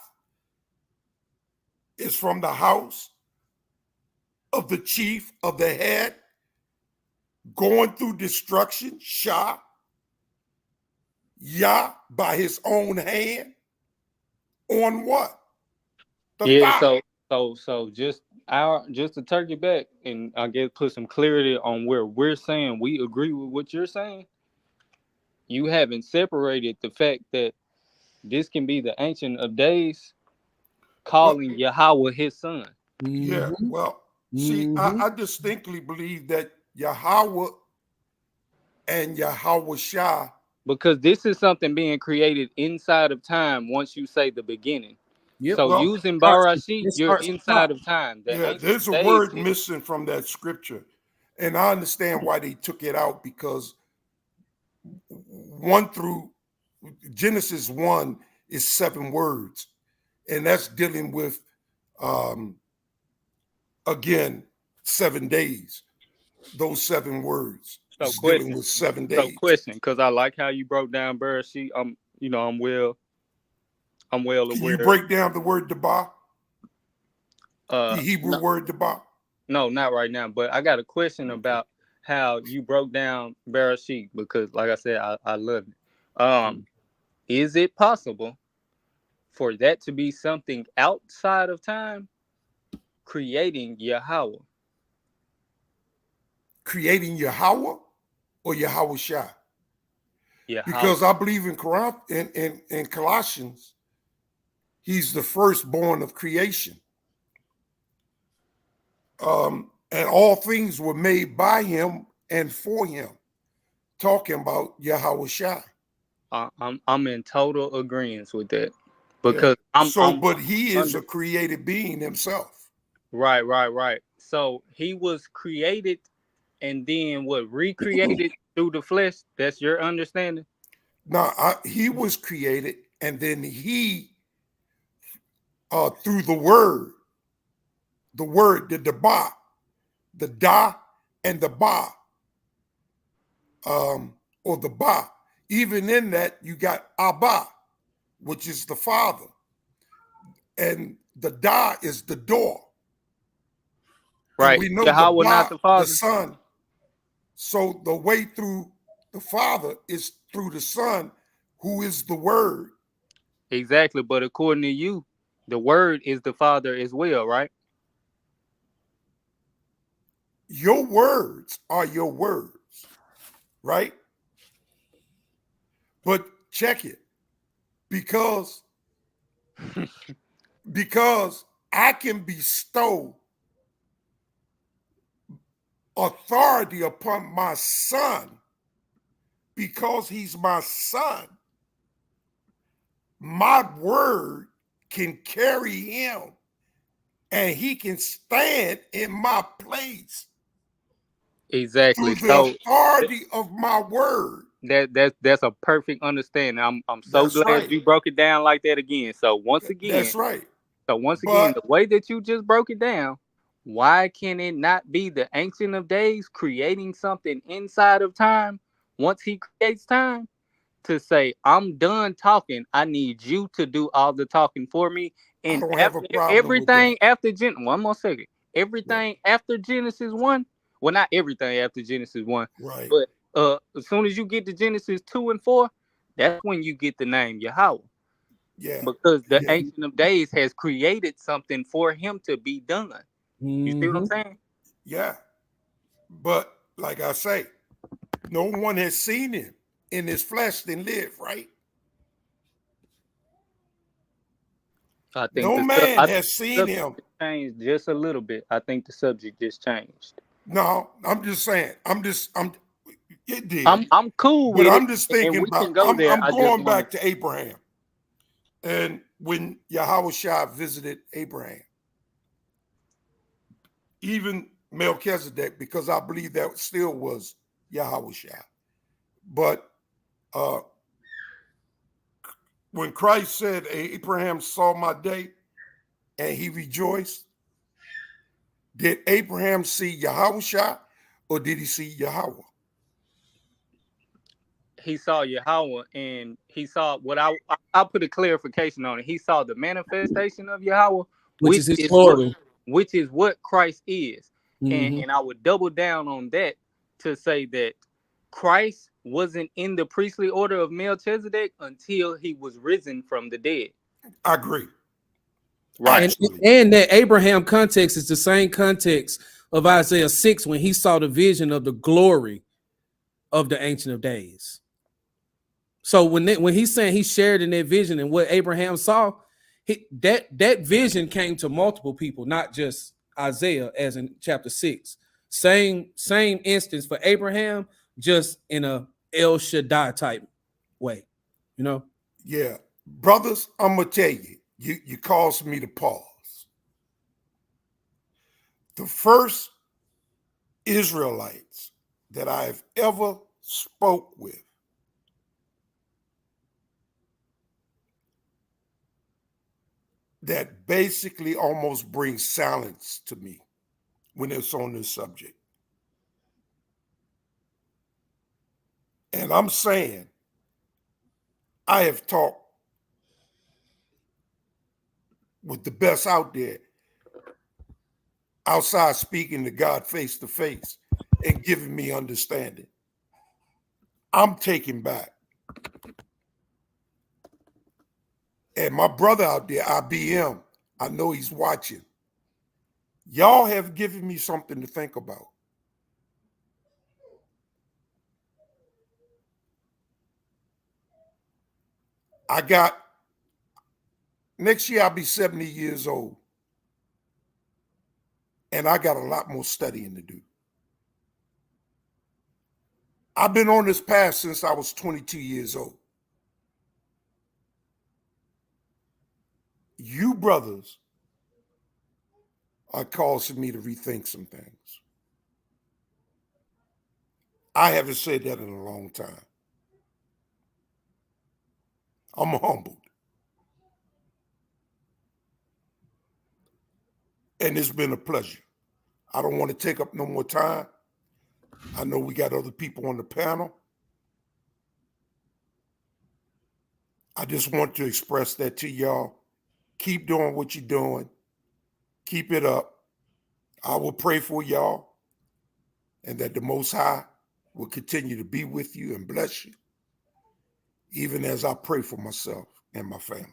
is from the house of the chief of the head, going through destruction, Shah, Yah by his own hand, on what? The thigh. So just to turn it back and I guess put some clarity on where we're saying we agree with what you're saying. You haven't separated the fact that this can be the Ancient of Days calling Yahawah his son. Yeah, well, see, I distinctly believe that Yahawah and Yahawah Shah. Because this is something being created inside of time once you say the beginning. Yep. So Well, using Barashit, you're inside of time. Yeah, there's a word missing from that scripture. And I understand why they took it out, because 1 through Genesis 1 is 7 words. And that's dealing with, again, 7 days. Those 7 words. So is dealing with 7 days. So question, because I like how you broke down Barashit. I'm well aware. Can you break down the word deba? The Hebrew word deba? No, not right now. But I got a question about how you broke down Barashit, because like I said, I love it. Is it possible for that to be something outside of time creating Yahawah? Creating Yahawah or Yahawah Shah? Yahawah. Because I believe in Quran, in Colossians, he's the firstborn of creation. And all things were made by him and for him. Talking about Yahawah Shah. I'm in total agreement with that. Because but he is a created being himself. Right. So he was created and then recreated through the flesh. That's your understanding? No, he was created and then he through the word, the deba, the da and the ba, or the ba. Even in that, you got Abba, which is the father, and the da is the door. Right. And we know Yahawah, the not the father. The son. So the way through the father is through the son, who is the word. Exactly. But according to you, the word is the father as well, right? Your words are your words, right? But check it. Because I can bestow authority upon my son because he's my son. My word can carry him and he can stand in my place Exactly. through the So authority of my word. that's a perfect understanding. I'm so That's glad right. you broke it down like that again. That's right. So once again, But the way that you just broke it down, why can it not be the Ancient of Days creating something inside of time once he creates time to say, I'm done talking. I need you to do all the talking for me. I And don't have a after problem with that. everything after one more second. Yeah. Everything after Genesis 1, well, not everything after Genesis 1, Right. but as soon as you get to Genesis 2 and 4, that's when you get the name Yahawah. Yeah. Because the Yeah. Ancient of Days has created something for him to be done. You see what I'm saying? Yeah. But like I say, no one has seen him in his flesh then live, right? I think No the man has seen subject him. just changed just a little bit. I think the subject just changed. No, I'm just saying. It did. I'm cool But with it, I'm just and thinking we about, can go there. I'm I just going want back to. to Abraham. And when Yahawah visited Abraham, even Melchizedek, because I believe that still was Yahawah. But when Christ said, Abraham saw my day and he rejoiced, did Abraham see Yahawah or did he see Yahawah? He saw Yahawah, and he saw what I'll put a clarification on it. He saw the manifestation of Yahawah, which is his glory. which is what Christ is, Mm-hmm. and I would double down on that to say that Christ wasn't in the priestly order of Melchizedek until he was risen from the dead. I agree. Right. And that Abraham context is the same context of Isaiah 6 when he saw the vision of the glory of the Ancient of Days. So when he's saying he shared in that vision and what Abraham saw, that vision came to multiple people, not just Isaiah, as in chapter 6. Same instance for Abraham, just in a El Shaddai type way, you know. Yeah, brothers, I'm gonna tell you, you caused me to pause. The first Israelites that I've ever spoke with that basically almost brings silence to me when it's on this subject. And I'm saying I have talked with the best out there outside speaking to God face to face and giving me understanding. I'm taken back. And my brother out there, IBM, I know he's watching. Y'all have given me something to think about. Next year I'll be 70 years old. And I got a lot more studying to do. I've been on this path since I was 22 years old. You brothers are causing me to rethink some things. I haven't said that in a long time. I'm humbled. And it's been a pleasure. I don't want to take up no more time. I know we got other people on the panel. I just want to express that to y'all. Keep doing what you're doing. Keep it up. I will pray for y'all and that the Most High will continue to be with you and bless you, even as I pray for myself and my family.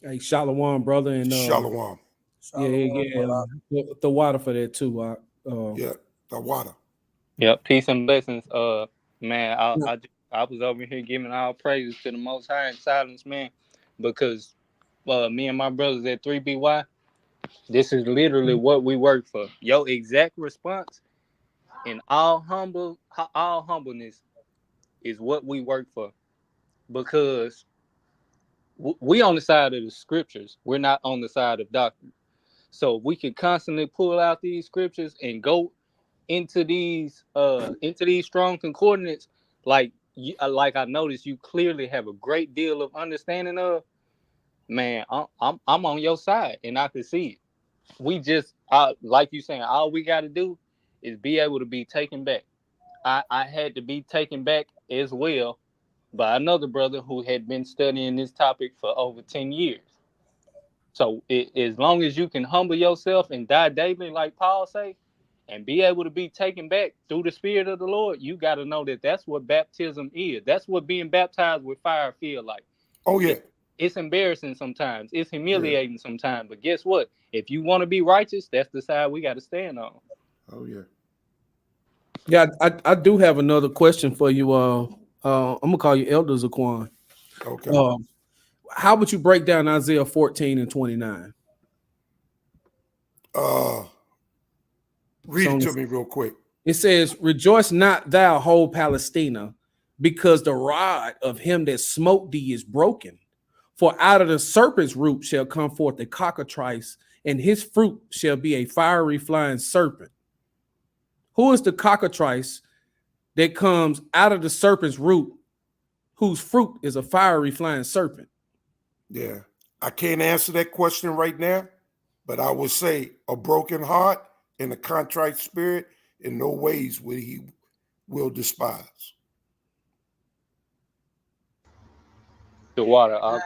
Hey, Shalom, brother, and Shalom. Yeah. The water for that too. Yeah, the water. Yep, peace and blessings. Man, I was over here giving all praises to the Most High in silence, man, because me and my brothers at 3BY, this is literally what we work for. Your exact response in all humbleness is what we work for, because we on the side of the scriptures. We're not on the side of doctrine. So we can constantly pull out these scriptures and go into these strong concordance, like I noticed you clearly have a great deal of understanding of. Man, I'm on your side, and I can see it. We just like you saying, all we got to do is be able to be taken back. I had to be taken back as well by another brother who had been studying this topic for over 10 years. So as long as you can humble yourself and die daily, like Paul say, and be able to be taken back through the Spirit of the Lord, you got to know that that's what baptism is. That's what being baptized with fire feel like. Oh yeah. It's embarrassing sometimes. It's humiliating sometimes. But guess what? If you want to be righteous, that's the side we got to stand on. Oh yeah. Yeah, I do have another question for you. I'm gonna call you Elder Zaquan. Okay. How would you break down Isaiah 14 and 29? Read it to me real quick. It says, "Rejoice not thou, whole Palestina, because the rod of him that smote thee is broken. For out of the serpent's root shall come forth a cockatrice, and his fruit shall be a fiery flying serpent." Who is the cockatrice that comes out of the serpent's root, whose fruit is a fiery flying serpent? Yeah. I can't answer that question right now, but I will say a broken heart and a contrite spirit in no ways will despise. The water, I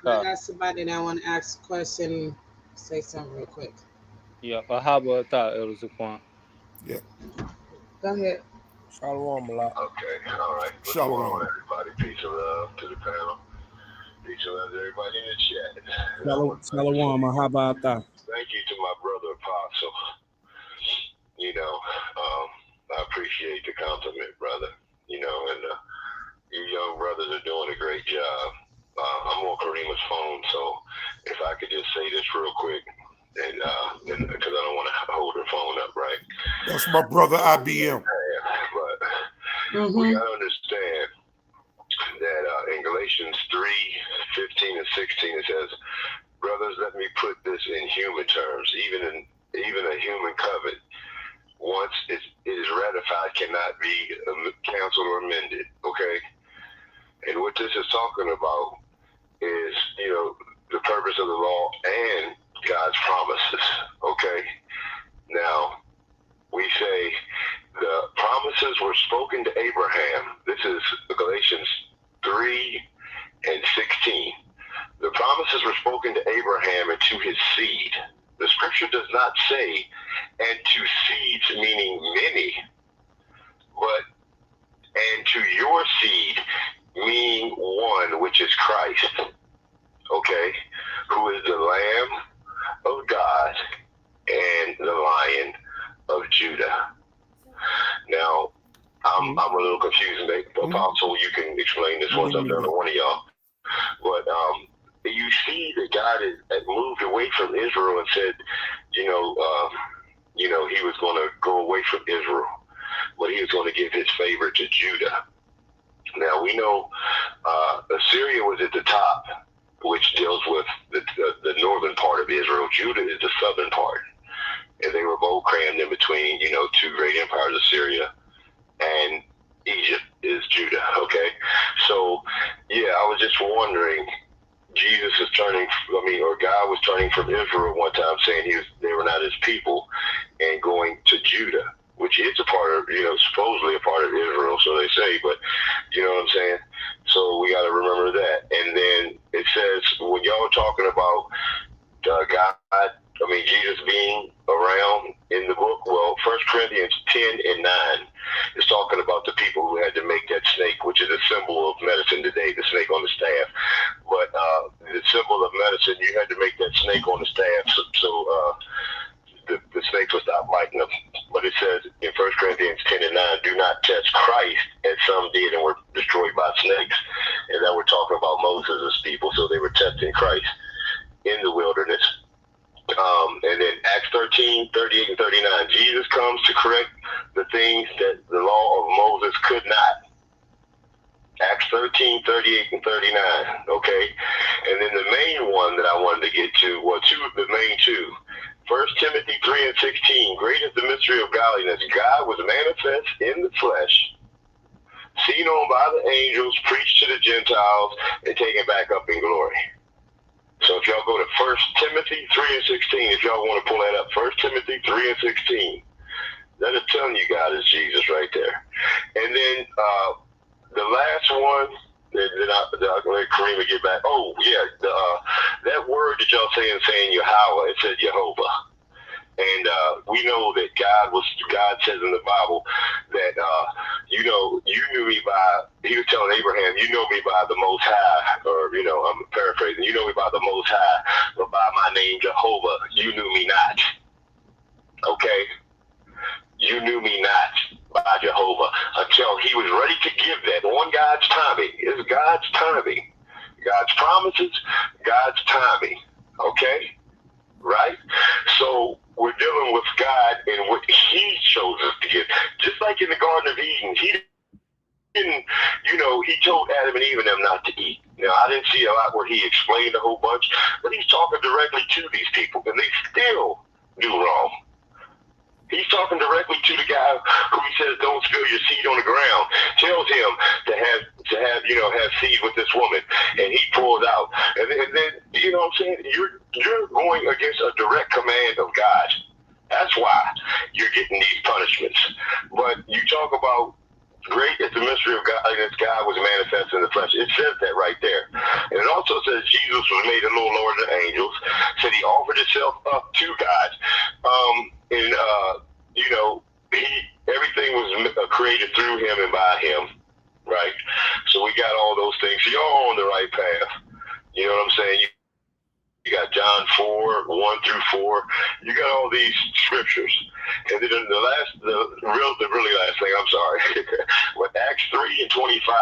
got somebody that want to ask a question. Say something real quick. Yeah, but how about that, Elder Zaquan? Yeah. Go ahead. Shalom, Malak. Okay, all right. What's going on, everybody? Peace and love to the panel. Peace and love to everybody in the chat. Shalom, how about that? Thank you to my brother Apostle. You know, I appreciate the compliment, brother. You know, and you young brothers are doing a great job. I'm on Karima's phone, so if I could just say this real quick, and because I don't want to hold her phone up, right? That's my brother IBM. But we gotta understand that in Galatians 3:15 and 16 it says, "Brothers, let me put this in human terms. Even a human covenant, once it is ratified, cannot be canceled or amended." Okay, and what this is talking about is, you know, the purpose of the law and God's promises. Okay, now we say the promises were spoken to Abraham. This is Galatians 3:16. The promises were spoken to Abraham and to his seed. The scripture does not say, and to seeds, meaning many, but and to your seed, meaning one, which is Christ. Okay, who is the Lamb of God and the Lion of Judah. Now, I'm a little confused, Apostle. You can explain this once I'm done with one of y'all. But you see that God had moved away from Israel and said, you know, he was going to go away from Israel, but he was going to give his favor to Judah. Now, we know Assyria was at the top, which deals with the northern part of Israel. Judah is the southern part. And they were both crammed in between, you know, two great empires, Assyria and Egypt is Judah. Okay, so yeah, I was just wondering, Jesus is turning, or God was turning from Israel one time, saying they were not his people, and going to Judah, which is a part of, you know, supposedly a part of Israel, so they say, but you know what I'm saying? So we got to remember that. And then it says, when y'all talking about God, Jesus being around in the book, well, 1 Corinthians 10:9 is talking about the people who had to make that snake, which is a symbol of medicine today, the snake on the staff. But the symbol of medicine, you had to make that snake on the staff so the snakes will stop biting them. But it says in 1 Corinthians 10:9, do not test Christ as some did and were destroyed by snakes. And that we're talking about Moses' people. So they were testing Christ in the wilderness. And then Acts 13:38 and 39, Jesus comes to correct the things that the law of Moses could not. Acts 13:38 and 39. Okay. And then the main one that I wanted to get to, well, the main two. 1 Timothy 3 and 16. Great is the mystery of godliness. God was manifest in the flesh, seen on by the angels, preached to the Gentiles, and taken back up in glory. So if y'all go to 1 Timothy 3 and 16, if y'all want to pull that up, 1 Timothy 3 and 16, that is telling you God is Jesus right there. And then the last one that I'll let Kareem get back. Oh, yeah, that word that y'all saying Yahawah, it said Jehovah. And we know that God says in the Bible that, you knew me by, he was telling Abraham, you know me by the Most High, or, I'm paraphrasing, you know me by the Most High, but by my name Jehovah, you knew me not. Okay? You knew me not by Jehovah, until he was ready to give that on God's timing. It's God's timing. God's promises, God's timing. Okay? Right? So we're dealing with God and what he chose us to give. Just like in the Garden of Eden, he didn't, he told Adam and Eve and them not to eat. Now, I didn't see a lot where he explained a whole bunch, but he's talking directly to these people, and they still do wrong. He's talking directly to the guy who he says, don't spill your seed on the ground. Tells him to have seed with this woman, and he pulls out. And then you know what I'm saying? You're going against a direct command of God. That's why you're getting these punishments. But you talk about great is the mystery of God, and God was manifest in the flesh. It says that right there. And it also says Jesus was made a little lower than angels. Said he offered himself up to God. Everything was created through him and by him, right? So we got all those things. So y'all on the right path. You know what I'm saying? You got John 4, 1 through 4. You got all these scriptures. And then the really last thing, I'm sorry, with Acts 3 and 25,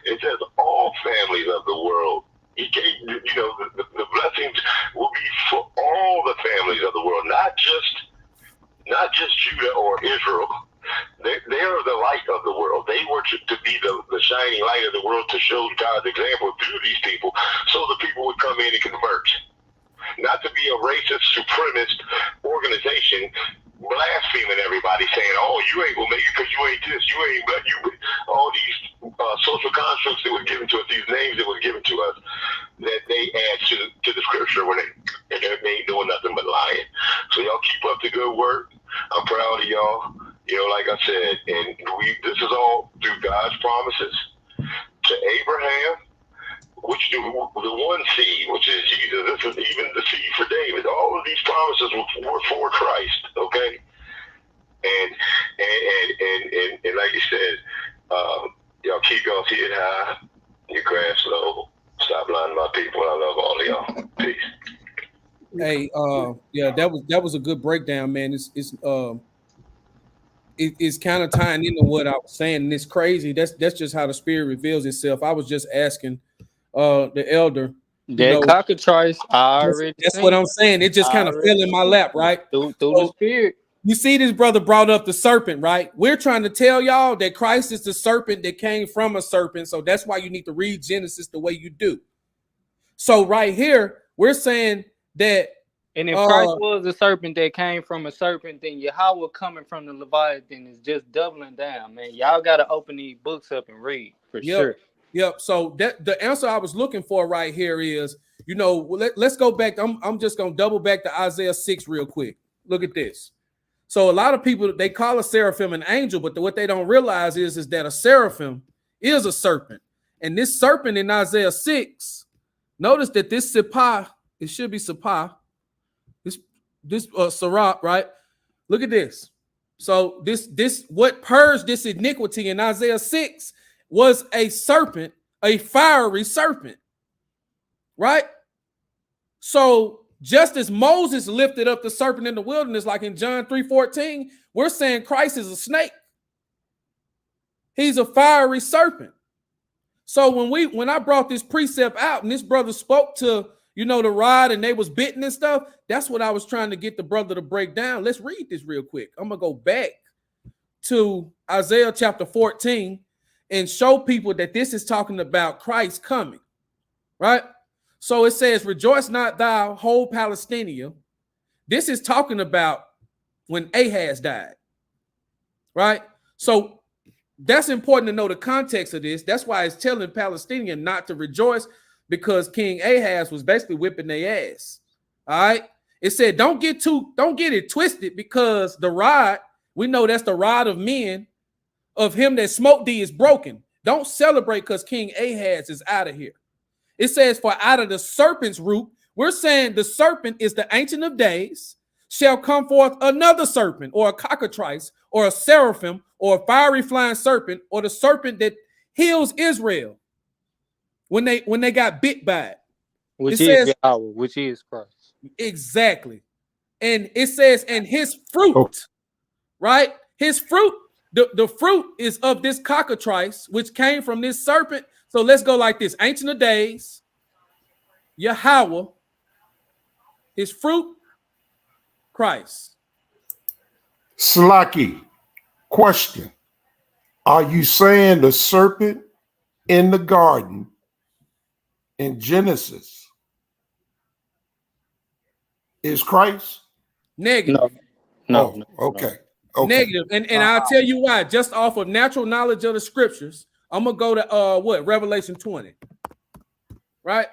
it says all families of the world. He gave, the blessings will be for all the families of the world, not just Judah or Israel. They are the light of the world. They were to be the shining light of the world, to show God's example through these people, so the people would come in and convert. Not to be a racist, supremacist organization blaspheming everybody, saying, "Oh, you ain't gonna make it because you ain't this, you ain't," but you, all these social constructs that was given to us, these names that was given to us, that they add to the scripture when they ain't doing nothing but lying. So y'all keep up the good work. I'm proud of y'all. Like I said, and this is all through God's promises to Abraham, which the one seed, which is Jesus. This is even the seed for David. All of these promises were for Christ. Okay, and like you said, y'all keep y'all's head high, your grass low. Stop lying to my people. I love all of y'all. Peace. Hey, yeah, that was a good breakdown, man. It's kind of tying into what I was saying, and it's crazy. That's just how the spirit reveals itself. I was just asking the elder. That cockatrice, that's what I'm saying. It just kind of fell in my lap, right? Through the spirit. You see, this brother brought up the serpent, right? We're trying to tell y'all that Christ is the serpent that came from a serpent. So that's why you need to read Genesis the way you do. So right here, we're saying that. And if Christ was a serpent that came from a serpent, then Yahawah coming from the Leviathan is just doubling down, man. Y'all got to open these books up and read for sure. Yep. So the answer I was looking for right here is, let's go back. I'm just going to double back to Isaiah 6 real quick. Look at this. So a lot of people, they call a seraphim an angel, but what they don't realize is that a seraphim is a serpent. And this serpent in Isaiah 6, notice that this sepah, it should be sepah, this Sarah, right? Look at this. So this what purged this iniquity in Isaiah 6 was a serpent, a fiery serpent, right? So Just as Moses lifted up the serpent in the wilderness, like in John 3:14, we're saying Christ is a snake. He's a fiery serpent. So when I brought this precept out and this brother spoke to, the rod and they was bitten and stuff, that's what I was trying to get the brother to break down. Let's read this real quick. I'm going to go back to Isaiah chapter 14 and show people that this is talking about Christ coming, right? So it says, rejoice not thou whole Palestinian. This is talking about when Ahaz died, right? So that's important to know the context of this. That's why it's telling Palestinians not to rejoice, because King Ahaz was basically whipping their ass. All right. It said, don't get it twisted, because the rod, we know that's the rod of men, of him that smote thee is broken. Don't celebrate because King Ahaz is out of here. It says, for out of the serpent's root, we're saying the serpent is the Ancient of Days, shall come forth another serpent, or a cockatrice, or a seraphim, or a fiery flying serpent, or the serpent that heals Israel when they got bit by it. Which is Yahawah, which is Christ. Exactly. And it says, and his fruit, right? His fruit, the fruit is of this cockatrice, which came from this serpent. So let's go like this. Ancient of Days, Yahawah, his fruit, Christ. Slaki, question. Are you saying the serpent in the garden in Genesis is Christ? Negative. No. Okay. Negative. And I'll tell you why. Just off of natural knowledge of the scriptures, I'm gonna go to Revelation 20. Right?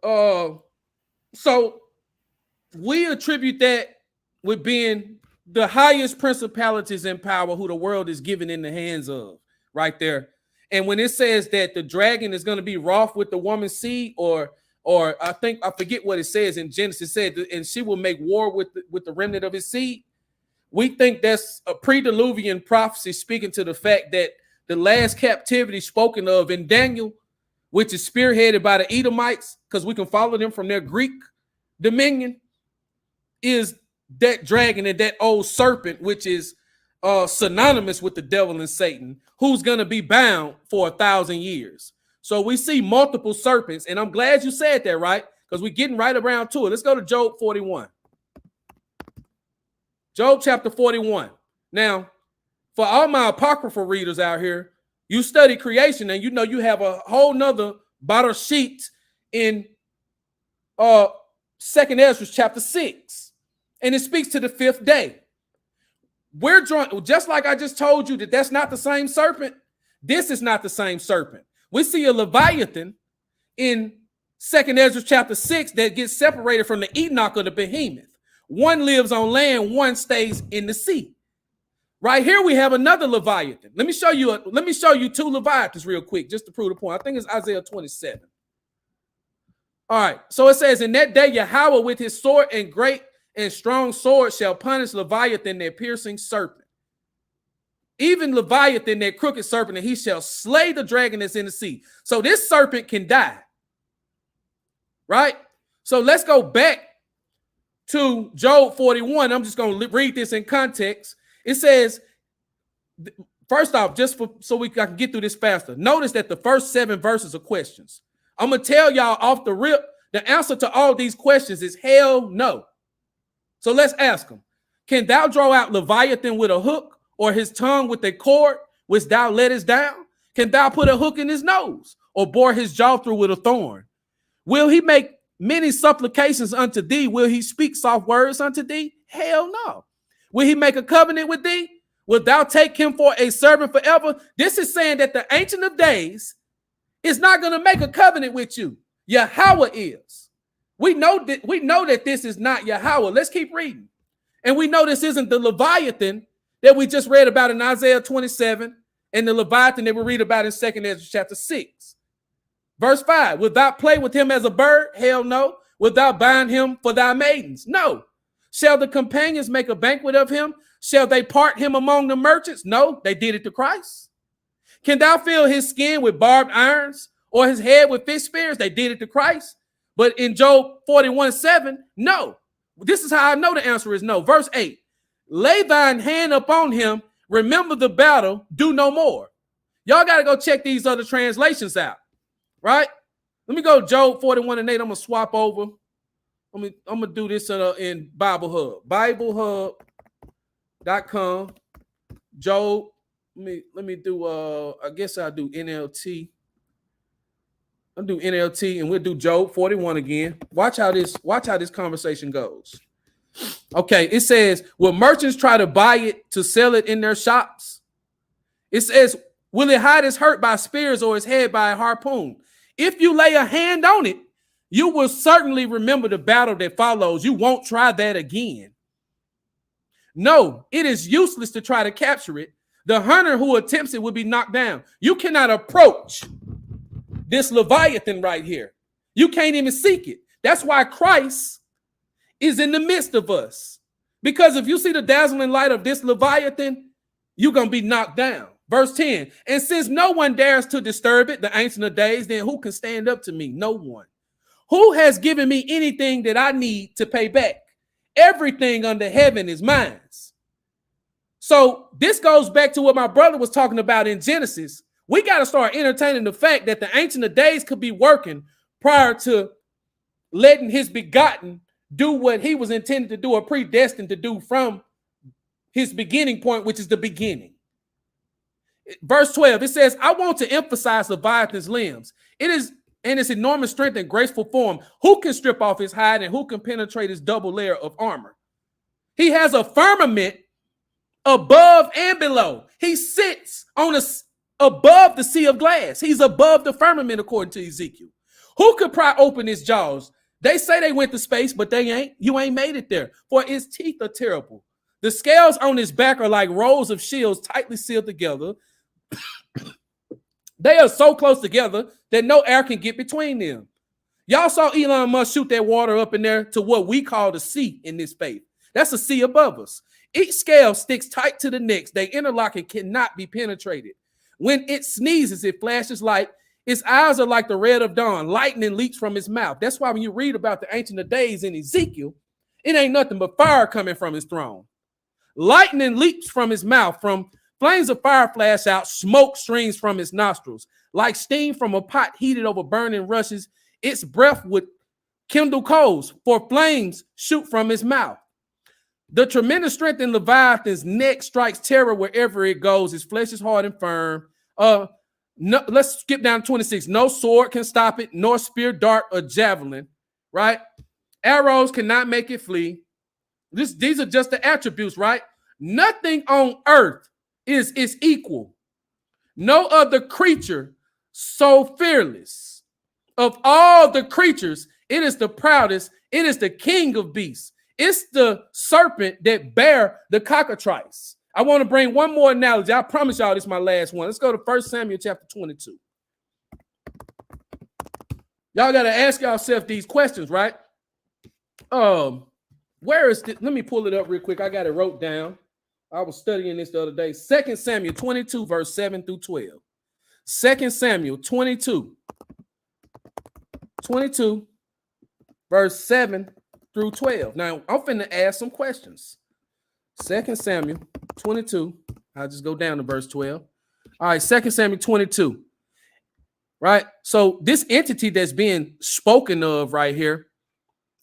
So we attribute that with being the highest principalities in power who the world is given in the hands of, right there. And when it says that the dragon is going to be wroth with the woman's seed, or I forget what it says in Genesis, it said, and she will make war with the remnant of his seed. We think that's a pre-Diluvian prophecy speaking to the fact that the last captivity spoken of in Daniel, which is spearheaded by the Edomites, because we can follow them from their Greek dominion, is that dragon and that old serpent, which is synonymous with the devil and Satan, who's going to be bound for 1,000 years. So we see multiple serpents, and I'm glad you said that, right? Because we're getting right around to it. Let's go to Job 41. Job chapter 41. Now, for all my apocryphal readers out here, you study creation, and you have a whole nother bottle sheet in 2nd Ezra chapter 6. And it speaks to the 5th day. We're drawn, just like I just told you that that's not the same serpent. This is not the same serpent. We see a Leviathan in 2nd Ezra chapter 6 that gets separated from the Enoch of the behemoth. One lives on land, one stays in the sea. Right here we have another Leviathan. Let me show you two Leviathans real quick, just to prove the point. I think it's Isaiah 27. All right, so it says, in that day Yahawah with his sword and great and strong sword shall punish Leviathan, that piercing serpent. Even Leviathan, that crooked serpent, and he shall slay the dragon that's in the sea. So this serpent can die. Right? So let's go back to Job 41. I'm just going to read this in context. It says, first off, so I can get through this faster, notice that the first 7 verses are questions. I'm going to tell y'all off the rip, the answer to all these questions is hell no. So let's ask them. Can thou draw out Leviathan with a hook, or his tongue with a cord which thou lettest down? Can thou put a hook in his nose, or bore his jaw through with a thorn? Will he make many supplications unto thee? Will he speak soft words unto thee? Hell no. Will he make a covenant with thee? Wilt thou take him for a servant forever? This is saying that the Ancient of Days is not going to make a covenant with you. Yahawah is. We know that this is not Yahawah. Let's keep reading. And we know this isn't the Leviathan that we just read about in Isaiah 27 and the Leviathan that we read about in 2nd Ezra chapter 6. Verse 5, wilt thou play with him as a bird? Hell no. Wilt thou bind him for thy maidens? No. Shall the companions make a banquet of him? Shall they part him among the merchants? No, they did it to Christ. Can thou fill his skin with barbed irons, or his head with fish spears? They did it to Christ. But in Job 41:7, no. This is how I know the answer is no. Verse 8, lay thine hand upon him, remember the battle, do no more. Y'all got to go check these other translations out, right? Let me go Job 41:8. I'm going to swap over. I'm going to do this in Bible Hub. BibleHub.com. Job. Let me do, I guess I'll do NLT. I'll do NLT and we'll do Job 41 again. Watch how this conversation goes. Okay, it says, will merchants try to buy it to sell it in their shops? It says, will it hide its hurt by spears or its head by a harpoon? If you lay a hand on it, you will certainly remember the battle that follows. You won't try that again. No, it is useless to try to capture it. The hunter who attempts it will be knocked down. You cannot approach this Leviathan right here. You can't even seek it. That's why Christ is in the midst of us. Because if you see the dazzling light of this Leviathan, you're going to be knocked down. Verse 10, and since no one dares to disturb it, the Ancient of Days, then who can stand up to me? No one. Who has given me anything that I need to pay back? Everything under heaven is mine. So this goes back to what my brother was talking about in Genesis. We got to start entertaining the fact that the Ancient of Days could be working prior to letting his begotten do what he was intended to do or predestined to do from his beginning point, which is the beginning. Verse 12, it says, I want to emphasize Leviathan's limbs. It is in its enormous strength and graceful form. Who can strip off his hide and who can penetrate his double layer of armor? He has a firmament above and below. He sits on above the sea of glass. He's above the firmament, according to Ezekiel. Who could pry open his jaws? They say they went to space, but they ain't. You ain't made it there, for his teeth are terrible. The scales on his back are like rows of shields tightly sealed together. They are so close together that no air can get between them. Y'all saw Elon Musk shoot that water up in there to what we call the sea in this faith. That's a sea above us. Each scale sticks tight to the next. They interlock and cannot be penetrated. When it sneezes, it flashes light. Its eyes are like the red of dawn. Lightning leaps from his mouth. That's why when you read about the Ancient of Days in Ezekiel, it ain't nothing but fire coming from his throne. Lightning leaps from his mouth. From flames of fire flash out. Smoke streams from his nostrils. Like steam from a pot heated over burning rushes, its breath would kindle coals, for flames shoot from his mouth. The tremendous strength in Leviathan's neck strikes terror wherever it goes. His flesh is hard and firm. No, let's skip down to 26. No sword can stop it, nor spear, dart, or javelin, right? Arrows cannot make it flee. These are just the attributes, right? Nothing on earth is its equal. No other creature so fearless. Of all the creatures, it is the proudest. It is the king of beasts. It's the serpent that bare the cockatrice. I want to bring one more analogy. I promise y'all this is my last one. Let's go to 1 Samuel chapter 22. Y'all got to ask yourself these questions, right? Where is this? Let me pull it up real quick. I got it wrote down. I was studying this the other day. 2 Samuel 22, verse 7 through 12. 2 Samuel 22, verse 7 through 12. Now, I'm finna ask some questions. 2 Samuel 22. I'll just go down to verse 12. All right, 2 Samuel 22. Right? So this entity that's being spoken of right here,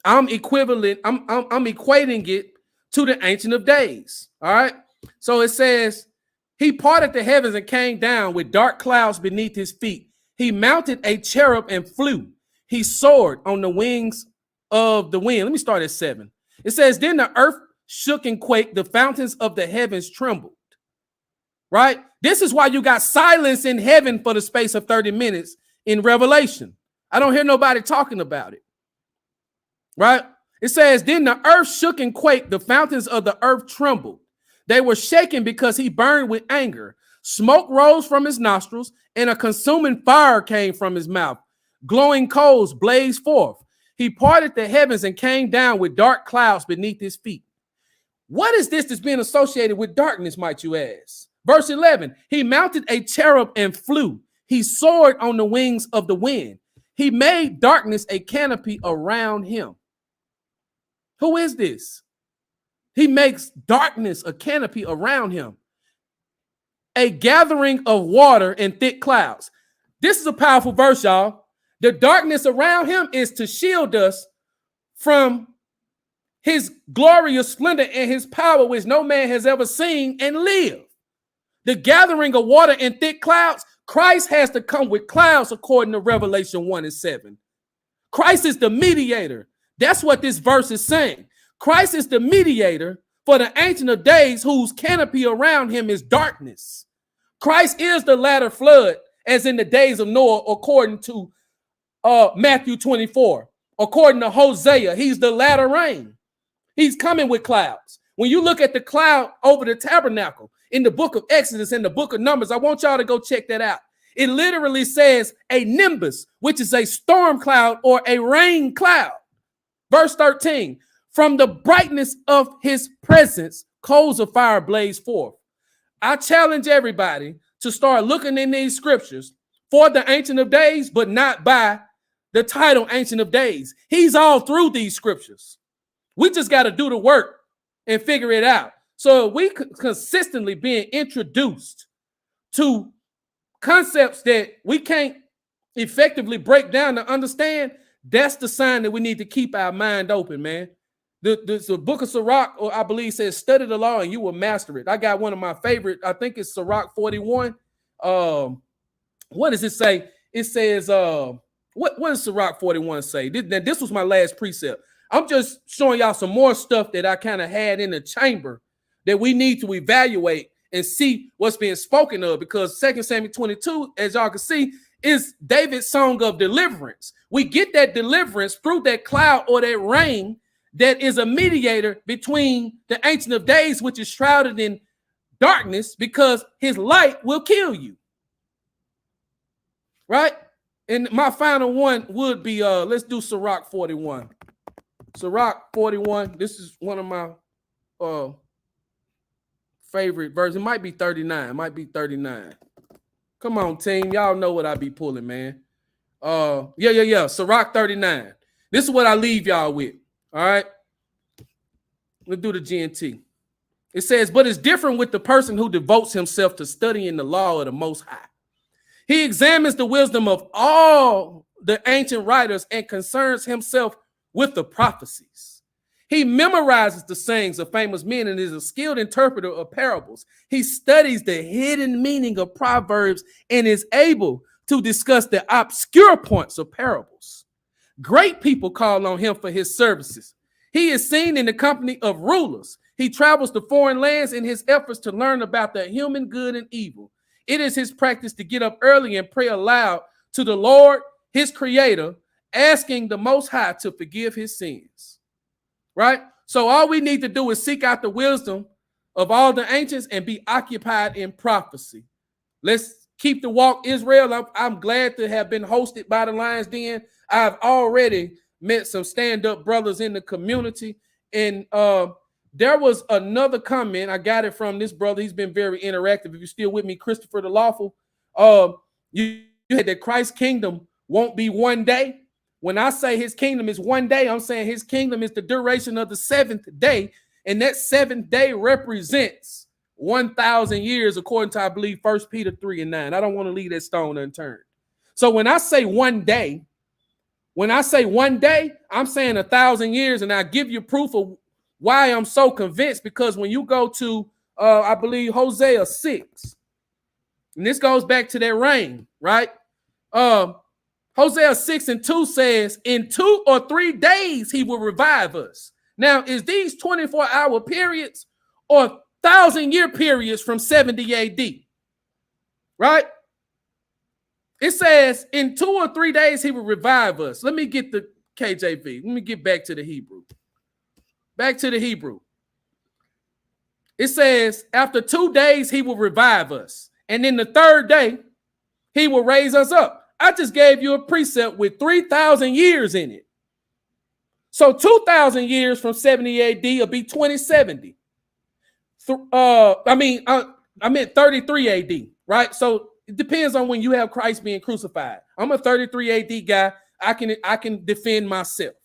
I'm equivalent, I'm equating it to the Ancient of Days. All right. So it says, he parted the heavens and came down with dark clouds beneath his feet. He mounted a cherub and flew. He soared on the wings of the wind. Let me start at 7. It says, then the earth shook and quaked, the fountains of the heavens trembled. Right? This is why you got silence in heaven for the space of 30 minutes in Revelation. I don't hear nobody talking about it. Right? It says, then the earth shook and quaked, the fountains of the earth trembled. They were shaken because he burned with anger. Smoke rose from his nostrils, and a consuming fire came from his mouth. Glowing coals blazed forth. He parted the heavens and came down with dark clouds beneath his feet. What is this that's being associated with darkness, might you ask? Verse 11, he mounted a cherub and flew. He soared on the wings of the wind. He made darkness a canopy around him. Who is this? He makes darkness a canopy around him. A gathering of water and thick clouds. This is a powerful verse, y'all. The darkness around him is to shield us from his glorious splendor and his power, which no man has ever seen and lived. The gathering of water and thick clouds, Christ has to come with clouds according to Revelation 1:7. Christ is the mediator. That's what this verse is saying. Christ is the mediator for the Ancient of Days, whose canopy around him is darkness. Christ is the latter flood, as in the days of Noah, according to Matthew 24. According to Hosea, he's the latter rain. He's coming with clouds. When you look at the cloud over the tabernacle in the book of Exodus and the book of Numbers, I want y'all to go check that out. It literally says a nimbus, which is a storm cloud or a rain cloud. Verse 13, from the brightness of his presence, coals of fire blaze forth. I challenge everybody to start looking in these scriptures for the Ancient of Days, but not by the title Ancient of Days. He's all through these scriptures. We just got to do the work and figure it out. So we consistently being introduced to concepts that we can't effectively break down to understand. That's the sign that we need to keep our mind open, man. The book of Sirach, or I believe, says, study the law and you will master it. I got one of my favorite, I think it's Sirach 41. What does it say? It says, what does Sirach 41 say? This was my last precept. I'm just showing y'all some more stuff that I kind of had in the chamber that we need to evaluate and see what's being spoken of, because 2 Samuel 22, as y'all can see, is David's song of deliverance. We get that deliverance through that cloud or that rain that is a mediator between the Ancient of Days, which is shrouded in darkness, because his light will kill you. Right? And my final one would be, let's do Sirach 41. Sirach 41, this is one of my favorite verses. It might be 39. It might be 39. Come on, team. Y'all know what I be pulling, man. Yeah. Sirach 39. This is what I leave y'all with. All right. Let's do the GNT. It says, but it's different with the person who devotes himself to studying the law of the Most High. He examines the wisdom of all the ancient writers and concerns himself with the prophecies. He memorizes the sayings of famous men and is a skilled interpreter of parables. He studies the hidden meaning of proverbs and is able to discuss the obscure points of parables. Great people call on him for his services. He is seen in the company of rulers. He travels to foreign lands in his efforts to learn about the human good and evil. It is his practice to get up early and pray aloud to the Lord, his creator, asking the Most High to forgive his sins. Right? So all we need to do is seek out the wisdom of all the ancients and be occupied in prophecy. Let's keep the walk, Israel. I'm glad to have been hosted by the Lions Den. I've already met some stand-up brothers in the community. And there was another comment. I got it from this brother. He's been very interactive. If you're still with me, Christopher the Lawful, you said that Christ's kingdom won't be one day. When I say his kingdom is one day, I'm saying his kingdom is the duration of the seventh day. And that seventh day represents 1,000 years, according to, I believe, 1 Peter 3:9. I don't want to leave that stone unturned. So when I say one day, I'm saying 1,000 years, and I give you proof of why I'm so convinced, because when you go to, I believe, Hosea 6, and this goes back to that rain, right? Hosea 6:2 says, in 2 or 3 days he will revive us. Now, is these 24-hour periods or 1,000-year periods from 70 AD? Right? It says, in 2 or 3 days he will revive us. Let me get the KJV. Let me get back to the Hebrew. Back to the Hebrew. It says, after 2 days he will revive us. And then the third day he will raise us up. I just gave you a precept with 3,000 years in it. So 2,000 years from 70 AD will be 2070. I meant 33 AD, right? So it depends on when you have Christ being crucified. I'm a 33 AD guy. I can defend myself.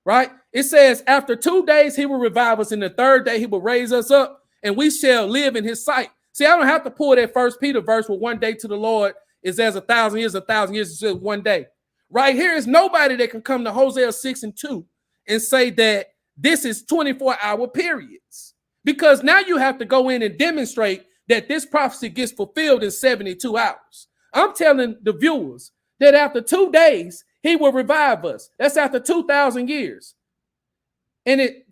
Right? It says, after 2 days, he will revive us. And the third day, he will raise us up and we shall live in his sight. See, I don't have to pull that 1 Peter verse where 1 day to the Lord is as 1,000 years, 1,000 years is just 1 day. Right here is nobody that can come to Hosea 6:2 and say that this is 24-hour periods. Because now you have to go in and demonstrate that this prophecy gets fulfilled in 72 hours. I'm telling the viewers that after 2 days, he will revive us. That's after 2,000 years. And it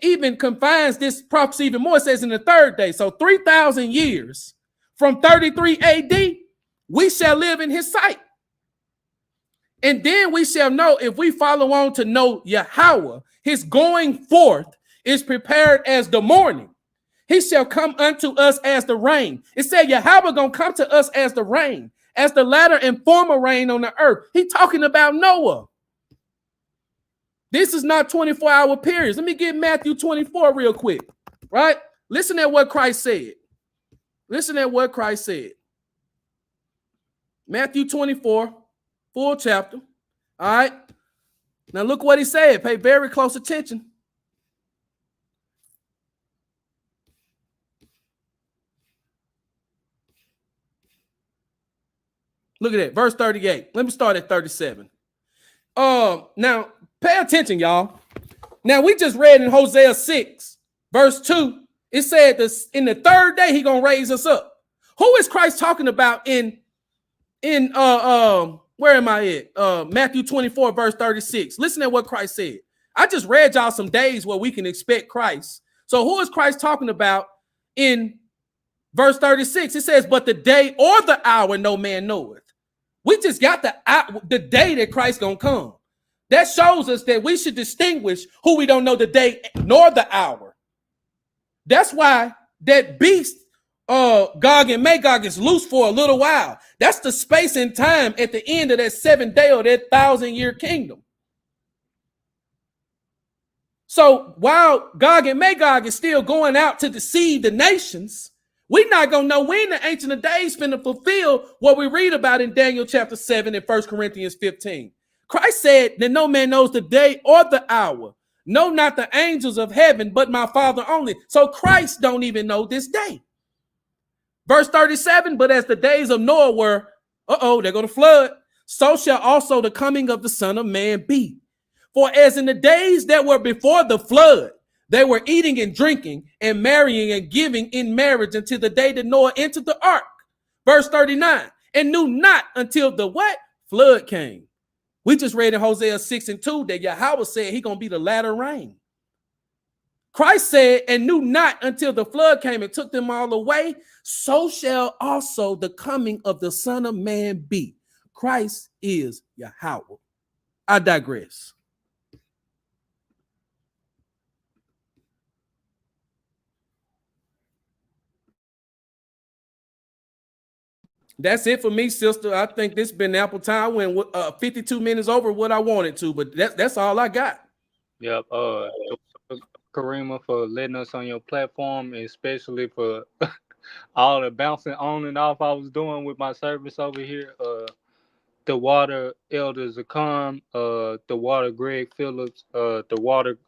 even confines this prophecy even more. It says in the third day. So 3,000 years from 33 AD, we shall live in his sight. And then we shall know, if we follow on to know Yahawah, his going forth is prepared as the morning. He shall come unto us as the rain. It said Yahawah gonna come to us as the rain, as the latter and former rain on the earth. He talking about Noah. This is not 24-hour periods. Let me get Matthew 24 real quick, right? Listen at what Christ said. Listen at what Christ said. Matthew 24, full chapter. All right. Now look what he said. Pay very close attention. Look at that, verse 38. Let me start at 37. Now pay attention, y'all. Now we just read in Hosea 6, verse 2. It said this in the third day he gonna raise us up. Who is Christ talking about in where am I at? Matthew 24, verse 36. Listen to what Christ said. I just read y'all some days where we can expect Christ. So who is Christ talking about in verse 36? It says, but the day or the hour no man knoweth. We just got the day that Christ gonna come. That shows us that we should distinguish who we don't know the day nor the hour. That's why that beast, Gog and Magog, is loose for a little while. That's the space and time at the end of that 7th day or that 1,000-year kingdom. So while Gog and Magog is still going out to deceive the nations, we're not going to know when the Ancient of Days finna fulfill what we read about in Daniel chapter 7 and 1 Corinthians 15. Christ said that no man knows the day or the hour. No, not the angels of heaven, but my Father only. So Christ don't even know this day. Verse 37, but as the days of Noah were, there go the flood, so shall also the coming of the Son of Man be. For as in the days that were before the flood, they were eating and drinking and marrying and giving in marriage until the day that Noah entered the ark. Verse 39, and knew not until the what? Flood came. We just read in Hosea 6:2 that Yahawah said he gonna be the latter rain. Christ said, and knew not until the flood came and took them all away, so shall also the coming of the Son of Man be. Christ is Yahawah. I digress. That's it for me, sister. I think this has been ample time. When 52 minutes over what I wanted to, but that's all I got. Yep. Karima, for letting us on your platform, and especially for all the bouncing on and off I was doing with my service over here. The water Elder Zakam, the water Greg Phillips, the water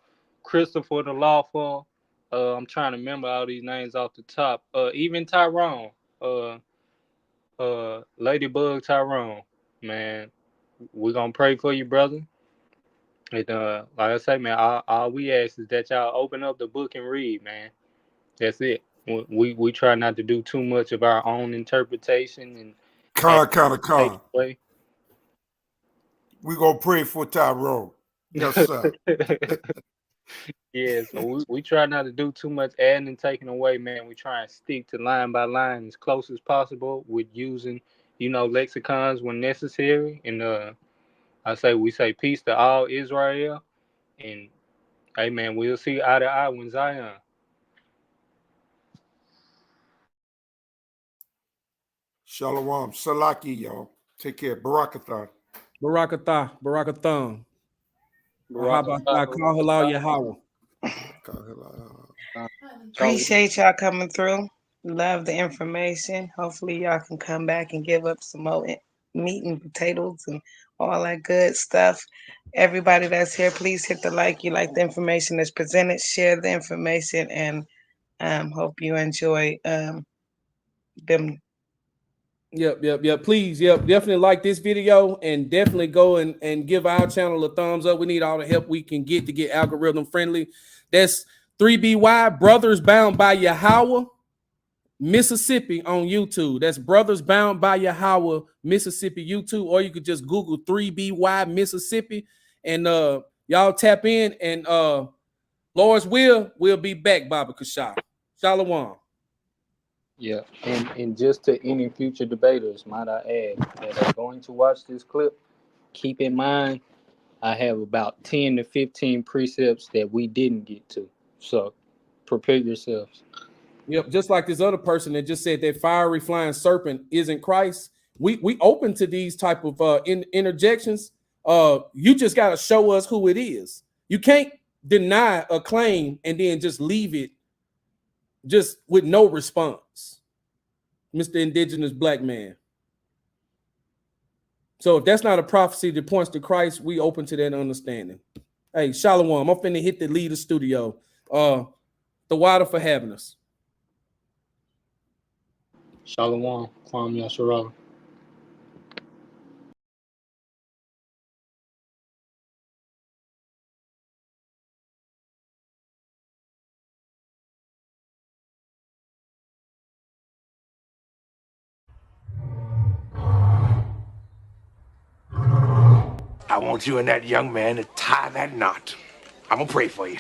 Christopher the Lawful. I'm trying to remember all these names off the top. Even Tyrone. Ladybug Tyrone, man, we're gonna pray for you, brother. And like I say, man, all we ask is that y'all open up the book and read, man. That's it. We try not to do too much of our own interpretation and We gonna pray for Tyrone. Yes, sir. Yeah, so we try not to do too much adding and taking away, man. We try and stick to line by line as close as possible with using, lexicons when necessary. And we say peace to all Israel. And hey, man, we'll see eye to eye when Zion. Shalom. Salaki, y'all. Take care. Barakathon. Barakathon. Yahawah. Appreciate y'all coming through. Love the information. Hopefully y'all can come back and give up some more meat and potatoes and all that good stuff. Everybody that's here, please hit the like. You like the information that's presented, share the information, and hope you enjoy them. Yep. Please, definitely like this video and definitely go and give our channel a thumbs up. We need all the help we can get to get algorithm friendly. That's 3BY, Brothers Bound by Yahawah, Mississippi on YouTube. That's Brothers Bound by Yahawah, Mississippi YouTube, or you could just Google 3BY Mississippi and y'all tap in and Lord's will, we'll be back, Baba Kasha. Shalom. Yeah, and just to any future debaters, might I add, that are going to watch this clip, keep in mind, I have about 10 to 15 precepts that we didn't get to. So prepare yourselves. Yep, just like this other person that just said that fiery flying serpent isn't Christ. We open to these type of interjections. You just got to show us who it is. You can't deny a claim and then just leave it just with no response, Mr. Indigenous Black man. So if that's not a prophecy that points to Christ, we open to that understanding. Hey, Shalom, I'm finna hit the leader studio. The water for having us. Shalom, Kwame Yasharala. I want you and that young man to tie that knot. I'm gonna pray for you.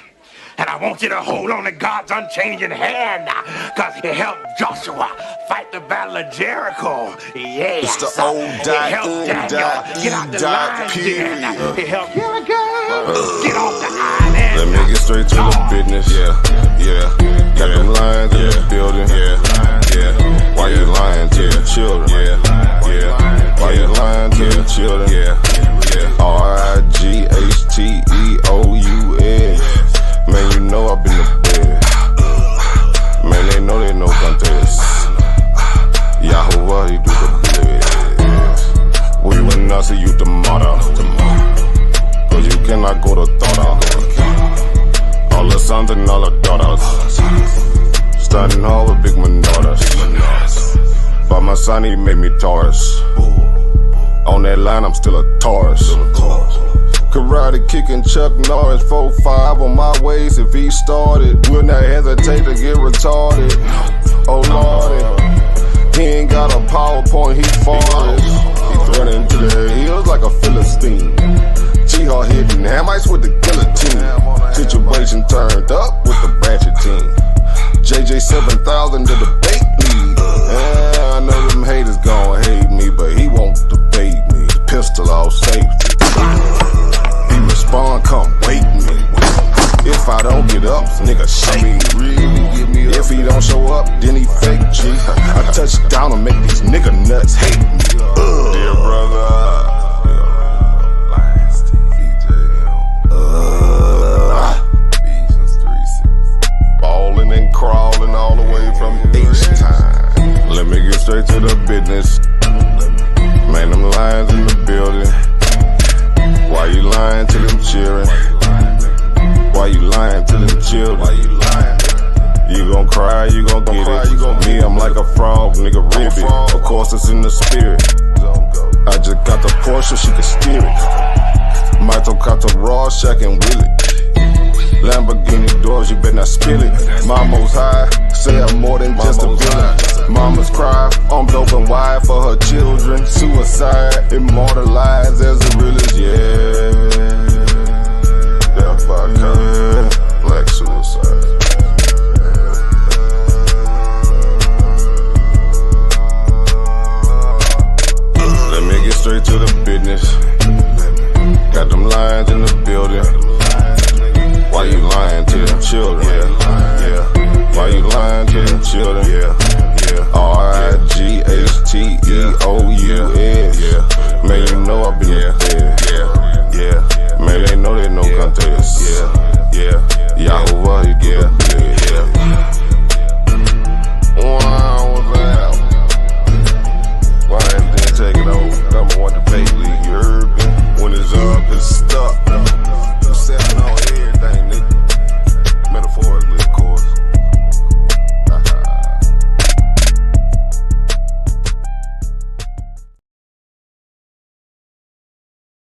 And I want you to hold on to God's unchanging hand, because he helped Joshua fight the battle of Jericho. Yes. It's the old He helped Daniel get out the lion's den. He helped Gilligan get off the island. Let me get straight to the business. Yeah. Got them lions in the building. Yeah. Why you lying to the children? Yeah. Why you lying to the children? Yeah. RIGHTEOUS. Man, you know I've been to bed. Man, they know no contest. Yahawah, he do the best. We will not see you tomorrow. Cause you cannot go to thought. All the sons and all the daughters. Standing hard with big manodas. By my son, he made me Taurus. On that line, I'm still a Taurus. Karate kicking Chuck Norris, 4-5 on my waist. If he started, would not hesitate to get retarded. Oh lordy, he ain't got a PowerPoint, he farted. He running to the hills like a Philistine. Jihad hitting Hamites with the guillotine. Situation turned up with the Ratchet team. JJ 7000 to the debate league. Yeah, I know them haters gon' hate me, but he won't debate me. Pistol off safety. He respond, come wake me. If I don't get up, nigga shake me. If he don't show up, then he fake G. I touch down and make these nigga nuts hate me. Dear brother. Balling and crawling all the way from H-time. Let me get straight to the business. Man, them lions in the building. Why you lying to them children? Why you lying to them children? You gon' cry, you gon' get it. Me, I'm like a frog, nigga, ribbit. Of course, it's in the spirit. I just got the Porsche, she can steer it. Mito got the raw, Shaq and Willie. Lamborghini doors, you better not spill it. Mama's high, say I'm more than just a villain. Mama's cry, arms open wide for her children. Suicide, immortalized as the realest, yeah. Death by cut, black suicide. Let me get straight to the business. Got them lions in the building. Why you lying to them children? Yeah. Why you lying to them children? Yeah. RIGHTEOUS.